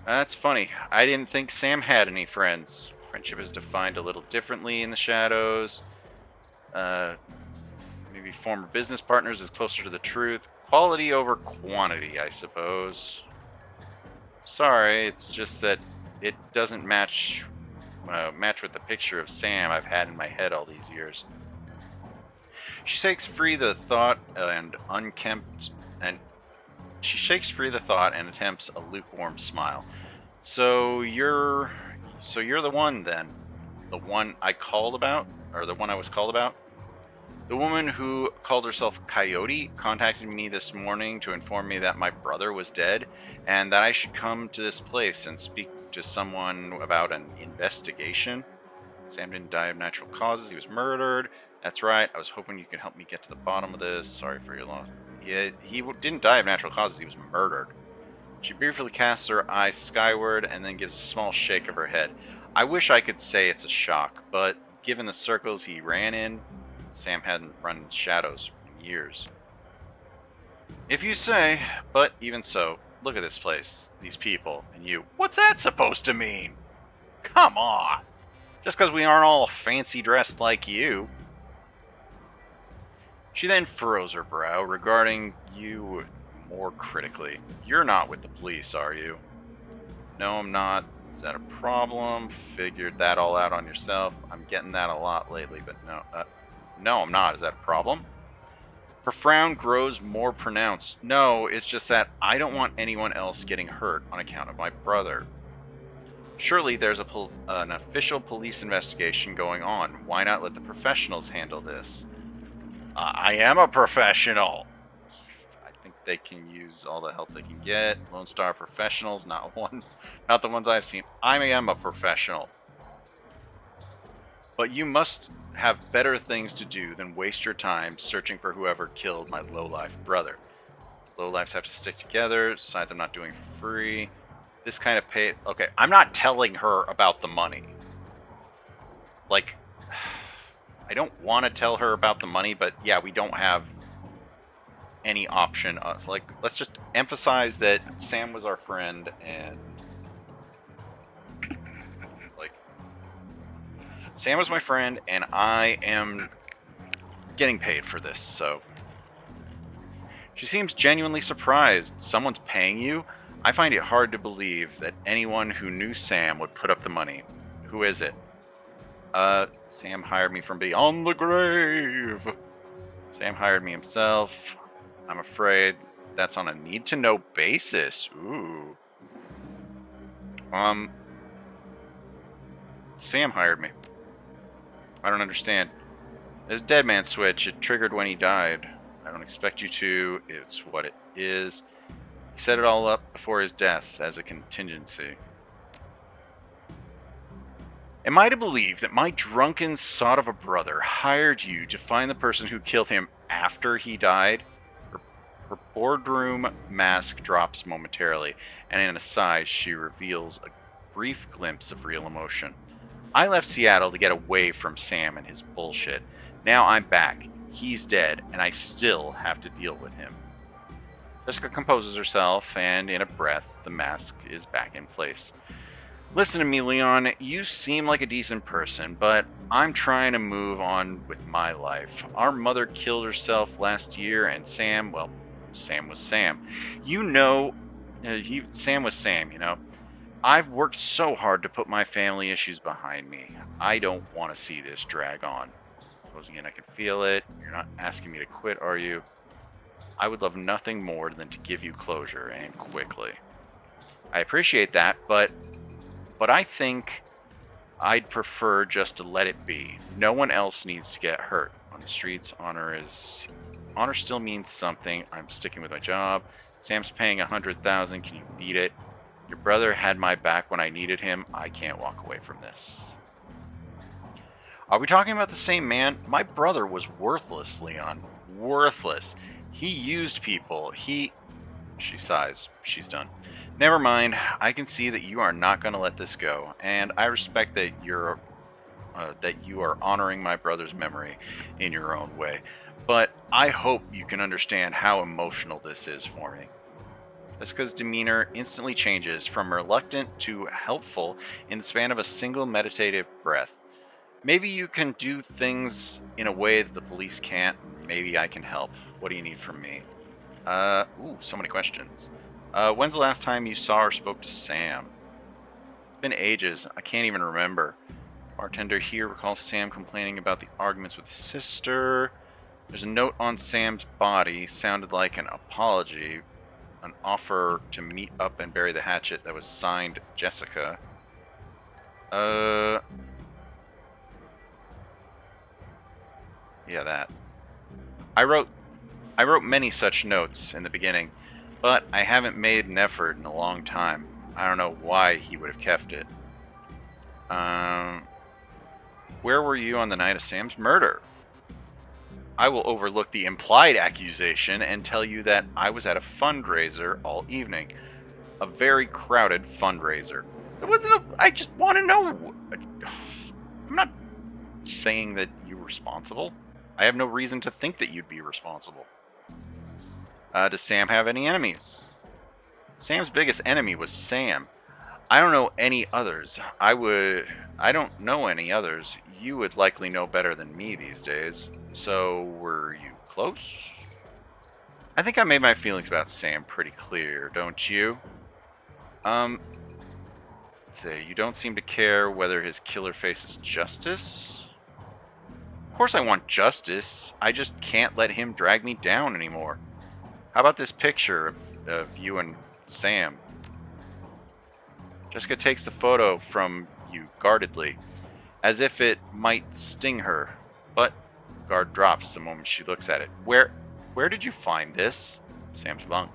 That's funny. I didn't think Sam had any friends. Friendship is defined a little differently in the shadows. Maybe former business partners is closer to the truth. Quality over quantity, I suppose. Sorry, it's just that it doesn't match with the picture of Sam I've had in my head all these years. She shakes free the thought and attempts a lukewarm smile. So you're the one then, the one I called about, or the one I was called about. The woman who called herself Coyote contacted me this morning to inform me that my brother was dead and that I should come to this place and speak to someone about an investigation. Sam didn't die of natural causes. He was murdered. That's right. I was hoping you could help me get to the bottom of this. Sorry for your loss. He didn't die of natural causes. He was murdered. She briefly casts her eyes skyward and then gives a small shake of her head. I wish I could say it's a shock, but given the circles he ran in, Sam hadn't run in shadows in years. If you say, but even so, look at this place, these people, and you. What's that supposed to mean? Come on! Just because we aren't all fancy dressed like you. She then furrows her brow, regarding you more critically. You're not with the police, are you? No, I'm not. Is that a problem? Figured that all out on yourself. I'm getting that a lot lately, but no. No, I'm not. Is that a problem? Her frown grows more pronounced. No, it's just that I don't want anyone else getting hurt on account of my brother. Surely there's an official police investigation going on. Why not let the professionals handle this? I am a professional. I think they can use all the help they can get. Lone Star professionals, not the ones I've seen. I am a professional. But you must have better things to do than waste your time searching for whoever killed my lowlife brother. Lowlifes have to stick together, sides I'm not doing for free. This kind of pay... Okay, I'm not telling her about the money. Like, I don't want to tell her about the money, but yeah, we don't have any option of... Like, let's just emphasize that Sam was our friend and... Sam was my friend, and I am getting paid for this, so... She seems genuinely surprised. Someone's paying you? I find it hard to believe that anyone who knew Sam would put up the money. Who is it? Sam hired me from beyond the grave. Sam hired me himself. I'm afraid that's on a need-to-know basis. Ooh. Sam hired me. I don't understand. There's a dead man switch. It triggered when he died. I don't expect you to. It's what it is. He set it all up before his death as a contingency. Am I to believe that my drunken sod of a brother hired you to find the person who killed him after he died? Her boardroom mask drops momentarily, and in a sigh, she reveals a brief glimpse of real emotion. I left Seattle to get away from Sam and his bullshit. Now I'm back. He's dead, and I still have to deal with him. Jessica composes herself, and in a breath, the mask is back in place. Listen to me, Leon. You seem like a decent person, but I'm trying to move on with my life. Our mother killed herself last year, and Sam was Sam. Sam was Sam, you know. I've worked so hard to put my family issues behind me. I don't want to see this drag on. Closing in, I can feel it. You're not asking me to quit, are you? I would love nothing more than to give you closure, and quickly. I appreciate that, but I think I'd prefer just to let it be. No one else needs to get hurt. On the streets, honor still means something. I'm sticking with my job. Sam's paying 100,000. Can you beat it? Your brother had my back when I needed him. I can't walk away from this. Are we talking about the same man? My brother was worthless, Leon. Worthless. He used people. She sighs. She's done. Never mind. I can see that you are not going to let this go, and I respect that you are honoring my brother's memory in your own way. But I hope you can understand how emotional this is for me. Jessica's demeanor instantly changes from reluctant to helpful in the span of a single meditative breath. Maybe you can do things in a way that the police can't. Maybe I can help. What do you need from me? So many questions. When's the last time you saw or spoke to Sam? It's been ages. I can't even remember. Bartender here recalls Sam complaining about the arguments with his sister. There's a note on Sam's body. Sounded like an apology. An offer to meet up and bury the hatchet that was signed Jessica. Yeah, that. I wrote many such notes in the beginning, but I haven't made an effort in a long time. I don't know why he would have kept it. Where were you on the night of Sam's murder? I will overlook the implied accusation and tell you that I was at a fundraiser all evening. A very crowded fundraiser. I just want to know. I'm not saying that you're responsible. I have no reason to think that you'd be responsible. Does Sam have any enemies? Sam's biggest enemy was Sam. I don't know any others. I don't know any others. You would likely know better than me these days. So, were you close? I think I made my feelings about Sam pretty clear, don't you? Let's see. You don't seem to care whether his killer faces justice? Of course I want justice. I just can't let him drag me down anymore. How about this picture of you and Sam? Jessica takes the photo from you guardedly, as if it might sting her, but guard drops the moment she looks at it. Where did you find this? Sam's bunk.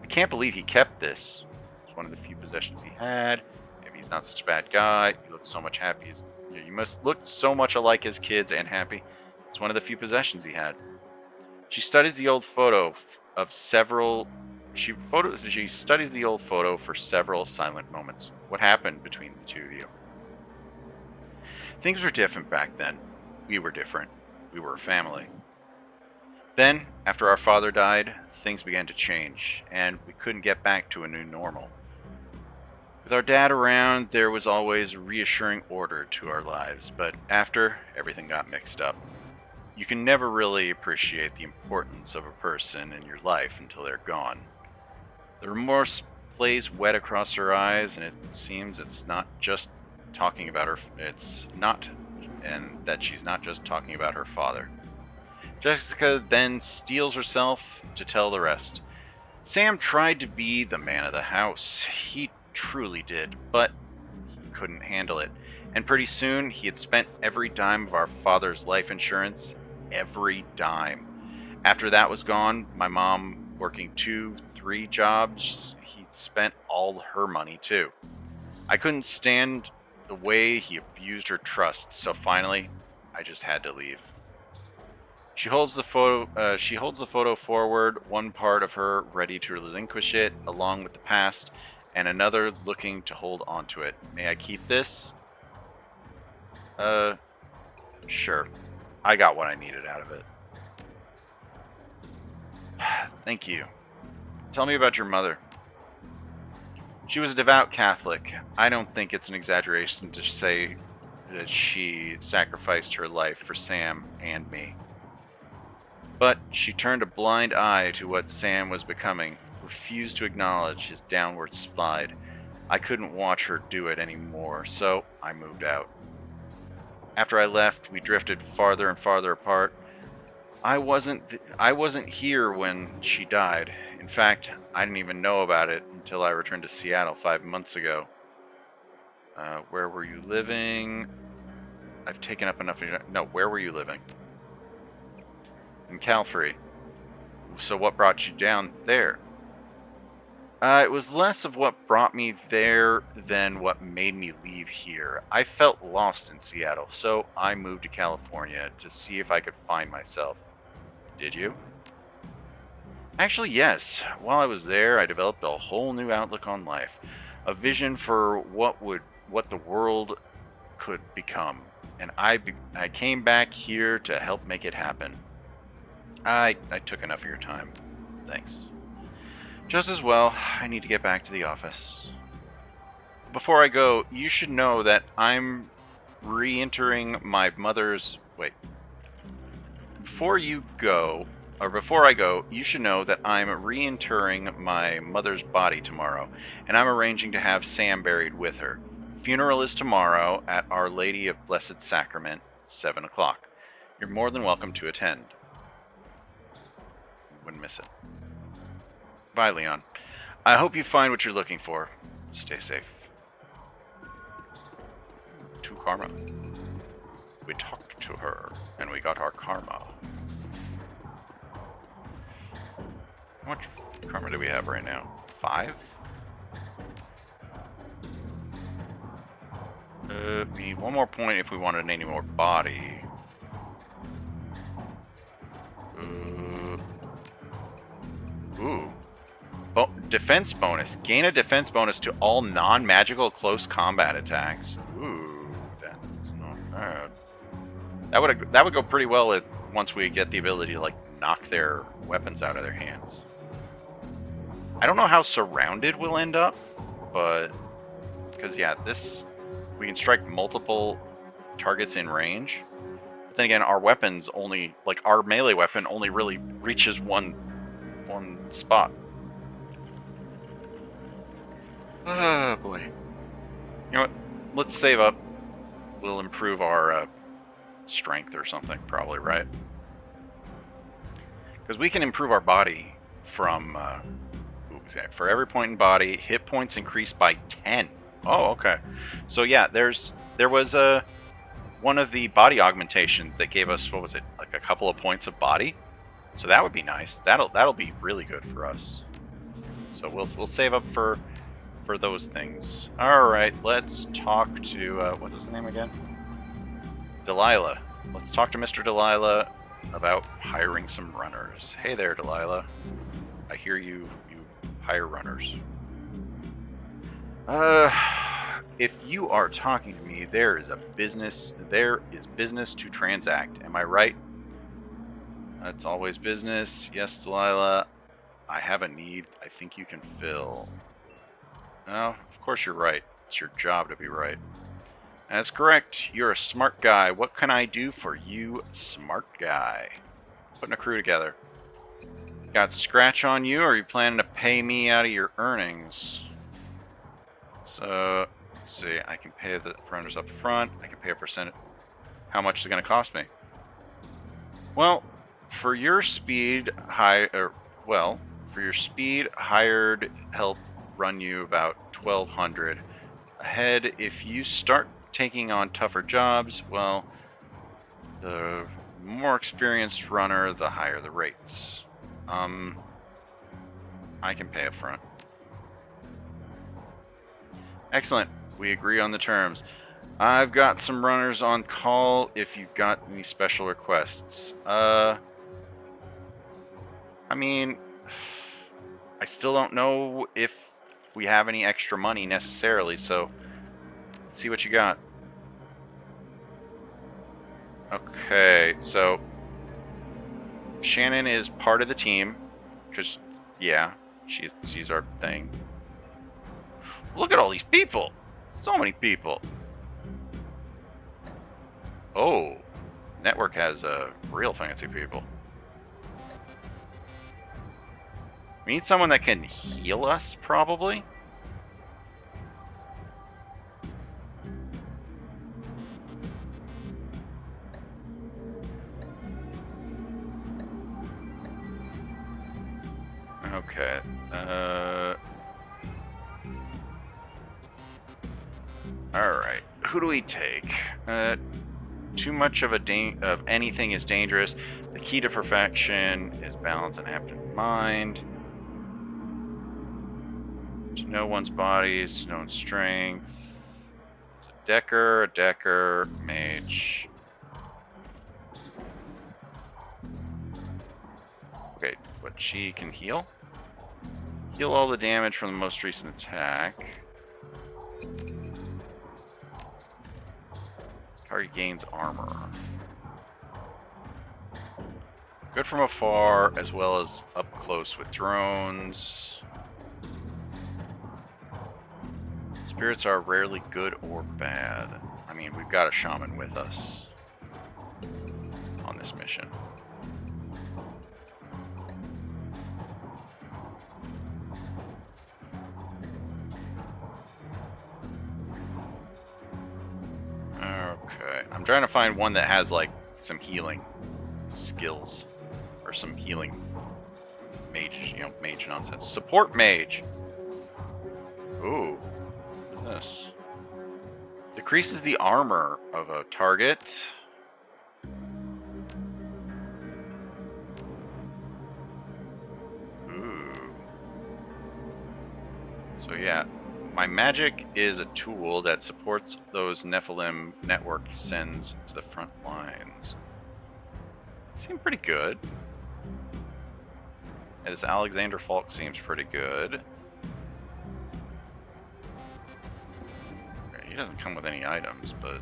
I can't believe he kept this. It's one of the few possessions he had. Maybe he's not such a bad guy. He looks so much happy. You must look so much alike as kids and happy. It's one of the few possessions he had. She studies the old photo of several. She studies the old photo for several silent moments. What happened between the two of you? Things were different back then. We were different. We were a family. Then, after our father died, things began to change, and we couldn't get back to a new normal. With our dad around, there was always reassuring order to our lives, but after, everything got mixed up. You can never really appreciate the importance of a person in your life until they're gone. The remorse plays wet across her eyes, and it seems it's not just talking about her. And that she's not just talking about her father. Jessica then steels herself to tell the rest. Sam tried to be the man of the house. He truly did, but he couldn't handle it. And pretty soon, he had spent every dime of our father's life insurance. Every dime. After that was gone, my mom working 2-3 jobs, he'd spent all her money too. I couldn't stand the way he abused her trust, so finally, I just had to leave. She holds the photo forward, one part of her ready to relinquish it, along with the past, and another looking to hold onto it. May I keep this? Sure. I got what I needed out of it. Thank you. Tell me about your mother. She was a devout Catholic. I don't think it's an exaggeration to say that she sacrificed her life for Sam and me. But she turned a blind eye to what Sam was becoming, refused to acknowledge his downward slide. I couldn't watch her do it anymore, so I moved out. After I left, we drifted farther and farther apart. I wasn't here when she died. In fact, I didn't even know about it until I returned to Seattle 5 months ago. Where were you living? I've taken up enough of your... No, where were you living? In Calfrey. So what brought you down there? It was less of what brought me there than what made me leave here. I felt lost in Seattle, so I moved to California to see if I could find myself. Did you? Actually, yes. While I was there, I developed a whole new outlook on life, a vision for what the world could become, and I came back here to help make it happen. I took enough of your time. Thanks. Just as well, I need to get back to the office. Before I go, you should know that I'm re-entering my mother's... Wait. Before I go, you should know that I'm reinterring my mother's body tomorrow, and I'm arranging to have Sam buried with her. Funeral is tomorrow at Our Lady of Blessed Sacrament, 7 o'clock. You're more than welcome to attend. Wouldn't miss it. Bye, Leon. I hope you find what you're looking for. Stay safe. To Karma. We talked to her, and we got our karma. How much karma do we have right now? 5? We need one more point if we wanted any more body. Ooh. Defense bonus. Gain a defense bonus to all non-magical close combat attacks. Ooh, that's not bad. That would go pretty well once we get the ability to, like, knock their weapons out of their hands. I don't know how surrounded we'll end up, but... Because, yeah, we can strike multiple targets in range. But then again, our weapons only... Like, our melee weapon only really reaches one spot. Oh, boy. You know what? Let's save up. We'll improve our strength or something, probably, right? Because we can improve our body from... for every point in body, hit points increase by 10. Oh, okay. So yeah, there was one of the body augmentations that gave us, what was it, like a couple of points of body. So that would be nice. That'll be really good for us. So we'll save up for those things. All right, let's talk to what was the name again? Delilah. Let's talk to Mr. Delilah about hiring some runners. Hey there, Delilah. I hear you hire runners. If you are talking to me, there is business to transact. Am I right? That's always business. Yes, Delilah. I have a need I think you can fill. No, of course you're right. It's your job to be right. That's correct. You're a smart guy. What can I do for you, smart guy? Putting a crew together. Got scratch on you, or are you planning to pay me out of your earnings? So, let's see. I can pay the runners up front. I can pay a percentage. How much is it going to cost me? Well, for your speed, hired help run you about 1,200 ahead. If you start taking on tougher jobs, well, the more experienced runner, the higher the rates. I can pay up front. Excellent. We agree on the terms. I've got some runners on call if you've got any special requests. I mean, I still don't know if we have any extra money necessarily, so let's see what you got. Okay, so Shannon is part of the team, because, yeah, she's our thing. Look at all these people! So many people! Oh, network has real fancy people. We need someone that can heal us, probably. Okay. Alright. Who do we take? Too much of anything is dangerous. The key to perfection is balance and absent mind. To know one's bodies, to know one's strength. A Decker, mage. Okay, but she can heal? Heal all the damage from the most recent attack. Target gains armor. Good from afar, as well as up close with drones. Spirits are rarely good or bad. I mean, we've got a shaman with us on this mission. Okay, I'm trying to find one that has like some healing skills or some healing mage, mage nonsense. Support mage. Ooh, what is this? Decreases the armor of a target. Ooh. So yeah, my magic is a tool that supports those Nephilim network sends to the front lines. Seem pretty good. And this Alexander Falk seems pretty good. He doesn't come with any items, but...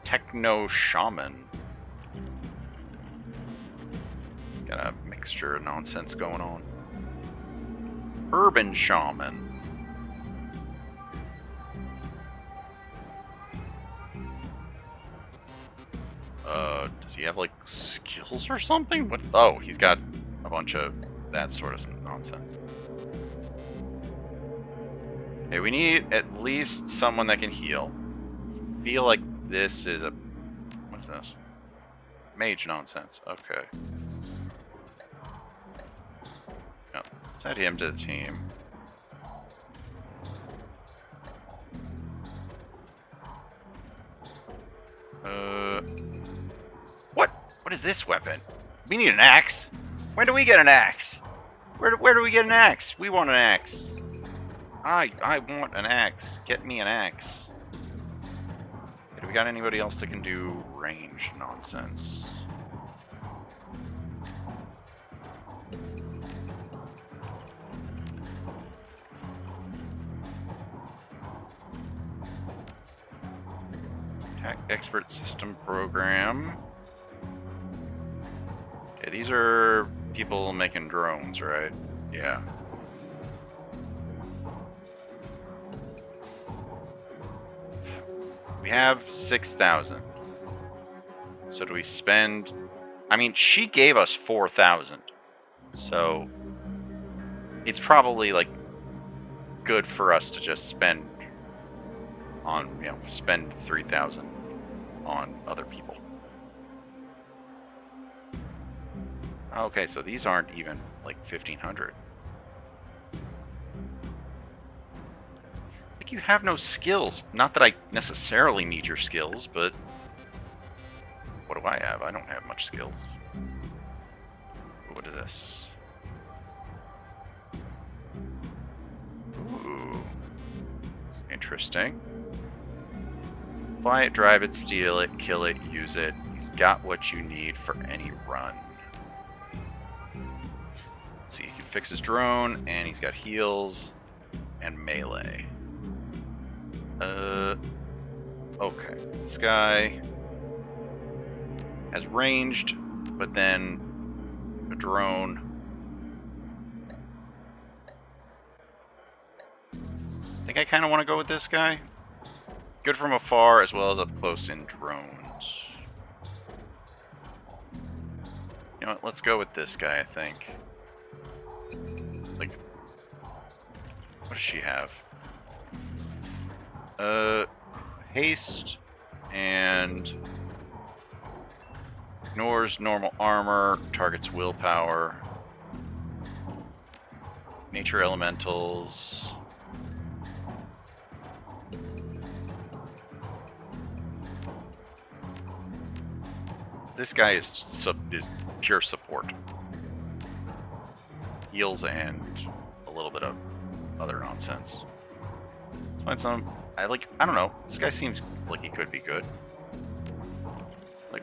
Techno Shaman. Got a mixture of nonsense going on. Urban Shaman. Does he have, like, skills or something? What? Oh, he's got a bunch of that sort of nonsense. Okay, we need at least someone that can heal. I feel like this is a... What is this? Mage nonsense. Okay. No, let's add him to the team. What is this weapon? We need an axe. When do we get an axe? Where do we get an axe? We want an axe. I want an axe. Get me an axe. Okay, do we got anybody else that can do range nonsense? Attack Expert System Program. Okay, these are people making drones, right? Yeah. We have 6,000. So do we spend... I mean, she gave us 4,000. So it's probably, like, good for us to just spend on, spend 3,000 on other people. Okay, so these aren't even, like, 1,500. Like, you have no skills. Not that I necessarily need your skills, but... What do I have? I don't have much skills. What is this? Ooh. Interesting. Fly it, drive it, steal it, kill it, use it. He's got what you need for any run. Let's see, he can fix his drone, and he's got heals and melee. Okay. This guy has ranged, but then a drone. I think I kind of want to go with this guy. Good from afar as well as up close in drones. You know what? Let's go with this guy, I think. Like, what does she have? Haste and Ignores normal armor. Targets willpower. Nature elementals. This guy is pure support. Heals and a little bit of other nonsense. Let's find some. I don't know. This guy seems like he could be good.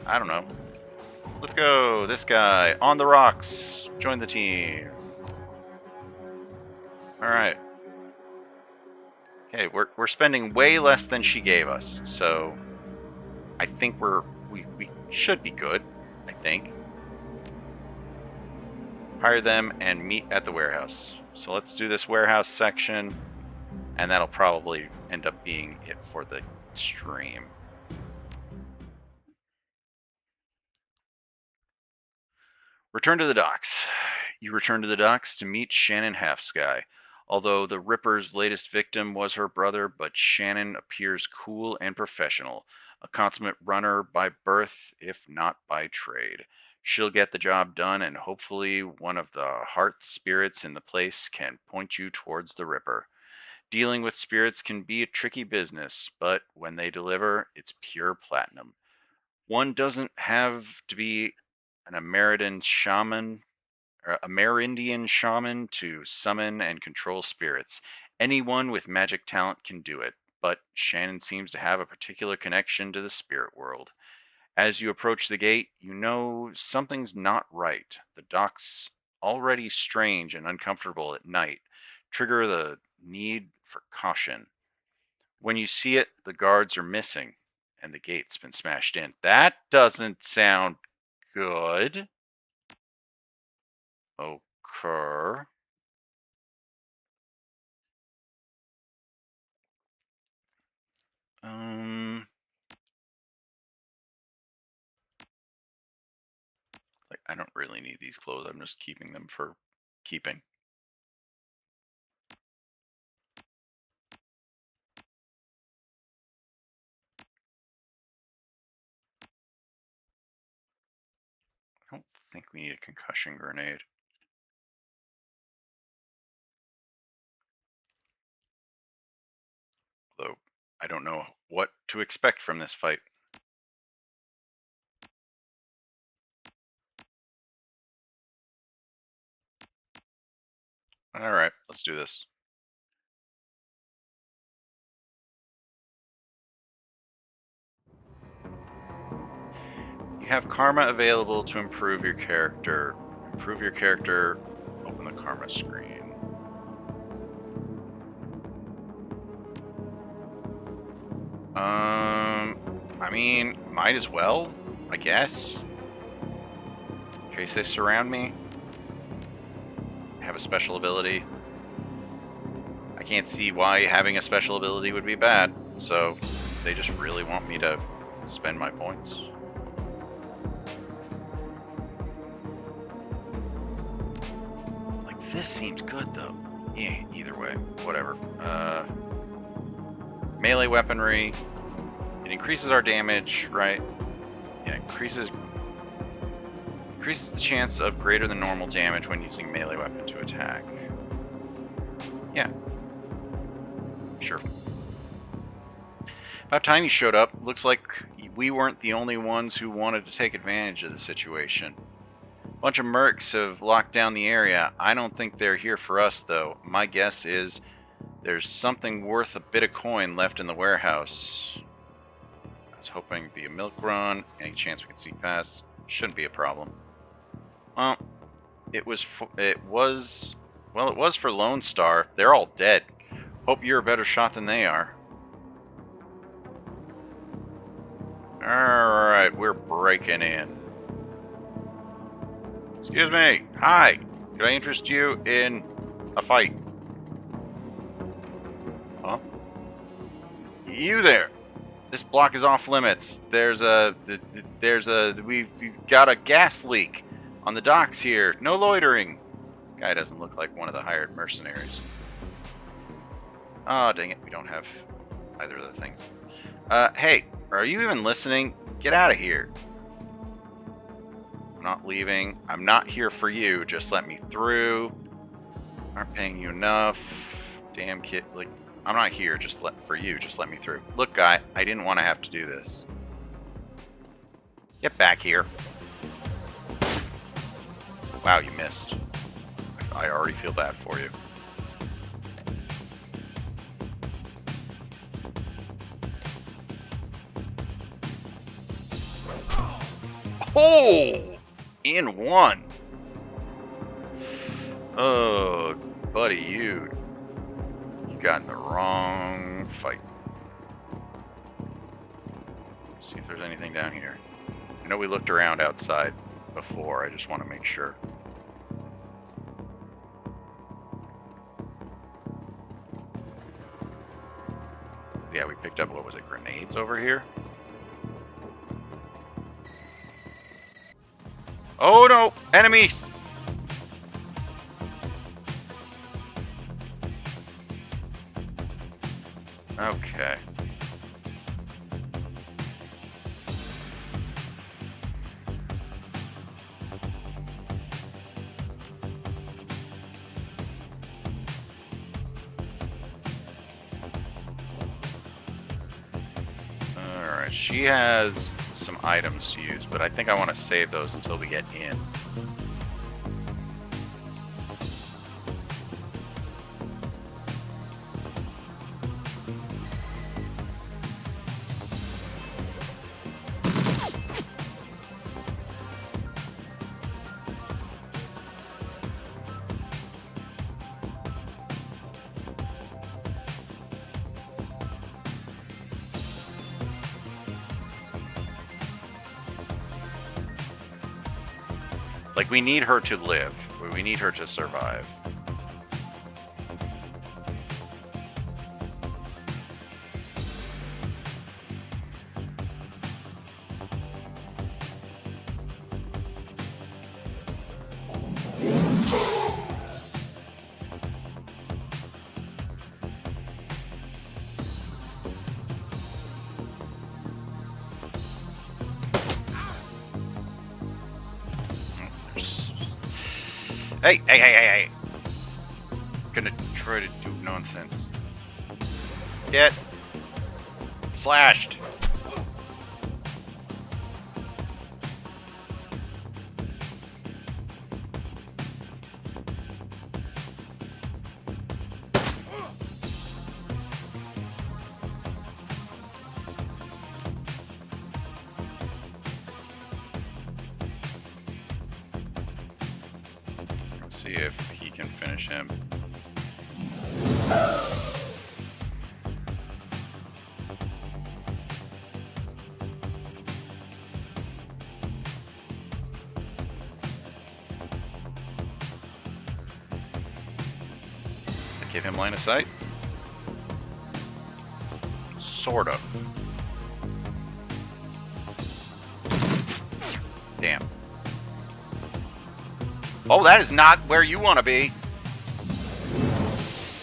I don't know. Let's go. This guy on the rocks. Join the team. All right. Okay, we're spending way less than she gave us, so I think we should be good. I think. Hire them and meet at the warehouse. So let's do this warehouse section, and that'll probably end up being it for the stream. Return to the docks. You return to the docks to meet Shannon Halfsky. Although the Ripper's latest victim was her brother, but Shannon appears cool and professional, a consummate runner by birth, if not by trade. She'll get the job done, and hopefully one of the hearth spirits in the place can point you towards the Ripper. Dealing with spirits can be a tricky business, but when they deliver, it's pure platinum. One doesn't have to be an Amerindian shaman to summon and control spirits. Anyone with magic talent can do it, but Shannon seems to have a particular connection to the spirit world. As you approach the gate, you know something's not right. The docks, already strange and uncomfortable at night, trigger the need for caution. When you see it, the guards are missing, and the gate's been smashed in. That doesn't sound good. Occur. I don't really need these clothes. I'm just keeping them for keeping. I don't think we need a concussion grenade. Though I don't know what to expect from this fight. Alright, let's do this. You have karma available to improve your character. Improve your character. Open the karma screen. I mean, might as well, I guess. In case they surround me. I have a special ability. I can't see why having a special ability would be bad, so they just really want me to spend my points. This seems good, though. Yeah, either way. Whatever. Melee weaponry. It increases our damage, right? Yeah, increases the chance of greater than normal damage when using melee weapon to attack. Yeah. Sure. About time you showed up. Looks like we weren't the only ones who wanted to take advantage of the situation. A bunch of mercs have locked down the area. I don't think they're here for us, though. My guess is there's something worth a bit of coin left in the warehouse. I was hoping it'd be a milk run. Any chance we could sneak past? Shouldn't be a problem. Well, it was for Lone Star. They're all dead. Hope you're a better shot than they are. Alright, we're breaking in. Excuse me. Hi. Could I interest you in a fight? Huh? You there. This block is off limits. We've got a gas leak on the docks here. No loitering. This guy doesn't look like one of the hired mercenaries. Oh, dang it. We don't have either of the things. Hey, are you even listening? Get out of here. not leaving. I'm not here for you. Just let me through. Aren't paying you enough. Damn kid. Like, I'm not here for you. Just let me through. Look, guy, I didn't want to have to do this. Get back here. Wow, you missed. I already feel bad for you. Oh! In one. Oh, buddy, you got in the wrong fight. See if there's anything down here. I know we looked around outside before. I just want to make sure. Yeah, we picked up, what was it, grenades over here? Oh no! Enemies! Okay. Alright, she has some items to use, but I think I want to save those until we get in. Like, we need her to live. We need her to survive. Hey, hey, hey, hey, hey. Gonna try to do nonsense. Get slashed. See if he can finish him. Give him line of sight? Sort of. Damn. Oh, that is not where you want to be.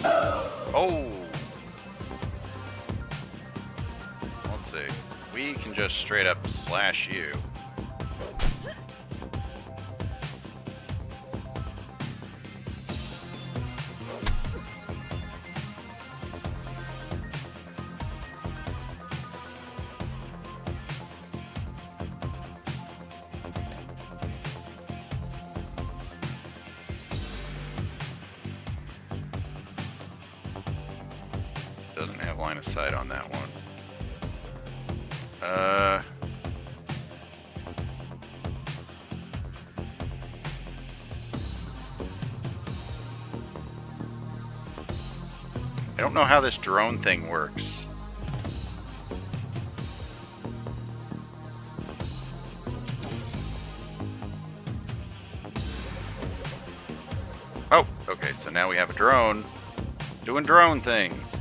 Oh. Let's see. We can just straight up slash you. Doesn't have line of sight on that one. I don't know how this drone thing works. Oh, okay, so now we have a drone doing drone things.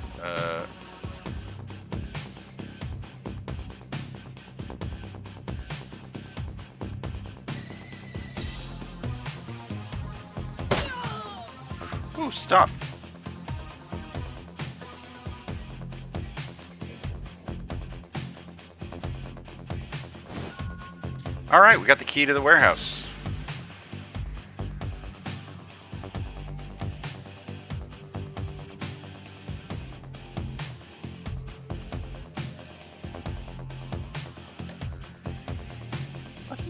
Ooh, stuff. All right, we got the key to the warehouse.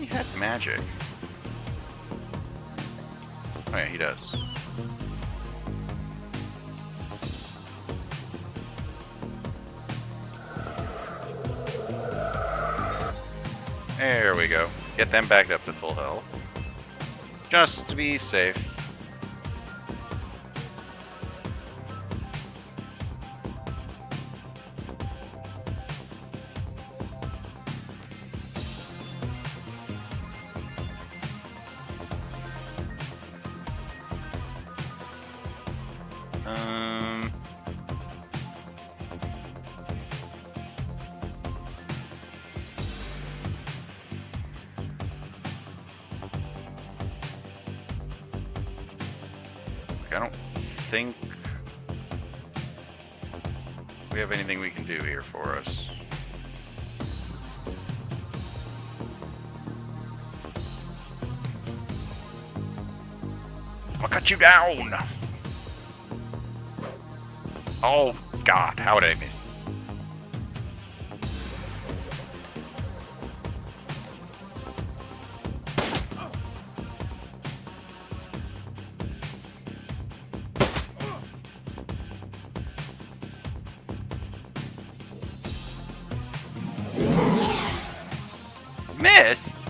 he had magic. Oh yeah, he does. There we go. Get them backed up to full health. Just to be safe. I don't think we have anything we can do here for us. I'll cut you down! Oh, God, how did I miss? Missed?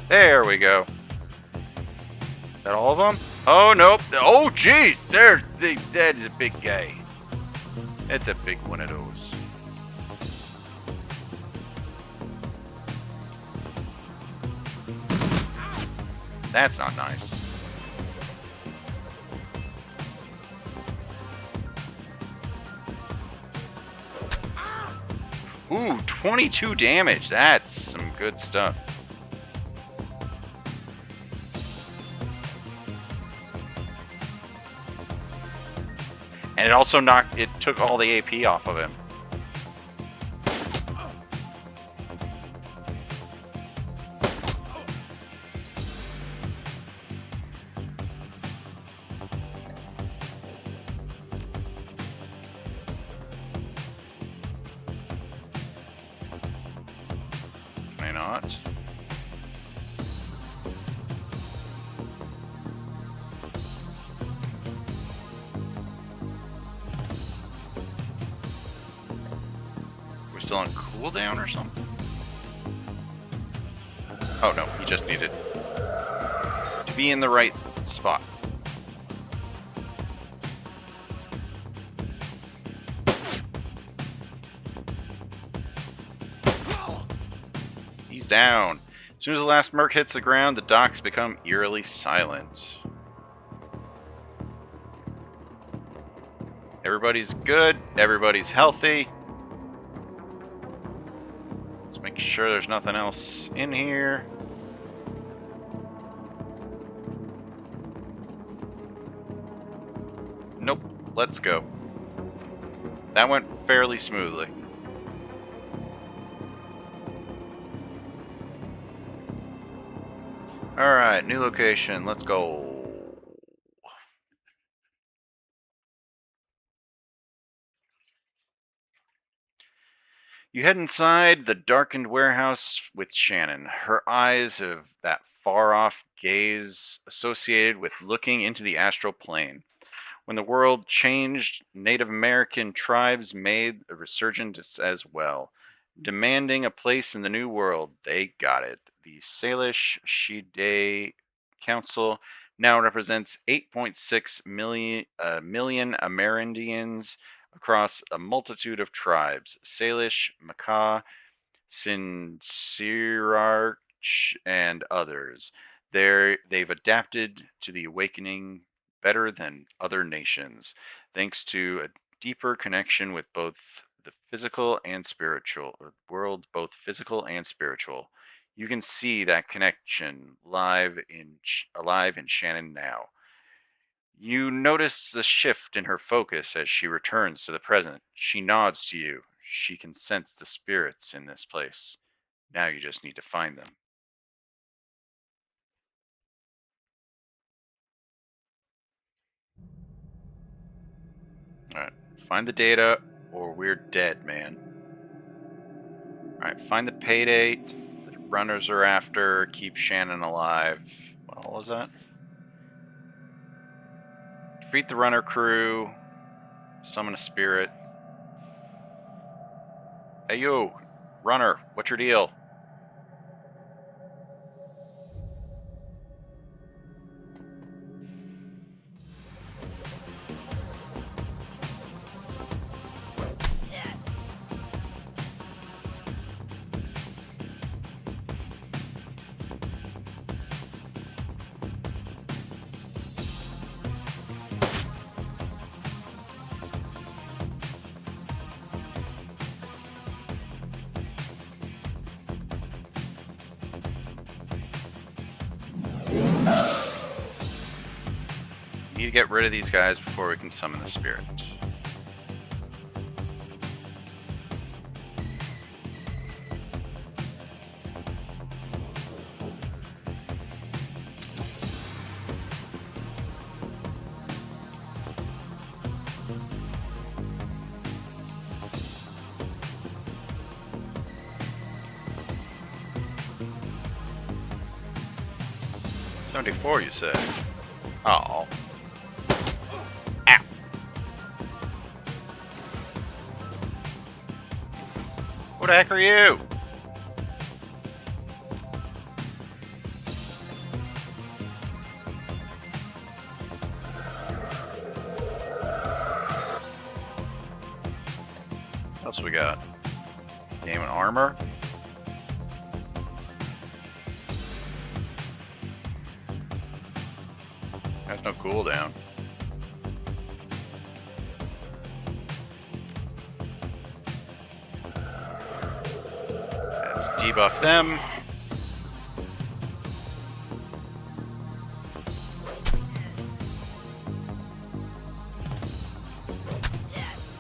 There we go. Is that all of them? Oh, nope. Oh, jeez. That is a big guy. It's a big one of those. That's not nice. Ooh, 22 damage. That's some good stuff. And it also took all the AP off of him. Can I not? We're still on cooldown or something? Oh no, he just needed to be in the right spot. He's down. As soon as the last merc hits the ground, the docks become eerily silent. Everybody's good. Everybody's healthy. Let's make sure there's nothing else in here. Nope. Let's go. That went fairly smoothly. Alright, new location. Let's go. You head inside the darkened warehouse with Shannon. Her eyes have that far-off gaze associated with looking into the astral plane. When the world changed, Native American tribes made a resurgence as well. Demanding a place in the new world, they got it. The Salish Shide Council now represents 8.6 million Amerindians across a multitude of tribes. Salish, Makah, Sinsirarch, and others. They've adapted to the awakening better than other nations, thanks to a deeper connection with both the physical and spiritual world, both physical and spiritual. You can see that connection alive in Shannon now. You notice the shift in her focus as she returns to the present. She nods to you. She can sense the spirits in this place. Now you just need to find them. Alright. Find the data or we're dead, man. Alright, find the pay date. The runners are after. Keep Shannon alive. What all was that? Defeat the runner crew. Summon a spirit. Hey you, runner, what's your deal? Need to get rid of these guys before we can summon the spirit. $74, you say? Oh. Ow. What the heck are you? What else we got? Game and armor. Has no cooldown. Let's debuff them.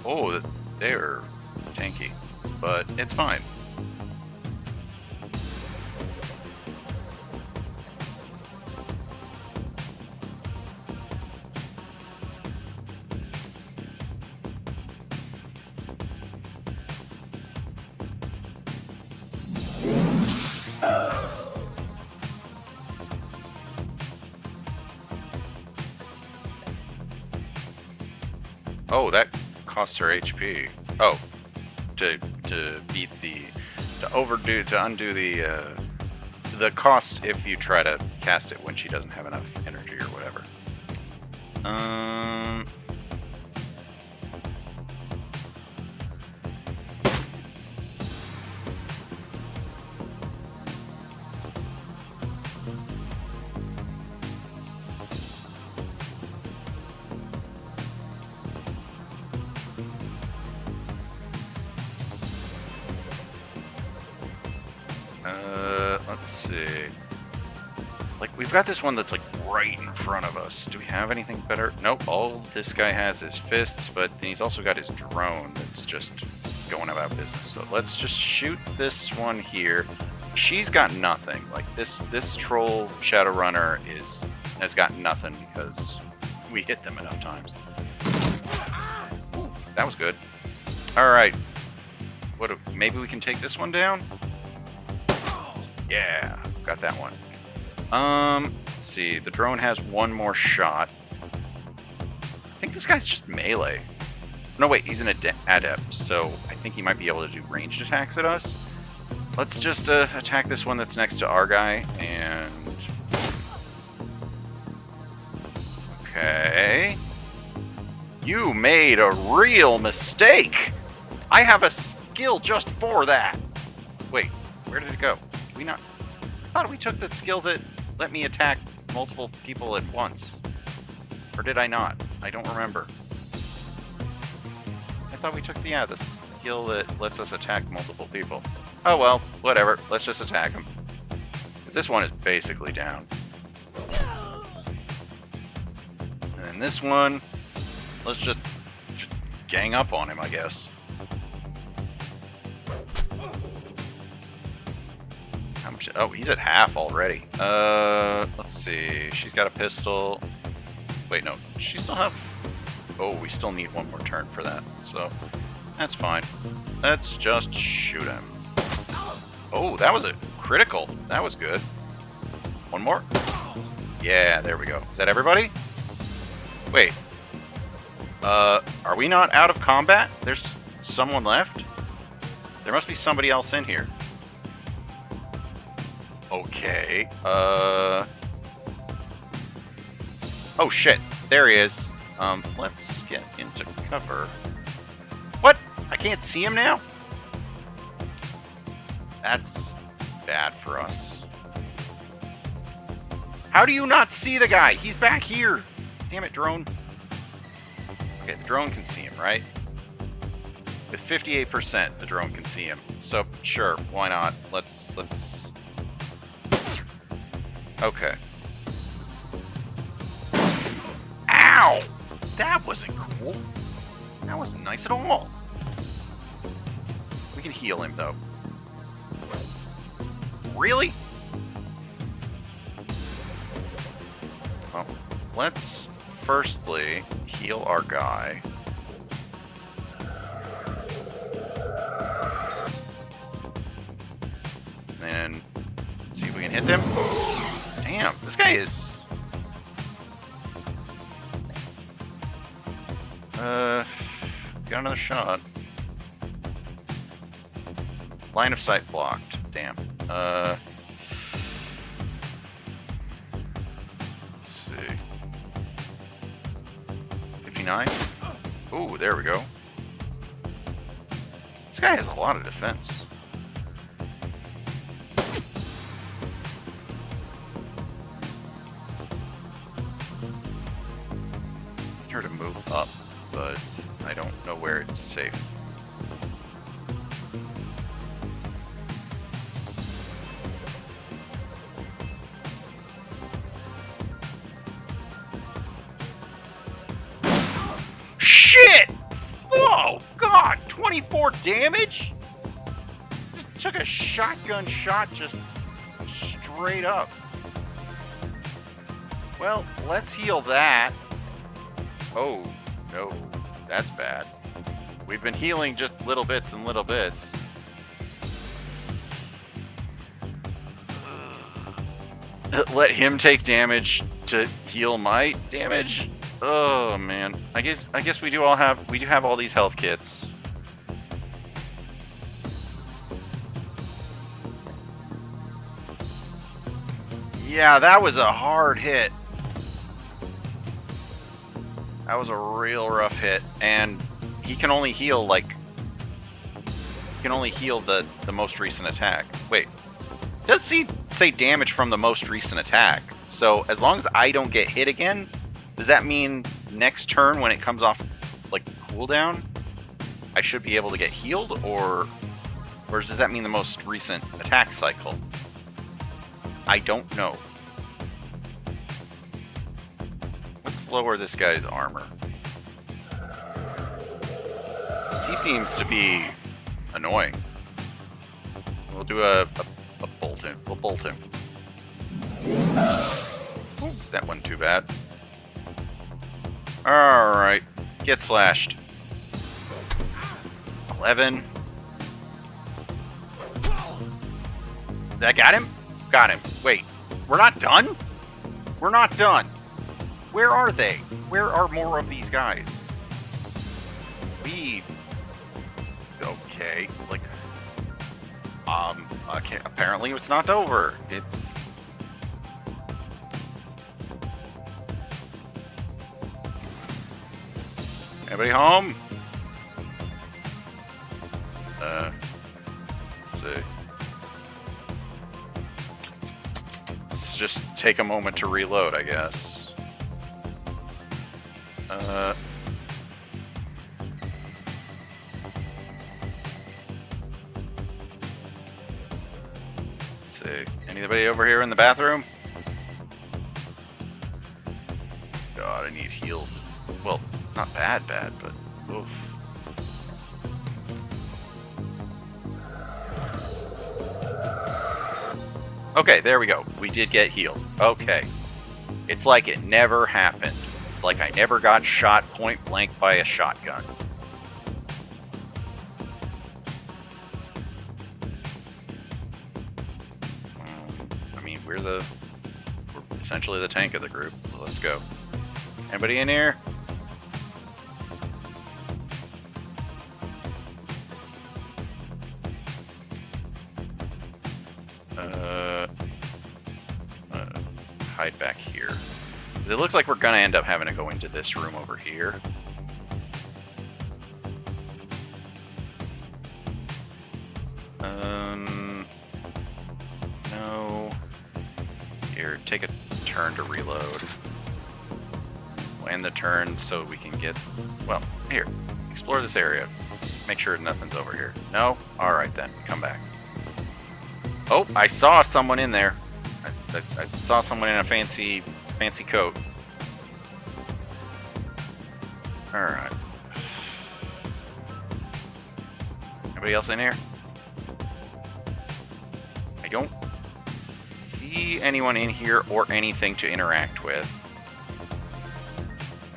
Oh, they're tanky, but it's fine. Oh, that costs her HP. Oh, to beat to undo the cost if you try to cast it when she doesn't have enough energy or whatever. Let's see. Like, we've got this one that's, like, right in front of us. Do we have anything better? Nope, all this guy has is fists, but then he's also got his drone that's just going about business. So let's just shoot this one here. She's got nothing. Like, this troll Shadowrunner has got nothing because we hit them enough times. Ooh, that was good. Alright. Maybe we can take this one down? Yeah, got that one. Let's see. The drone has one more shot. I think this guy's just melee. No, wait, he's an adept, so I think he might be able to do ranged attacks at us. Let's just attack this one that's next to our guy, and... Okay. You made a real mistake! I have a skill just for that! Wait, where did it go? Did we not... I thought we took the skill that let me attack multiple people at once. Or did I not? I don't remember. I thought we took the skill that lets us attack multiple people. Oh well, whatever. Let's just attack him. Because this one is basically down. then this one, let's just gang up on him, I guess. How much? Oh, he's at half already. Let's see. She's got a pistol. Wait, no. She still have... Oh, we still need one more turn for that. So, that's fine. Let's just shoot him. Oh, that was a critical. That was good. One more. Yeah, there we go. Is that everybody? Wait. Are we not out of combat? There's someone left? There must be somebody else in here. Okay. Oh, shit. There he is. Let's get into cover. What? I can't see him now? That's bad for us. How do you not see the guy? He's back here. Damn it, drone. Okay, the drone can see him, right? With 58%, the drone can see him. So, sure, why not? Let's... Okay. Ow! That wasn't cool. That wasn't nice at all. We can heal him, though. Really? Well, let's firstly heal our guy. And see if we can hit them. Damn, this guy is... got another shot. Line of sight blocked. Damn. Let's see. 59. Ooh, there we go. This guy has a lot of defense. Her to move up, but I don't know where it's safe. Shit! Oh, God! 24 damage? Just took a shotgun shot just straight up. Well, let's heal that. Oh, no. That's bad. We've been healing just little bits and little bits. Let him take damage to heal my damage? Oh, man. I guess we do have all these health kits. Yeah, that was a hard hit. That was a real rough hit, and he can only heal, like... He can only heal the most recent attack. Wait. Does he say damage from the most recent attack? So, as long as I don't get hit again, does that mean next turn when it comes off, like, cooldown, I should be able to get healed, or does that mean the most recent attack cycle? I don't know. Lower this guy's armor. He seems to be annoying. We'll do a bolt him. We'll bolt him. Ooh, that wasn't too bad. Alright. Get slashed. 11. That got him? Got him. Wait. We're not done? We're not done. Where are they? Where are more of these guys? Okay, like... Okay, apparently it's not over. It's... Anybody home? Let's see. Let's just take a moment to reload, I guess. Let's see. Anybody over here in the bathroom? God, gonna need heals. Well, not bad, but oof. Okay, there we go. We did get healed. Okay. It's like it never happened. It's like I never got shot point blank by a shotgun. I mean, we're essentially the tank of the group. So let's go. Anybody in here? Hide back here. It looks like we're gonna end up having to go into this room over here. No. Here, take a turn to reload. We'll end the turn so we can get... Well, here. Explore this area. Let's make sure nothing's over here. No? Alright then. Come back. Oh, I saw someone in there. I saw someone in a fancy coat. Alright. Anybody else in here? I don't see anyone in here or anything to interact with.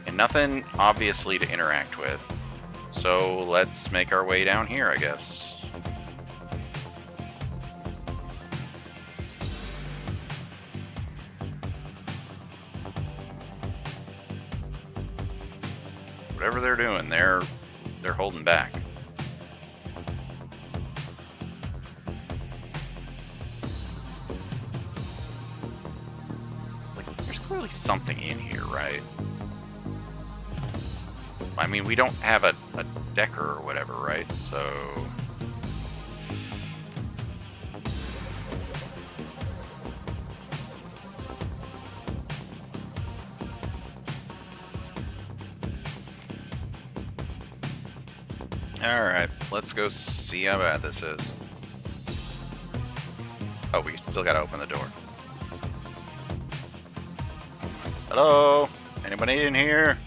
And nothing, obviously, to interact with. So let's make our way down here, I guess. Whatever they're doing, they're holding back. Like, there's clearly something in here, right? I mean, we don't have a decker or whatever, right? So... Alright, let's go see how bad this is. Oh, we still gotta open the door. Hello? Anybody in here?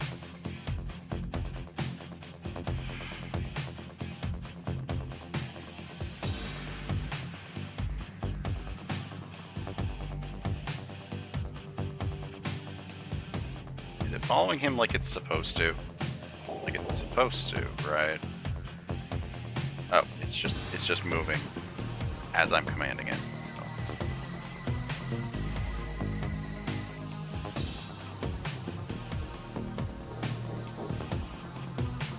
Is it following him like it's supposed to? Like it's supposed to, right? Oh, it's just moving as I'm commanding it.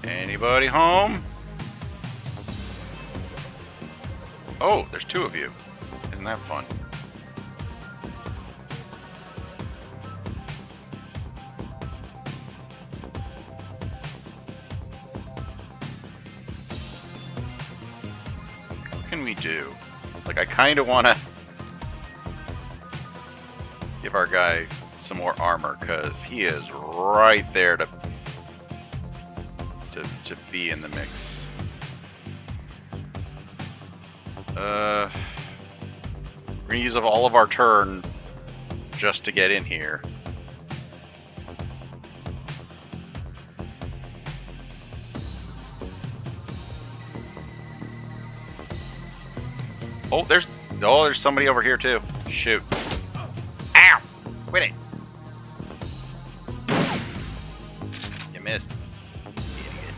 So. Anybody home? Oh, there's two of you. Isn't that fun? We do. Like, I kind of want to give our guy some more armor, because he is right there to be in the mix. We're gonna use up all of our turn just to get in here. Oh, there's somebody over here too. Shoot. Ow! Quit it. You missed. Idiot.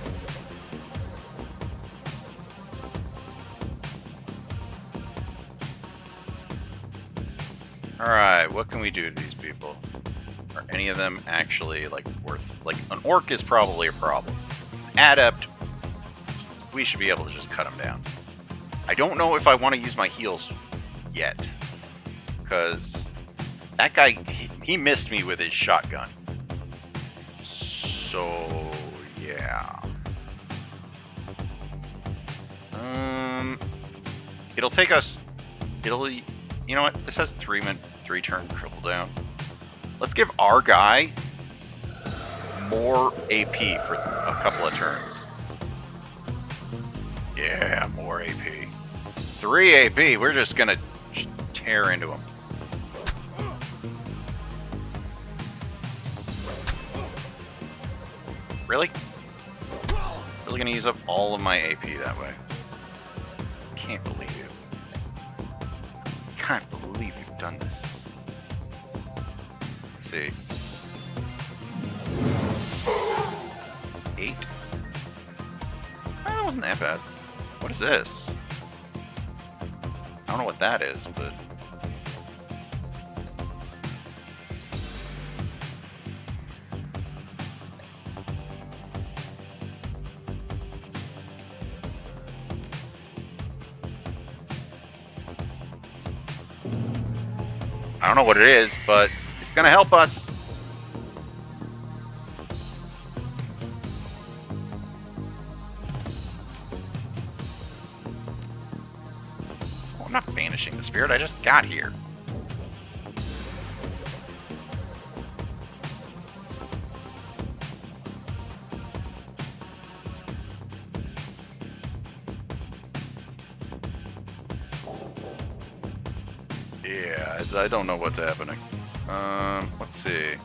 Alright, what can we do to these people? Are any of them actually, like, worth... Like, an orc is probably a problem. Adept, we should be able to just cut him down. I don't know if I want to use my heals yet, because that guy, he missed me with his shotgun. So, yeah. It'll take us, you know what, this has 3 turn cripple down. Let's give our guy more AP for a couple of turns. Yeah, more AP. 3 AP, we're just gonna tear into him. Really? Really gonna use up all of my AP that way? Can't believe you. Can't believe you've done this. Let's see. 8. That wasn't that bad. What is this? I don't know what that is, but... I don't know what it is, but it's gonna help us. Oh, I'm not banishing the spirit, I just got here. Yeah, I don't know what's happening. Let's see.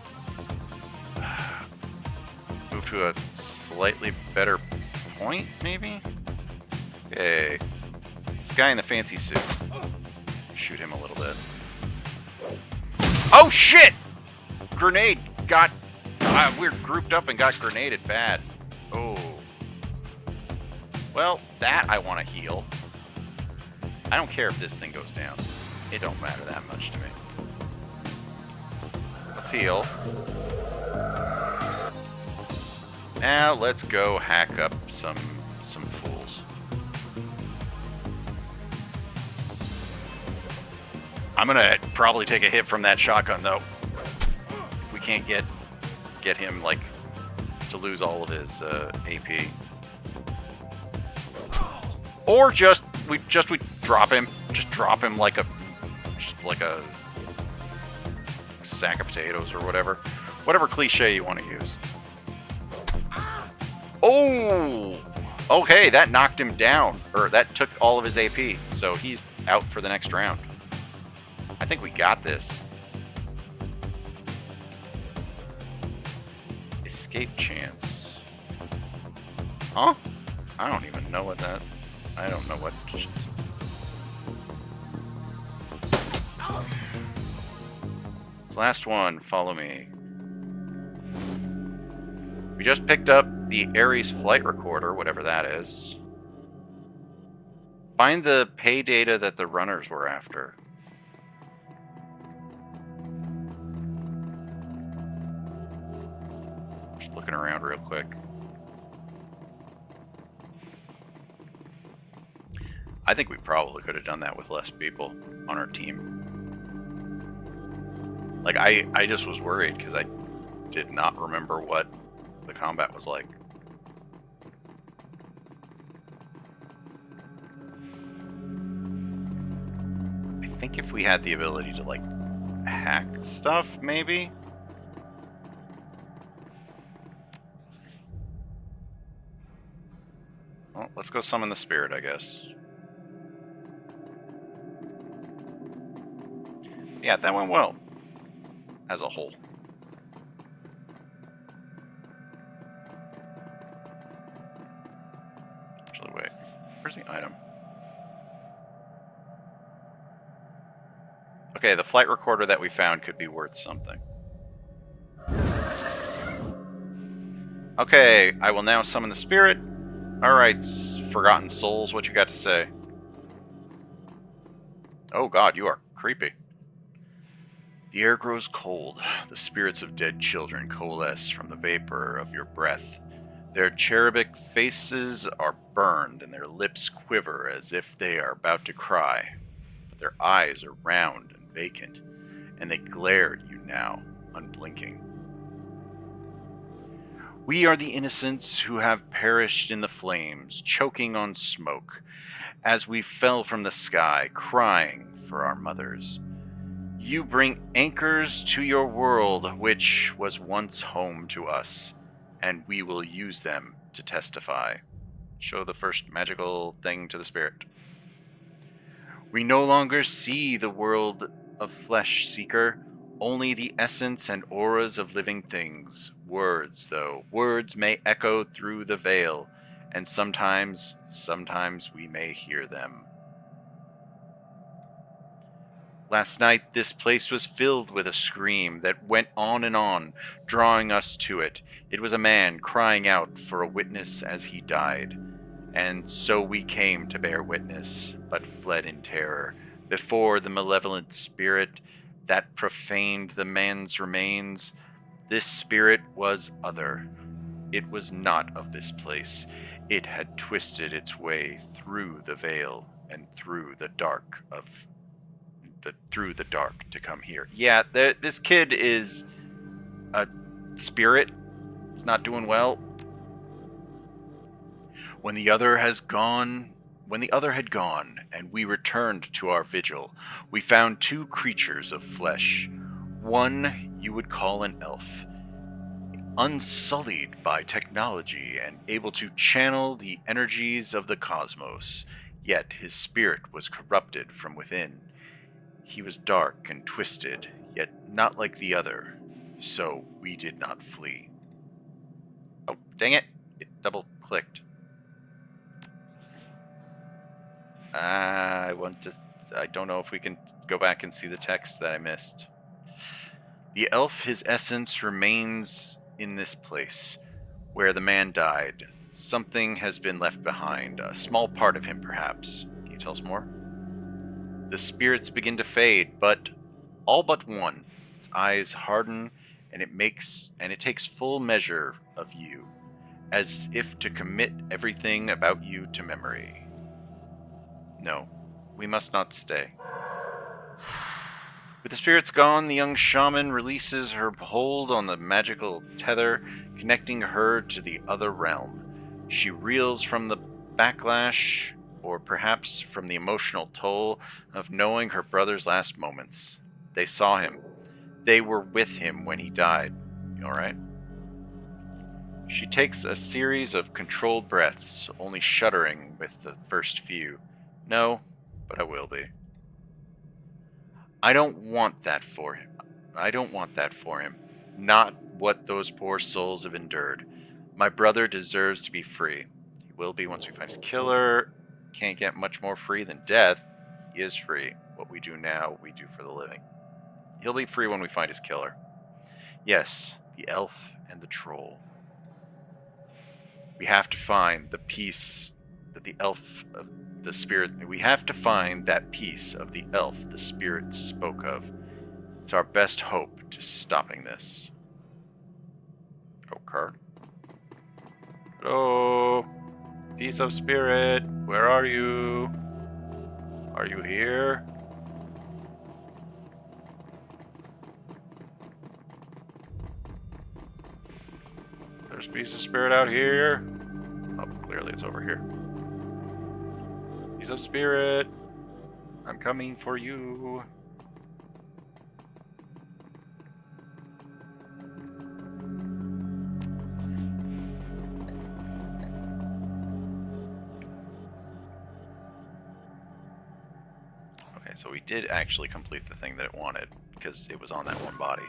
Move to a slightly better point, maybe? Okay. This guy in the fancy suit. Shoot him a little bit. Oh, shit! Grenade got... we're grouped up and got grenaded bad. Oh. Well, that I want to heal. I don't care if this thing goes down. It don't matter that much to me. Let's heal. Now let's go hack up some fools. I'm gonna probably take a hit from that shotgun though. If we can't get him like to lose all of his AP. Or we drop him. Just drop him like a sack of potatoes or whatever. Whatever cliche you want to use. Oh! Okay, that knocked him down. Or that took all of his AP. So he's out for the next round. I think we got this. Escape chance. Huh? I don't even know what that... I don't know what... This last one, follow me. We just picked up the Ares flight recorder, whatever that is. Find the pay data that the runners were after. Just looking around real quick. I think we probably could have done that with less people on our team. Like, I just was worried because I did not remember what the combat was like. I think if we had the ability to, like, hack stuff, maybe? Well, let's go summon the spirit, I guess. Yeah, that went well. As a whole. Actually, wait. Where's the item? Okay, the flight recorder that we found could be worth something. Okay, I will now summon the spirit. Alright, Forgotten Souls, what you got to say? Oh god, you are creepy. The air grows cold. The spirits of dead children coalesce from the vapor of your breath. Their cherubic faces are burned, and their lips quiver as if they are about to cry. But their eyes are round and vacant, and they glare at you now, unblinking. We are the innocents who have perished in the flames, choking on smoke, as we fell from the sky, crying for our mothers. You bring anchors to your world, which was once home to us, and we will use them to testify. Show the first magical thing to the spirit. We no longer see the world of flesh, Seeker, only the essence and auras of living things. Words, though. Words may echo through the veil, and sometimes we may hear them. Last night, this place was filled with a scream that went on and on, drawing us to it. It was a man crying out for a witness as he died. And so we came to bear witness, but fled in terror before the malevolent spirit that profaned the man's remains. This spirit was other. It was not of this place. It had twisted its way through the veil and through the dark to come here. Yeah, this kid is a spirit. It's not doing well. When the other had gone, and we returned to our vigil, we found two creatures of flesh. One you would call an elf, unsullied by technology and able to channel the energies of the cosmos, yet his spirit was corrupted from within. He was dark and twisted, yet not like the other, so we did not flee. Oh, dang it! It double-clicked. I don't know if we can go back and see the text that I missed. The elf, his essence remains in this place, where the man died. Something has been left behind, a small part of him perhaps. Can you tell us more? The spirits begin to fade, but all but one. Its eyes harden, and it takes full measure of you, as if to commit everything about you to memory. No, we must not stay. With the spirits gone, the young shaman releases her hold on the magical tether, connecting her to the other realm. She reels from the backlash, or perhaps from the emotional toll of knowing her brother's last moments. They saw him. They were with him when he died. You alright? She takes a series of controlled breaths, only shuddering with the first few. No, but I will be. I don't want that for him. Not what those poor souls have endured. My brother deserves to be free. He will be once we find his killer. Can't get much more free than death. He is free. What we do now, we do for the living. He'll be free when we find his killer. Yes, the elf and the troll. We have to find the piece that the elf of the spirit. We have to find that piece of the elf the spirit spoke of. It's our best hope to stopping this. Oh, card. Hello, piece of spirit. Where are you? Are you here? There's a piece of spirit out here. Oh, clearly it's over here. Piece of spirit. I'm coming for you. Okay, so we did actually complete the thing that it wanted, because it was on that one body.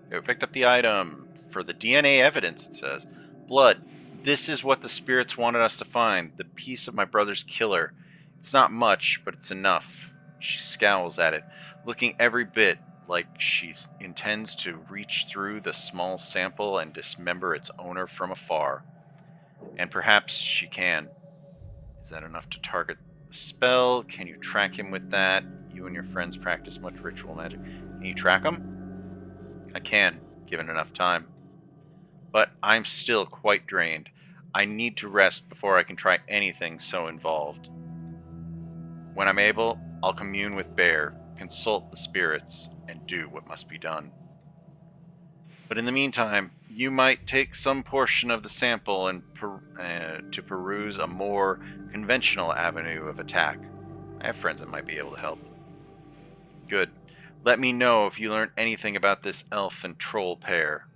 Okay, we picked up the item. For the DNA evidence, it says. Blood. This is what the spirits wanted us to find. The piece of my brother's killer. It's not much, but it's enough. She scowls at it, looking every bit like she intends to reach through the small sample and dismember its owner from afar. And perhaps she can. Is that enough to target the spell? Can you track him with that? You and your friends practice much ritual magic. Can you track him? I can, given enough time. But I'm still quite drained. I need to rest before I can try anything so involved. When I'm able, I'll commune with Bear, consult the spirits, and do what must be done. But in the meantime, you might take some portion of the sample and to peruse a more conventional avenue of attack. I have friends that might be able to help. Good. Let me know if you learn anything about this elf and troll pair.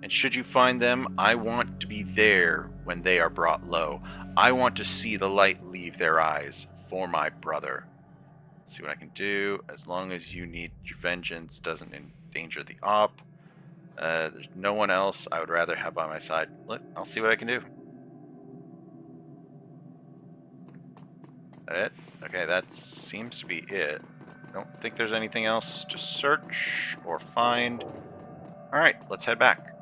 And should you find them, I want to be there when they are brought low. I want to see the light leave their eyes for my brother. See what I can do. As long as you need your vengeance doesn't endanger the op. There's no one else I would rather have by my side. Look, I'll see what I can do. Is that it? Okay, that seems to be it. I don't think there's anything else to search or find. Alright, let's head back.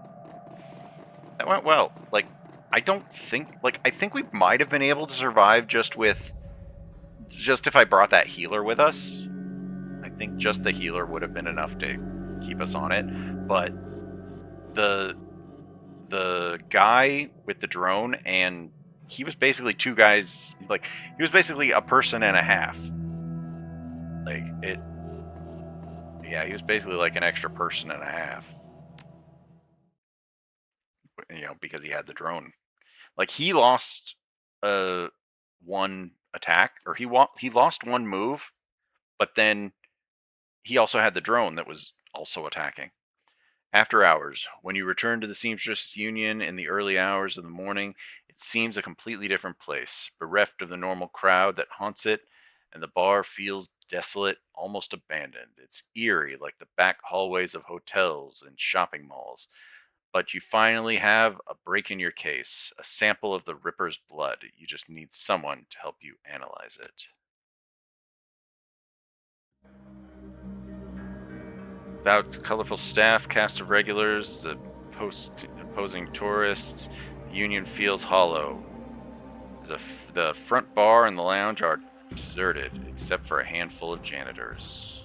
That went well. Like, I think we might have been able to survive just if I brought that healer with us. I think just the healer would have been enough to keep us on it. But the guy with the drone, and he was basically two guys, like, he was basically a person and a half. Like, he was basically like an extra person and a half. Because he had the drone. Like, he lost one attack, or he lost one move, but then he also had the drone that was also attacking. After hours, when you return to the Seamstress Union in the early hours of the morning, it seems a completely different place, bereft of the normal crowd that haunts it, and the bar feels desolate, almost abandoned. It's eerie, like the back hallways of hotels and shopping malls. But you finally have a break in your case, a sample of the Ripper's blood. You just need someone to help you analyze it. Without colorful staff, cast of regulars, the opposing tourists, the Union feels hollow. The front bar and the lounge are deserted, except for a handful of janitors.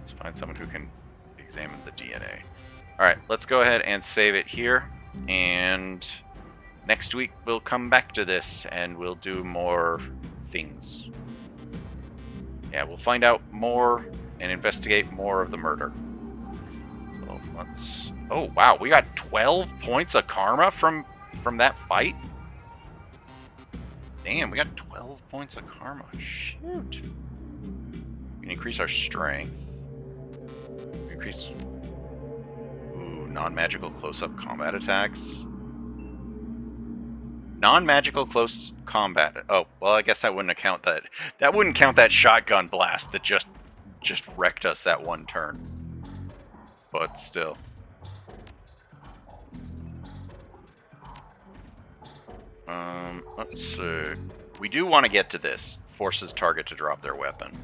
Let's find someone who can examine the DNA. Alright, let's go ahead and save it here, and next week we'll come back to this and we'll do more things. Yeah, we'll find out more and investigate more of the murder. So let's... Oh, wow, we got 12 points of karma from that fight? Damn, we got 12 points of karma. Shoot. We can increase our strength. Increase... Ooh, non-magical close-up combat attacks. Non-magical close combat. Oh, well, I guess that wouldn't count that. That wouldn't count that shotgun blast that just wrecked us that one turn. But still. Let's see. We do want to get to this. Forces target to drop their weapon.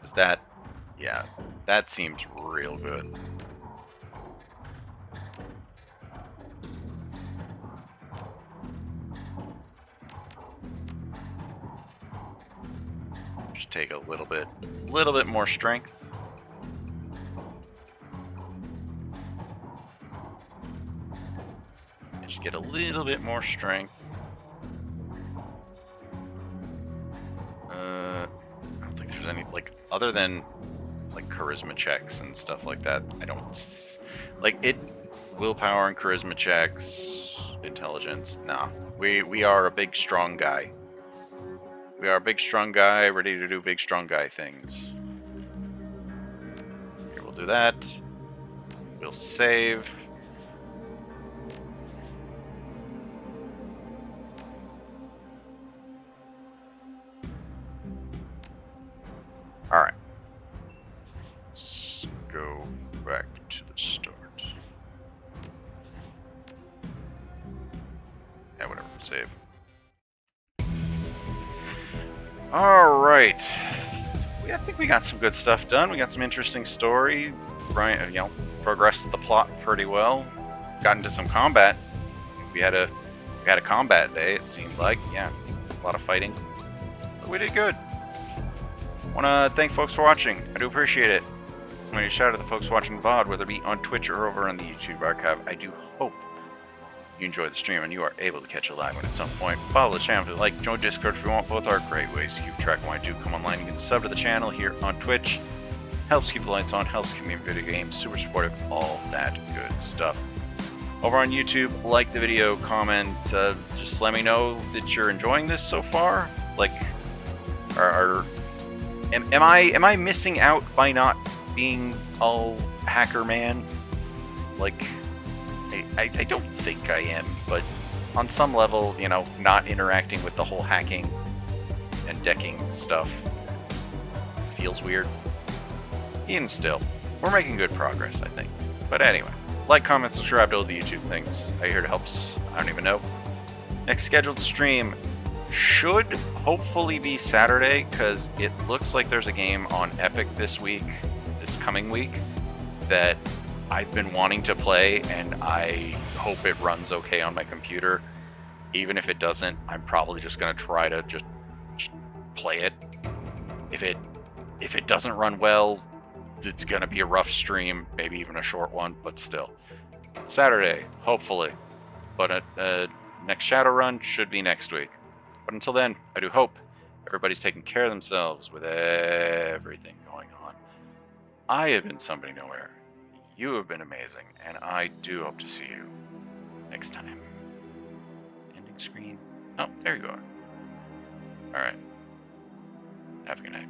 Is that... Yeah, that seems real good. Just take a little bit more strength. Just get a little bit more strength. I don't think there's any, like, other than like charisma checks and stuff like that. I don't like it. Willpower and charisma checks, intelligence. Nah, we are a big strong guy. We are a big strong guy, ready to do big strong guy things. Here, we'll do that. We'll save. Alright. Let's go back to the start. Yeah, whatever. Save. Alright. I think we got some good stuff done. We got some interesting story. Brian, progressed the plot pretty well. Got into some combat. We had a combat day, it seemed like. Yeah, a lot of fighting. But we did good. Want to thank folks for watching. I do appreciate it. I want to shout out to the folks watching VOD, whether it be on Twitch or over on the YouTube archive. I do hope you enjoy the stream and you are able to catch a live one at some point. Follow the channel if you like. Join Discord if you want. Both are great ways to keep track of when I do come online. You can sub to the channel here on Twitch. Helps keep the lights on. Helps keep me in video games. Super supportive. All that good stuff. Over on YouTube, like the video, comment. Just let me know that you're enjoying this so far. Like, am I missing out by not being all hacker man? Like, I don't think I am, but on some level, not interacting with the whole hacking and decking stuff feels weird. Even still, we're making good progress, I think. But anyway, like, comment, subscribe to all the YouTube things. I hear it helps. I don't even know. Next scheduled stream should hopefully be Saturday, because it looks like there's a game on Epic this coming week, that I've been wanting to play, and I hope it runs okay on my computer. Even if it doesn't, I'm probably just going to try to just play it. If it doesn't run well, it's going to be a rough stream, maybe even a short one, but still. Saturday, hopefully. But next Shadowrun should be next week. But until then, I do hope everybody's taking care of themselves with everything going on. I have been Somebody Nowhere. You have been amazing, and I do hope to see you next time. Ending screen. Oh, there you are. All right. Have a good night.